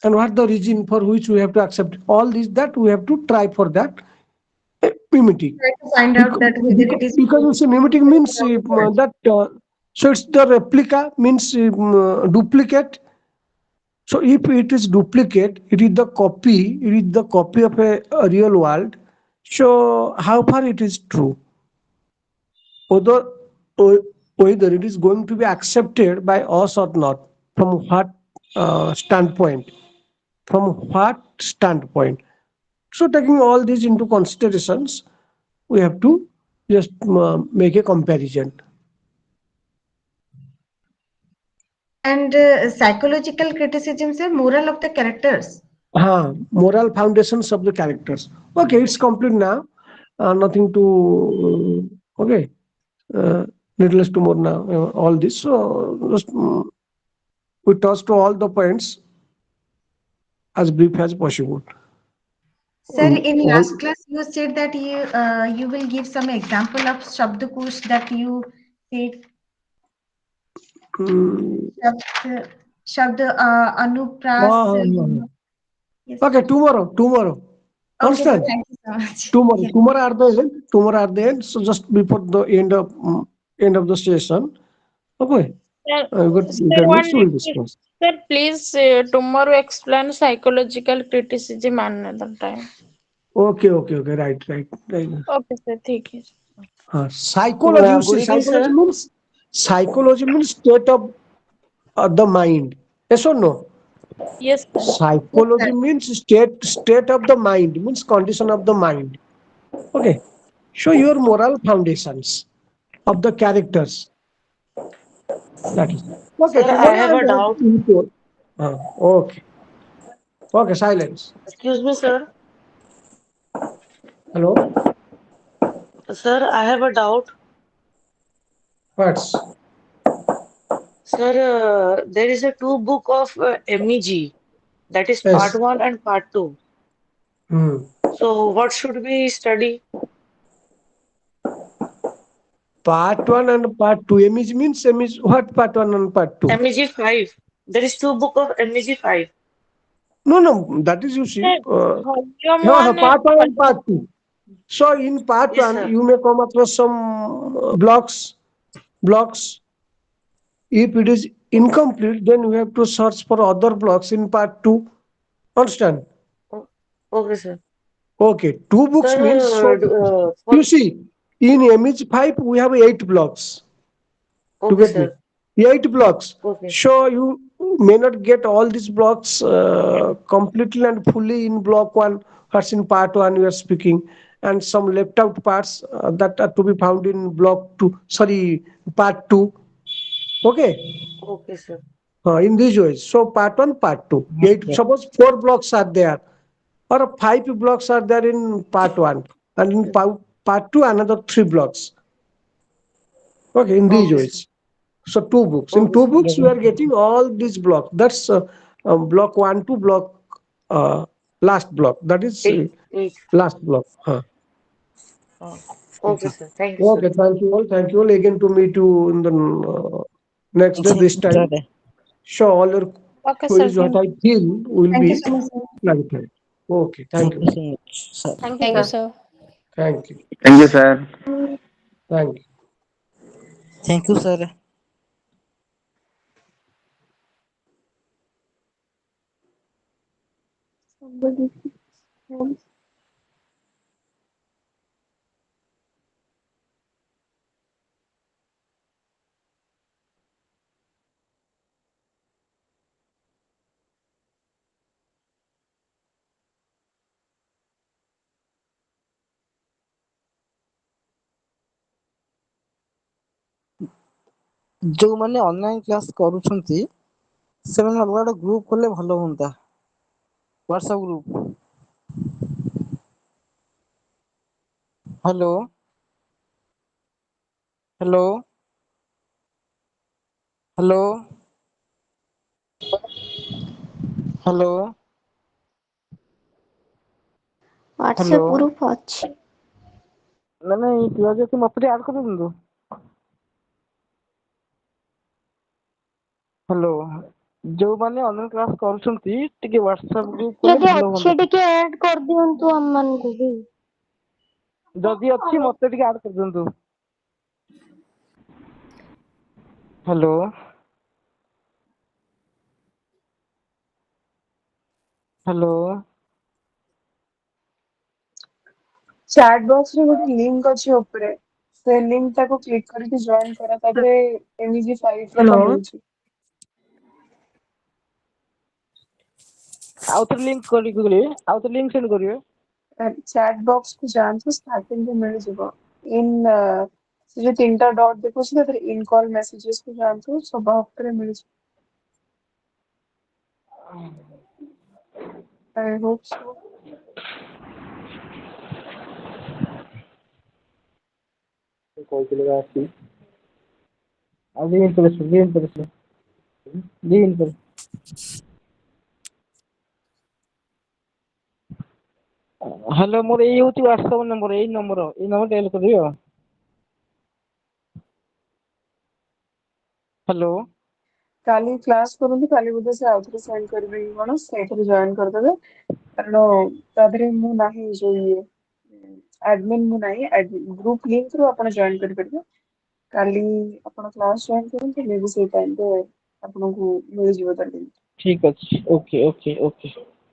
[SPEAKER 2] and what the reason for which we have to accept all these, that we have to try for that mimetic.
[SPEAKER 1] Try to find out
[SPEAKER 2] Because,
[SPEAKER 1] that whether it is
[SPEAKER 2] because you
[SPEAKER 1] true
[SPEAKER 2] see, mimetic
[SPEAKER 1] or
[SPEAKER 2] means
[SPEAKER 1] false.
[SPEAKER 2] that so it's the replica means duplicate. So if it is duplicate, it is the copy. It is the copy of a real world. So how far it is true? Whether whether it is going to be accepted by us or not? From what standpoint? From what standpoint? So taking all these into considerations, we have to just make a comparison.
[SPEAKER 1] And psychological criticism, sir, moral of the characters.
[SPEAKER 2] Moral foundations of the characters. Okay, it's complete now. Nothing to okay. Needless to more now. All this. So just we touched to all the points as brief as possible.
[SPEAKER 1] Sir, in
[SPEAKER 2] All,
[SPEAKER 1] last class you said that you will give some example of Shabdakosh that you said
[SPEAKER 2] mm,
[SPEAKER 1] Shabd, Shabd Anupras.
[SPEAKER 2] ah,
[SPEAKER 1] Yes.
[SPEAKER 2] okay, tomorrow.
[SPEAKER 1] Okay, sir.
[SPEAKER 2] Understand?
[SPEAKER 1] Thank you so much.
[SPEAKER 2] Tomorrow,
[SPEAKER 1] Yes.
[SPEAKER 2] tomorrow are the end. Tomorrow are the end. So just before the end of the session, okay.
[SPEAKER 12] Sir,
[SPEAKER 2] Good
[SPEAKER 12] sir,
[SPEAKER 2] 10 minutes
[SPEAKER 12] one
[SPEAKER 2] we will
[SPEAKER 12] request.
[SPEAKER 2] discuss.
[SPEAKER 12] Sir, please tomorrow explain psychological criticism another time.
[SPEAKER 2] Okay. Right.
[SPEAKER 12] Okay, sir. ठीक है.
[SPEAKER 2] Psychology, you
[SPEAKER 14] Good
[SPEAKER 2] see,
[SPEAKER 14] evening, sir.
[SPEAKER 2] psychology means state of the mind. Yes or no?
[SPEAKER 12] Yes, sir.
[SPEAKER 1] Yes, sir.
[SPEAKER 2] Psychology means state of the mind, means condition of the mind. Okay. Show your moral foundations of the characters. That is. Okay,
[SPEAKER 14] Sir, I
[SPEAKER 2] tomorrow
[SPEAKER 14] have
[SPEAKER 2] I'll
[SPEAKER 14] a
[SPEAKER 2] have
[SPEAKER 14] doubt.
[SPEAKER 2] info. Okay. Okay, silence.
[SPEAKER 14] Excuse me, sir.
[SPEAKER 2] Hello?
[SPEAKER 14] Sir, I have a doubt.
[SPEAKER 2] What's
[SPEAKER 14] Sir, there is a two book of MEG, that is part
[SPEAKER 2] yes.
[SPEAKER 14] one and part two.
[SPEAKER 2] Hmm.
[SPEAKER 14] So, what should we study?
[SPEAKER 2] Part 1 and part 2. MEG means MEG. What part 1 and part 2?
[SPEAKER 14] MEG-5. There is two book of MEG-5.
[SPEAKER 2] No, no, that is you see.
[SPEAKER 12] Volume
[SPEAKER 2] Yeah,
[SPEAKER 12] 1 and
[SPEAKER 2] part 1 and
[SPEAKER 12] volume
[SPEAKER 2] part 2. So in part
[SPEAKER 14] Yes,
[SPEAKER 2] 1,
[SPEAKER 14] sir.
[SPEAKER 2] you may come across some blocks. If it is incomplete, then we have to search for other blocks in part 2. Understand?
[SPEAKER 14] O- Okay, sir.
[SPEAKER 2] Okay, two books means
[SPEAKER 14] Sir,
[SPEAKER 2] so you see, in MH5 we have 8 blocks. To
[SPEAKER 14] okay,
[SPEAKER 2] get me,
[SPEAKER 14] sir.
[SPEAKER 2] 8 blocks.
[SPEAKER 14] Okay.
[SPEAKER 2] So you may not get all these blocks completely and fully in block 1, as in part 1 we are speaking, and some left out parts that are to be found in block 2, sorry, part 2. Okay,
[SPEAKER 14] Okay, sir.
[SPEAKER 2] in these ways. So part 1, part 2. Eight,
[SPEAKER 11] Okay.
[SPEAKER 2] suppose 4 blocks are there, or 5 blocks are there in part 1, and in part 2 another 3 blocks. Okay, in these
[SPEAKER 14] Okay, sir.
[SPEAKER 2] ways. So two books. In
[SPEAKER 14] Okay,
[SPEAKER 2] two
[SPEAKER 14] sir.
[SPEAKER 2] books, we are getting all these blocks. That's block 1 to block last block. That is
[SPEAKER 14] Eight. Eight.
[SPEAKER 2] last block.
[SPEAKER 11] Oh,
[SPEAKER 14] Okay, sir. Thank you, sir.
[SPEAKER 2] Okay, thank you all. Thank you all again to meet you in the next day
[SPEAKER 11] thank
[SPEAKER 2] this
[SPEAKER 11] you, sir.
[SPEAKER 2] time. Sure, all your
[SPEAKER 12] Okay, sir.
[SPEAKER 2] queries what
[SPEAKER 12] Thank
[SPEAKER 2] I feel will
[SPEAKER 1] Thank you
[SPEAKER 2] be
[SPEAKER 1] so much, sir.
[SPEAKER 2] clarified. Okay, thank
[SPEAKER 11] Thank
[SPEAKER 2] you.
[SPEAKER 11] you so much, sir.
[SPEAKER 7] Thank you,
[SPEAKER 12] Thank you,
[SPEAKER 7] sir.
[SPEAKER 12] sir.
[SPEAKER 2] Thank you.
[SPEAKER 15] Thank you, sir.
[SPEAKER 2] Thank you.
[SPEAKER 11] Thank you, sir.
[SPEAKER 10] Somebody.
[SPEAKER 11] ଯୋଉମାନେ online class କରୁଛନ୍ତି ସେମାନେ ଅଲଗା ଗୋଟେ group କଲେ ଭଲ ହୁଅନ୍ତା। WhatsApp group. Hello hello hello hello hello
[SPEAKER 7] WhatsApp group ଅଛି।
[SPEAKER 11] ନାଇଁ ପିଲା ଯଦି ମତେ ଟିକେ ଆଡ କରିଦିଅନ୍ତୁ। ହ୍ୟାଲୋ ଯୋଉମାନେ ଅନଲାଇନ କ୍ଲାସ କରୁଛନ୍ତି ଟିକେ ହ୍ୱାଟ୍ସଆପ ଗ୍ରୁପ କଲେ
[SPEAKER 7] ଯଦି
[SPEAKER 11] ଭଲ
[SPEAKER 7] ଅଛି
[SPEAKER 11] ହୁଅନ୍ତା।
[SPEAKER 7] ଟିକେ ଆଡ କରିଦିଅନ୍ତୁ ଆମମାନଙ୍କୁ ବି।
[SPEAKER 11] ଯଦି ଅଛି ମତେ ଟିକେ ଆଡ କରିଦିଅନ୍ତୁ। ହ୍ୟାଲୋ ହ୍ୟାଲୋ
[SPEAKER 10] ଚାଟ୍ ବକ୍ସ ରେ ଗୋଟେ ଲିଙ୍କ ଅଛି ଉପରେ। ସେ ଲିଙ୍କ ଟାକୁ କ୍ଲିକ୍ କରିକି ଜଏନ୍ କର। ତା ଦେହରେ MEG 5 ର
[SPEAKER 1] Hello.
[SPEAKER 10] ସବୁ ଅଛି।
[SPEAKER 11] ଆଉଥରେ ଲିଙ୍କ କରିବେ ଆଉଥରେ ଲିଙ୍କ ସେଣ୍ଡ କରିବେ।
[SPEAKER 10] ଚାଟ୍ ବକ୍ସ କୁ ଯାଆନ୍ତୁ, ଷ୍ଟାର୍ଟିଂ ରୁ ମିଳିଯିବ। ଇନ୍ ସେ ଯୋଉ 3ଟା ଡଟ୍ ଦେଖୁଛି ତା ଦେହରେ ଇନ୍ କଲ୍ ମେସେଜେସ୍ କୁ ଯାଆନ୍ତୁ, ସବା ଉପରେ ମିଳିଯିବ। I hope so.
[SPEAKER 11] କହିଥିଲେ ବା ଆସିବି। ଆଉ ଲିଙ୍କ ହ୍ୟାଲୋ ମୋର ଏଇ ହଉଛି ହ୍ୱାଟ୍ସଆପ ନମ୍ବର ଏଇ ନମ୍ବର ଡାଏଲ କରିବି ଆଉ। ହ୍ୟାଲୋ
[SPEAKER 10] କାଲି କ୍ଲାସ କରନ୍ତୁ, କାଲି ବୋଧେ ସେ ଆଉଥରେ ସେଣ୍ଡ କରିବେ କି କଣ, ସେଇଥିରେ ଜଏନ୍ କରିଦେବେ। କାରଣ ତା ଦେହରେ ମୁଁ ନାହିଁ, ଯୋଉ ଇଏ ଆଡମିନ୍ ମୁଁ ନାହିଁ। ଗ୍ରୁପ ଲିଙ୍କ ରୁ ଆପଣ ଜଏନ୍ କରିପାରିବେ। କାଲି ଆପଣ କ୍ଲାସ ଜଏନ୍ କରନ୍ତୁ, ମେ ବି ସେଇ ଟାଇମରେ ଆପଣଙ୍କୁ ମିଳିଯିବ ତା ଲିଙ୍କ।
[SPEAKER 11] ଠିକ ଅଛି okay okay okay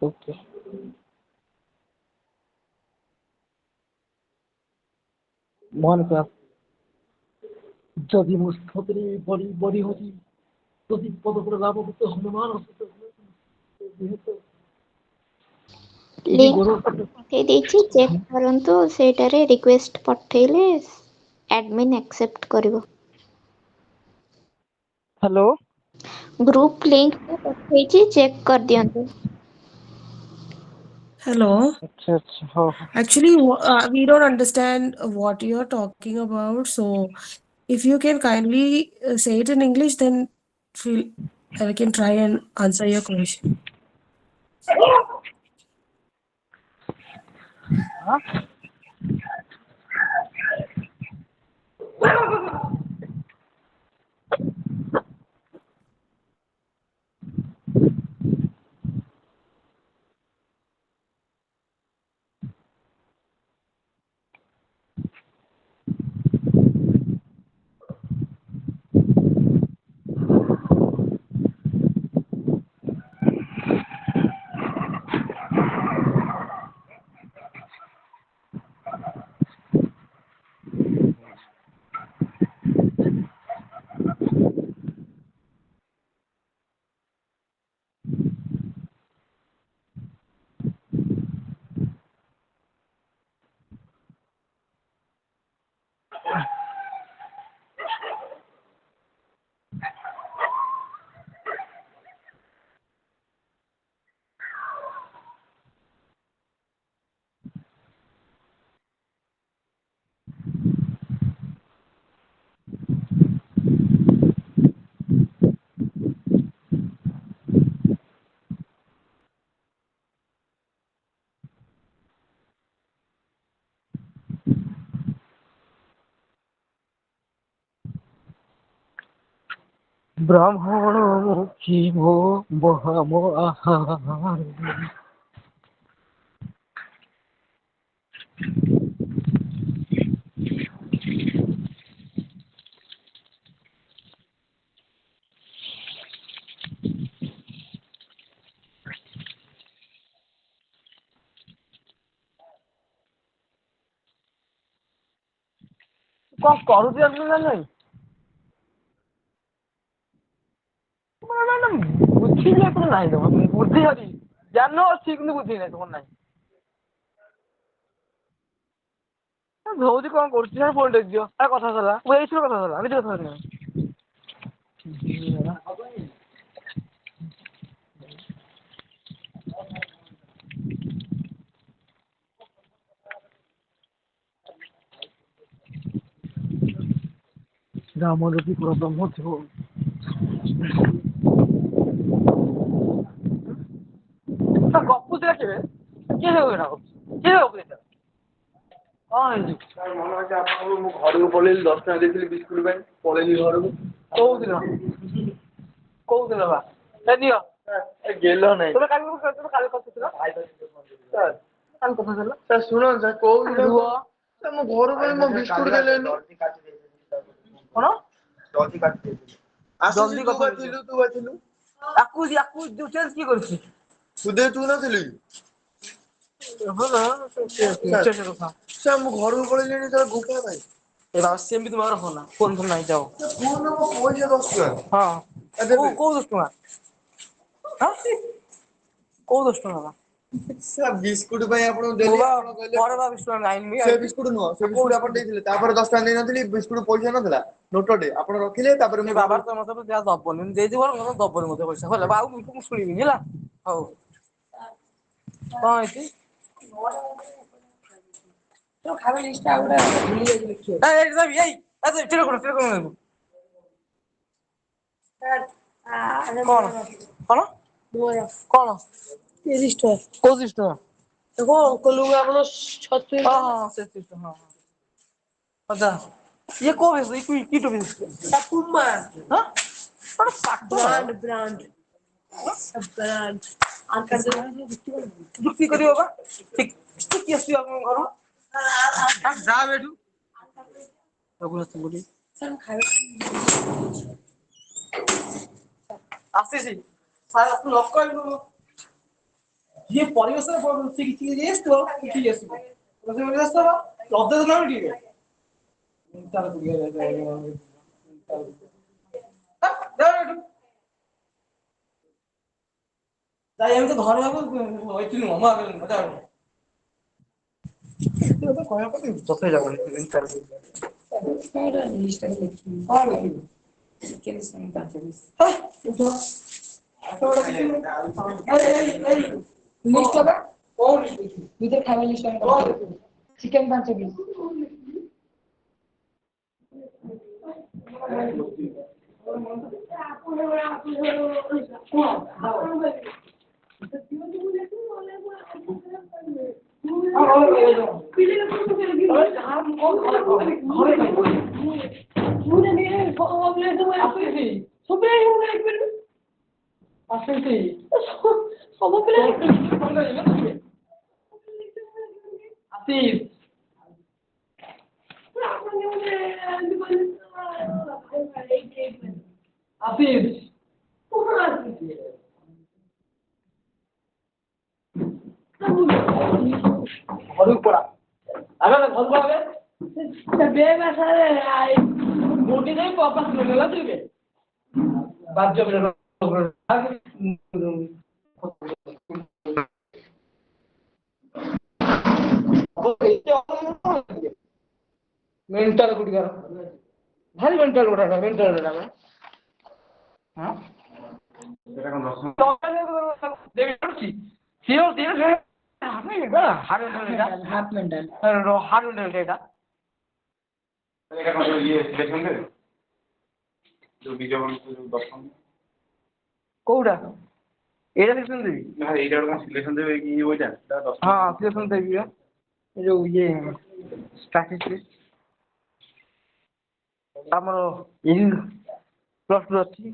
[SPEAKER 11] okay. Mohan sir ଯଦି ମୁଁ ସତରେ ବଡି ହଉଛି ଯଦି ପଦପୁର ଲାଭ ହନୁମାନ ଏଇଠି
[SPEAKER 7] ଲିଙ୍କ
[SPEAKER 11] ଗୋଡ଼
[SPEAKER 7] ପଠେଇ ଦେଇଛି, ଚେକ୍ କରନ୍ତୁ। ସେଇଟାରେ ରିକ୍ୱେଷ୍ଟ ପଠେଇଲେ ଆଡମିନ୍ ଆକ୍ସେପ୍ଟ କରିବ।
[SPEAKER 11] ହ୍ୟାଲୋ
[SPEAKER 7] ଗ୍ରୁପ ଲିଙ୍କ ପଠେଇଛି, ଚେକ୍ କରିଦିଅନ୍ତୁ।
[SPEAKER 4] Hello.
[SPEAKER 11] ଆଚ୍ଛା ଆଚ୍ଛା ହଉ ହଉ।
[SPEAKER 4] Actually, we don't understand what you're talking about. So, if you can kindly say it in English, then feel I can try and answer your question.
[SPEAKER 11] ବ୍ରାହ୍ମଣ ମୁଖୀ ମୋ ମହାମ ଆହାର। କଣ କରୁଛି ଜାଣିଛୁ ନା ନାଇଁ? ବୁଦ୍ଧି ନାହିଁ ତମ ବୁଦ୍ଧି ଅଛି, ଜ୍ଞାନ ଅଛି କିନ୍ତୁ ବୁଦ୍ଧି ନାହିଁ ତମର ନାହିଁ। ଧଉଛି କଣ କରୁଛି ନା ଫୋନ ଦେଖିବ କଥା ସରିଲା ଏଇଥିର କଥା ସରିଲା କିଛି କଥା ନାହିଁ। ରାମ ଯଦି ପୁରା ବ୍ରହ୍ମ ଥିବ ଗପୁଥିଲା କେବେ କିଏ ଗପୁଥିଲା କଣ ହେଇଛି? ମନେ ଅଛି ଆପଣଙ୍କୁ ମୁଁ ଘରକୁ ପଳେଇଲି 10 ଟଙ୍କା ଦେଇଥିଲି ବିସ୍କୁଟ ପାଇଁ ପଳେଇଲି ଘରକୁ କୋଉଦିନ ବା ଦିଅ ଗେଲ ନାହିଁ ତମେ କାଲି କାଲି କଥା ଶୁଣ କୋଉଦିନ ମୋ ଘରୁ ପାଇଁ ମୋ ବିସ୍କୁଟ ଦେଲେନି କଣ ଜଲ୍ଦି କାଟି ଜଲ୍ଦି କଥା ଥିଲୁ ତୁ ଥିଲୁ ଆକୁ ଚେଞ୍ଜ କିଏ କରିଛି ସୁଧେଇ ତୁ ନଥିଲୁ ସେ ମୁଁ ଘରକୁ ପଳେଇଲିଣି ତାର ଗୋପା ପାଇଁ ସେମିତି ମୋର ଫୋନ ଫୋନ ନାହିଁ ଯାଉ ପଇସା 10 ଟଙ୍କା ହଁ କୋଉ 10 ଟଙ୍କା କୋଉ 10 ଟଙ୍କା ବିସ୍କୁଟ ପାଇଁ ଆପଣଙ୍କୁ ଦେଲି ସେ ବିସ୍କୁଟ ନୁହଁ ସେ ବିସ୍କୁଟ ଆପଣ ଦେଇଥିଲେ ତାପରେ 10 ଟଙ୍କା ଦେଇନଥିଲି ବିସ୍କୁଟ ପଇସା ନଥିଲା ନୋଟଟେ ଆପଣ ରଖିଲେ ତାପରେ ବାବା ତ ମତେ ଯାହା ଦବନି ଦେଇଛି ଦବନି ମତେ ପଇସା ହେଲା ଆଉ ମୁଁ ଶୁଣିବିନି ହେଲା ହଉ କଣ ହେଇଛି ଖାଇବା ଲିଷ୍ଟ ଗୋଟେ ଭୁଲି ଯାଇଛି କଣ କଣ କଣ 30 ଟଙ୍କା କୋଉ 30 ଟଙ୍କା କଣ ଅଙ୍କଲ ଆପଣ ଛତୁ ହଁ ଆଚ୍ଛା ये को है की तो पुमा हां पर ब्रांड ब्रांड ब्रांड आकर दुखी करियो बा ठीक की आसी आप घर जा बेटू रघुनाथ बोली सर खाए ଆସିଛି ସାର୍ ଆପଣ ନ କହିଲୁ ଯିଏ ପରିବେଶରେ କିଛି ଆସିଥିବ ଠିକ ଆସିବ ଲଜେଜ ନା ଟିକେ ତାଇ ଏମିତି ଘରେ ହବ କହିଥିଲି ମମା ମଜା ତତେ ଯାଉନି ଚିକେନ 5 ପିସ୍ ଘରକୁ ପଳା ଆଗ ଘରକୁ ଆଗେ ବେଗ ଆସାରେ ଗୋଟି ଦେଇ ବାପା ନେଲା ଯିବେ ବାଜ୍ୟ ମେଣ୍ଟାଲ ଗୁଡିକାର ଭାରି ମେଣ୍ଟାଲ ଗୁଡାକ ମେଣ୍ଟାଲ ହଁ କୋଉଟା ଏଇଟା ସିଲେକ୍ସନ ଦେବି ଏଇଟା କଣ ସିଲେକ୍ସନ ଦେବେ କି ଓଇଟା ହଁ ସିଲେକ୍ସନ ଦେବି ବା ଏ ଯୋଉ ଇଏ ଷ୍ଟାଟିଷ୍ଟିକ୍ସ ଆମର ପ୍ଲସ୍ ଟୁ ଅଛି।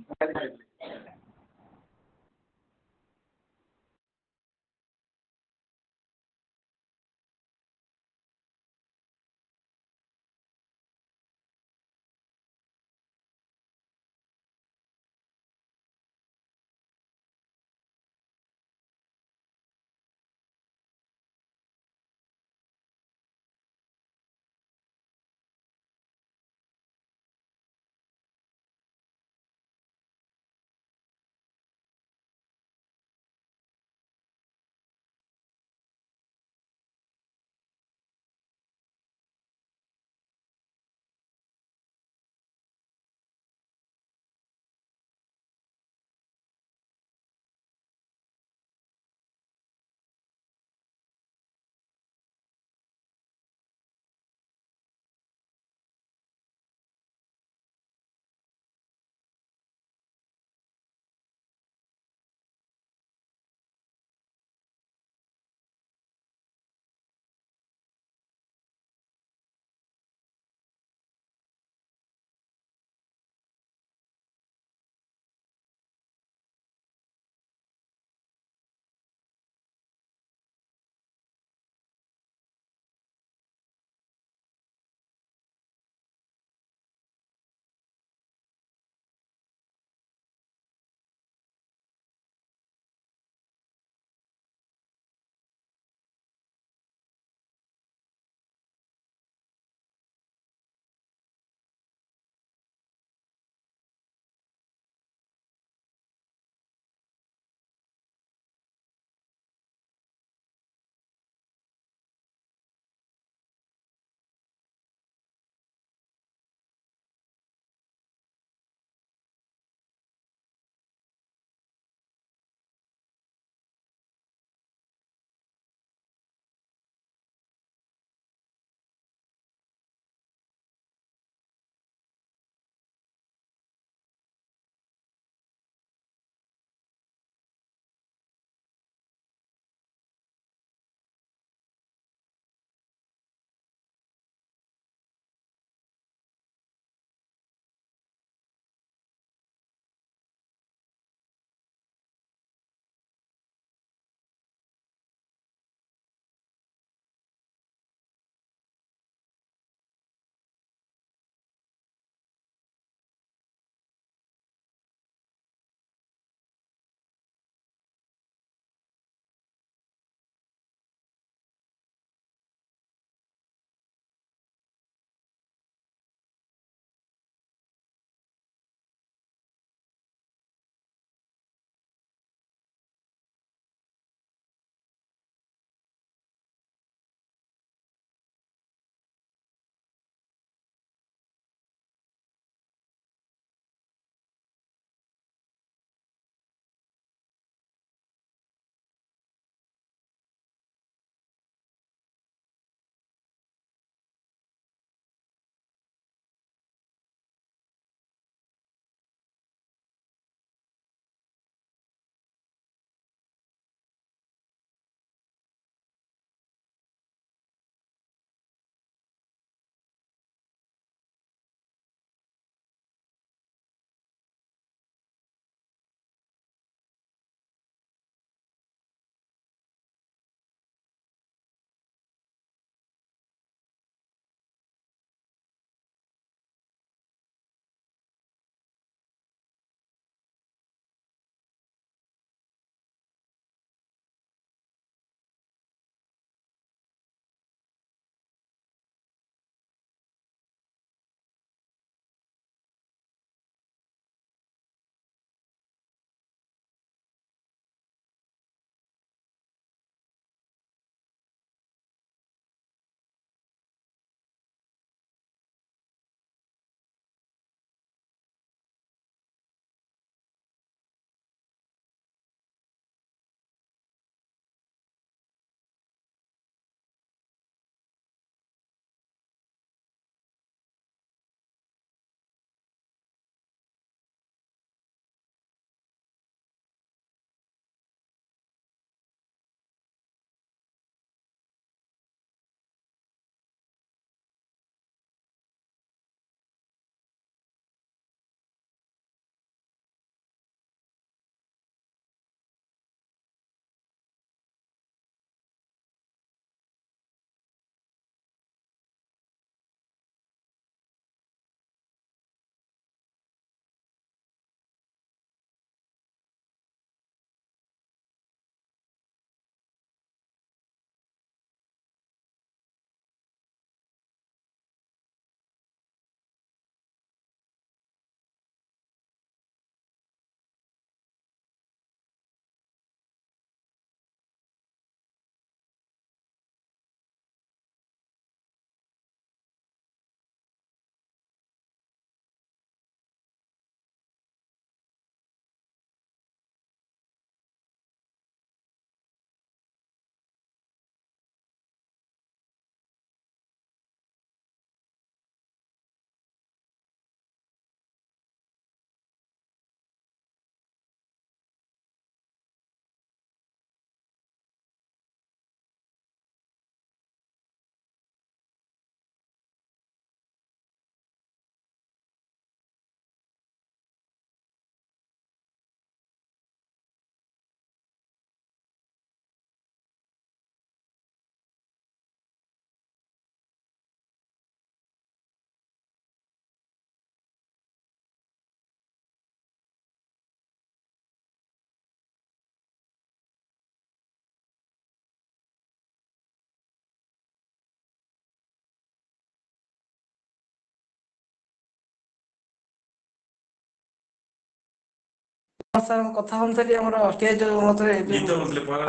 [SPEAKER 15] ସାର୍ କଥା ହଉନଥିଲି ଆମର ଷ୍ଟେଜ ମତେ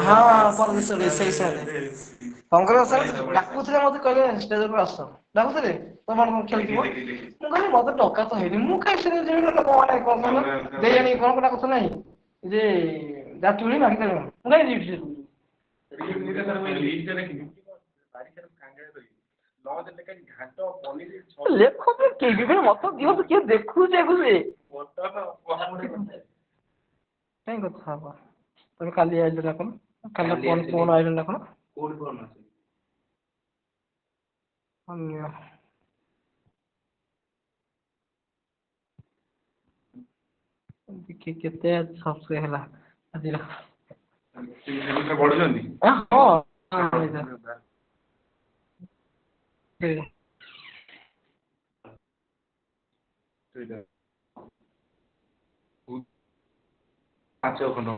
[SPEAKER 15] ହଁ ପରମେଶ୍ୱର ସେଇ ସାର୍ ଶଙ୍କର ସାର୍ ଡାକୁଥିଲେ ମତେ କହିଲେ ଷ୍ଟେଜକୁ ଆସ ଡାକୁଥିଲେ ତମର ଖେଳିଥିବ ମୁଁ କହିଲି ମତେ ଡକା ତ ହେଇନି ମୁଁ କାହିଁ ଷ୍ଟେଜ ଯିବି ଦେଇ ଜାଣି କଣ କଥା କଥା ନାହିଁ ଯେ ଡାକିବି ମାଗିଦେବେ ମୁଁ କାହିଁ ଯିବି ଲେଖନ୍ତୁ କିଏ ମତେ ଦିଅନ୍ତୁ କିଏ ଦେଖୁଛି ଆକୁ ସେ କାଇଁ କଥା ହବ ତମେ କାଲି ଆଇଲ ନା କଣ କାଲି ଫୋନ ଆଇଲ ନା କଣ ଅନ୍ୟ କେତେ ସବସ୍କ୍ରାଇବ ହେଲା ଆଜିର
[SPEAKER 16] ପଢୁଛନ୍ତି
[SPEAKER 15] ହଁ
[SPEAKER 16] ପାଞ୍ଚ ଖଣ୍ଡ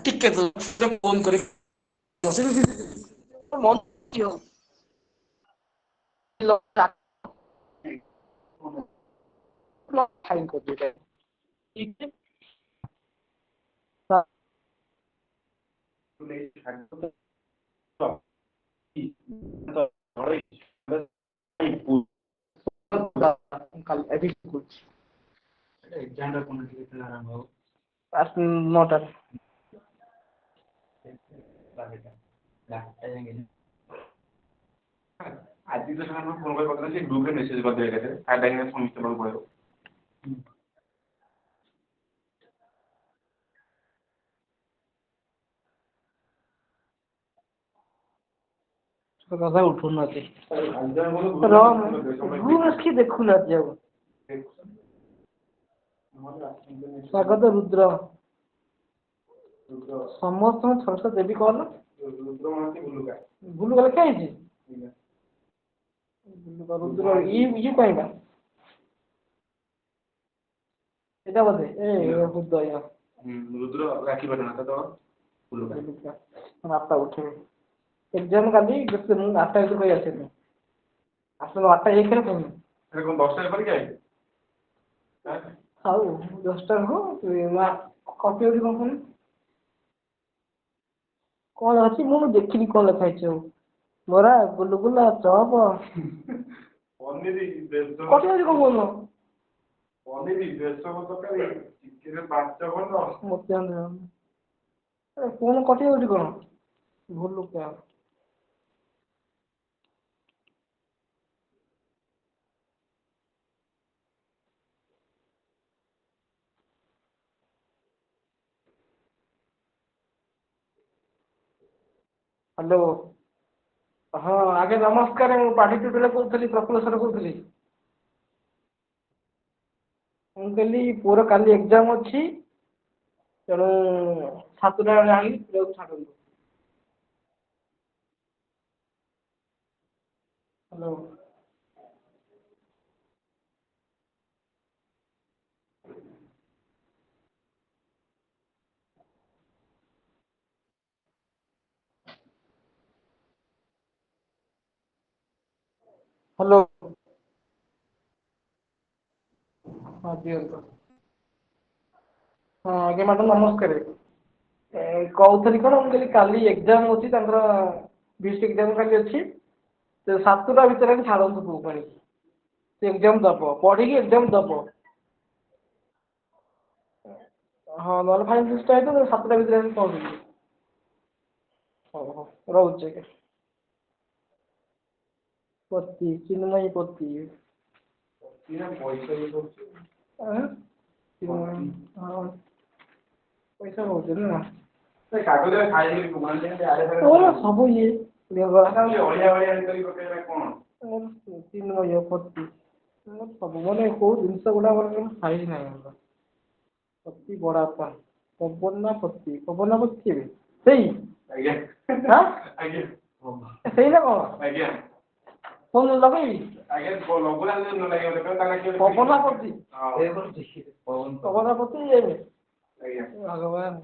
[SPEAKER 15] ଟିକେ ଫୋନ କରି ନଅଟାରେ
[SPEAKER 16] ଆଜି ତ ସେମାନେ ଫୋନ କରି କଥା ସେ ଗ୍ରୁପରେ ମେସେଜ କରିଦେବେ ଏକାଥରେ ସମସ୍ତେ ପଳେଇବ
[SPEAKER 15] କଥା ଉଠୁନାହାନ୍ତି କିଏ ଦେଖୁନାହାନ୍ତି ଆଉ ସ୍ୱାଗତ ରୁଦ୍ର ସମସ୍ତଙ୍କୁ ଥରେ ଥରେ ଦେବି କଲ ଭୁଲ ଲେଖା ହେଇଛି ରୁଦ୍ର ଇଏ ପାଇଁକା ଏଇଟା ବୋଧେ
[SPEAKER 16] ରୁଦ୍ର ରାକ୍ଷୀ ପାଟଣା ତ
[SPEAKER 15] ଆଠଟା ଉଠେଇବେ ଏକ୍ଜାମ କାଲି ମୁଁ 8ଟା ଭିତରେ କହି ଆସିଲି ଆସିଲ 8ଟା 1 କଣ
[SPEAKER 16] 10ଟାରେ ପରୀକ୍ଷା
[SPEAKER 15] ଆଉ 10ଟା କପି ଅଛି କଣ କଣ କଣ ଅଛି ମୁଁ ଦେଖିନି କଣ ଲେଖା ହେଇଛି ଆଉ ବରା ଗୁଲୁଗୁଲା ଚପ
[SPEAKER 16] ପନିର
[SPEAKER 15] କଟି ଅଛି କଣ କହୁନ
[SPEAKER 16] ପନିର ବେସନ ତରକାରୀ ଚିକେନ 5 ଖଣ୍ଡ
[SPEAKER 15] ମତେ କଣ କଟି ଯାଉଛି କଣ ଭୁଲ ହ୍ୟାଲୋ ହଁ ଆଜ୍ଞା ନମସ୍କାର ମୁଁ ପାଢୀ ଟୁଡୁରେ କହୁଥିଲି ପ୍ରଫୁଲ୍ଲ କହୁଥିଲି ମୁଁ କହିଲି ପୁଅର କାଲି ଏକ୍ଜାମ ଅଛି ତେଣୁ 7ଟା ବେଳେ ଆଣି ପିଲାକୁ ଛାଡ଼ନ୍ତୁ ହ୍ୟାଲୋ ହ୍ୟାଲୋ ହଁ ଦିଅନ୍ତୁ ହଁ ଆଜ୍ଞା ମ୍ୟାଡ଼ାମ ନମସ୍କାର କହୁଥିଲି କଣ ମୁଁ କହିଲି କାଲି ଏକ୍ଜାମ ଅଛି ତାଙ୍କର ବିଷ୍ଟ ଏକ୍ଜାମ କାଲି ଅଛି 7ଟା ଭିତରେ ଛାଡ଼ନ୍ତୁ ପୁଅକୁ ଆଣିକି ସେ ଏକ୍ଜାମ ଦବ ପଢିକି ଏକ୍ଜାମ ଦବ ହଁ ନହେଲେ ଫାଇନ୍ ସିଷ୍ଟମ୍ ହେଇଥିବ 7ଟା ଭିତରେ ଆଣିକି ପହଞ୍ଚିଯିବ ହଉ ହଉ ରହୁଛି ଆଜ୍ଞା ପତି ଚିନ୍ମୟୀ ପତି
[SPEAKER 16] ପଇସା
[SPEAKER 15] ପଇସା କହୁଛି ନା
[SPEAKER 16] କାଗଜରେ ଖାଇ
[SPEAKER 15] ସବୁ ଇଏ
[SPEAKER 16] ଅଳିଆ କଣ
[SPEAKER 15] ଚିନ୍ମୟୀ ପତି ସବୁ ମାନେ କୋଉ ଜିନିଷ ଗୁଡା ମାନେ ସାଇଜ ନାହିଁ ଆମର ପତି ବଡାପା ପବନପତି କେବେ ସେଇ
[SPEAKER 16] ଆଜ୍ଞା ଆଜ୍ଞା
[SPEAKER 15] ସେଇ ନା କଣ
[SPEAKER 16] ଆଜ୍ଞା
[SPEAKER 15] ଫୋନ ଲଗେଇବି
[SPEAKER 16] ଆଜ୍ଞା ଲଘୁରାଜ
[SPEAKER 15] ପବନପତି ପବନପତି ଭଗବାନ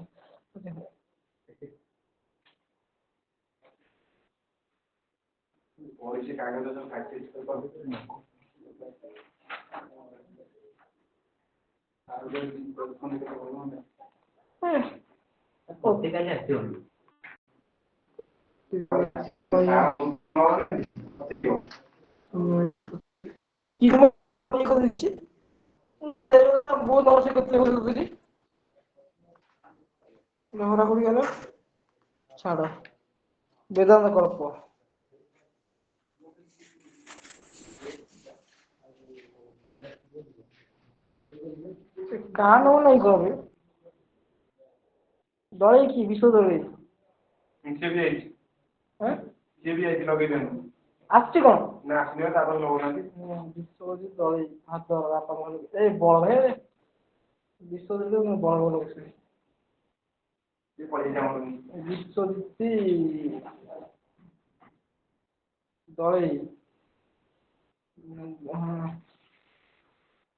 [SPEAKER 16] ପଇସା କାଗଜ ସବୁ ପ୍ରାକ୍ଟିସ୍ କରିଦେଇଥିଲି ଆଉ ଯଦି ଫୋନ କେତେ ଭଲ ହୁଅନ୍ତା ଅଧିକାଲି ଆସିବନି
[SPEAKER 15] কি করে দিচ্ছি ବହୁତ ଅବଶ୍ୟ କେତେ ବୁଝୁଛି ଘୋରା ଘୋରି ଗଲେ ଛାଡ଼ ବେଦାନ୍ତ କଳ୍ପ କାନ ନାହିଁ କବେ ଦଳେଇକି ବିଶ୍ୱ ଦଳେଇ
[SPEAKER 16] ସେ ବି ଆଇଛି ସିଏ ବି ଆଇଛି ଲଗେଇ ଦିଅନ୍ତୁ
[SPEAKER 15] আসছে কোন
[SPEAKER 16] না আসলে তারপর লগানাନ୍ତି
[SPEAKER 15] বিশ্বজিৎ দলে হাত বাপা এই বড় ভাই বিশ্বজিৎ বড় বড় বসে বিশ্বজিৎ দলে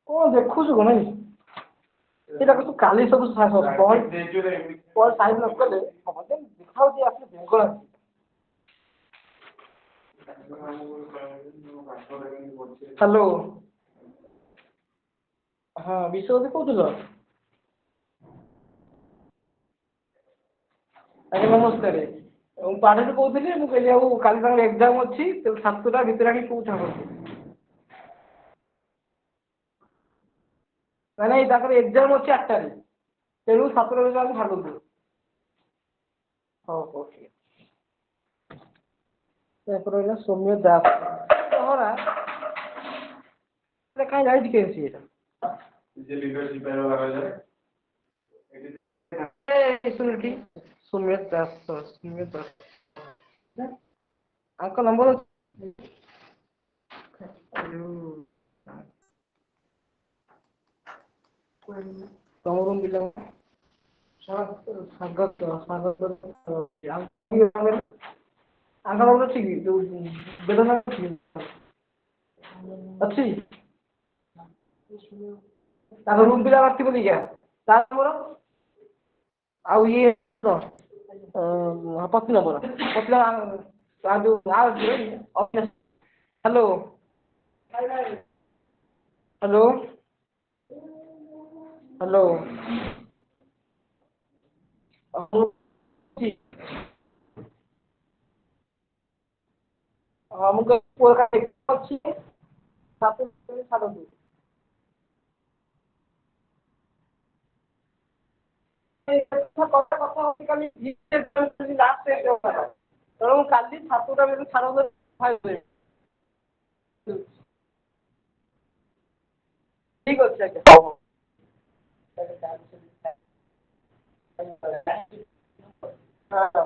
[SPEAKER 15] କଣ ଦେଖୁଛୁ କଣ ଏଇଟା ତୁ କାଲି ସବୁ ସାଇଜ ନ କଲେ ଦେଖାଉଛି ଆସିଲେ ବେଙ୍ଗଳା ହ୍ୟାଲୋ ହଁ ବିଶ୍ୱଜିତ କହୁଥିଲ ଆଜ୍ଞା ନମସ୍କାର ମୁଁ ପାଢିରୁ କହୁଥିଲି ମୁଁ କହିଲି ଆଉ କାଲି ତାଙ୍କର ଏକ୍ଜାମ ଅଛି ତେଣୁ 7ଟା ଭିତରେ ଆଣି କୋଉଠା କରୁଛି ନାଇଁ ତାଙ୍କର ଏକ୍ଜାମ ଅଛି 8ଟାରେ ତେଣୁ 7ଟା ବେଳେ ଆମେ ଭାଗନ୍ତୁ ହଉ ହଉ ଠିକ ତାପରେ ରହିଲା ସୌମ୍ୟ ଦାସ ହରା କାହିଁ ଯାଇଛି କେମିତି ଏଇଟା ସୁମିତ ଦାସ ଆଙ୍କ ନମ୍ବର ତମର ପିଲା ସ୍ୱାଗତ ଆଙ୍କ ନମ୍ବର ଅଛି କି ଯୋଉ ବେଦନା ଅଛି ତାଙ୍କ ରୁମ୍ ପିଲା ଆସିବ ଦେଖିଆ ତା ନମ୍ବର ଆଉ ଇଏ ପତି ନମ୍ବର ପତି ଯୋଉ ହ୍ୟାଲୋ ହ୍ୟାଲୋ ହ୍ୟାଲୋ ହଁ ମୁଁ ଅଛି ଛାଡ଼ନ୍ତୁ କଥା ହଉଛି କାଲି ତେଣୁ କାଲି 7ଟା ବେଳକୁ ଛାଡ଼ ଠିକ ଅଛି ଆଜ୍ଞା ହଁ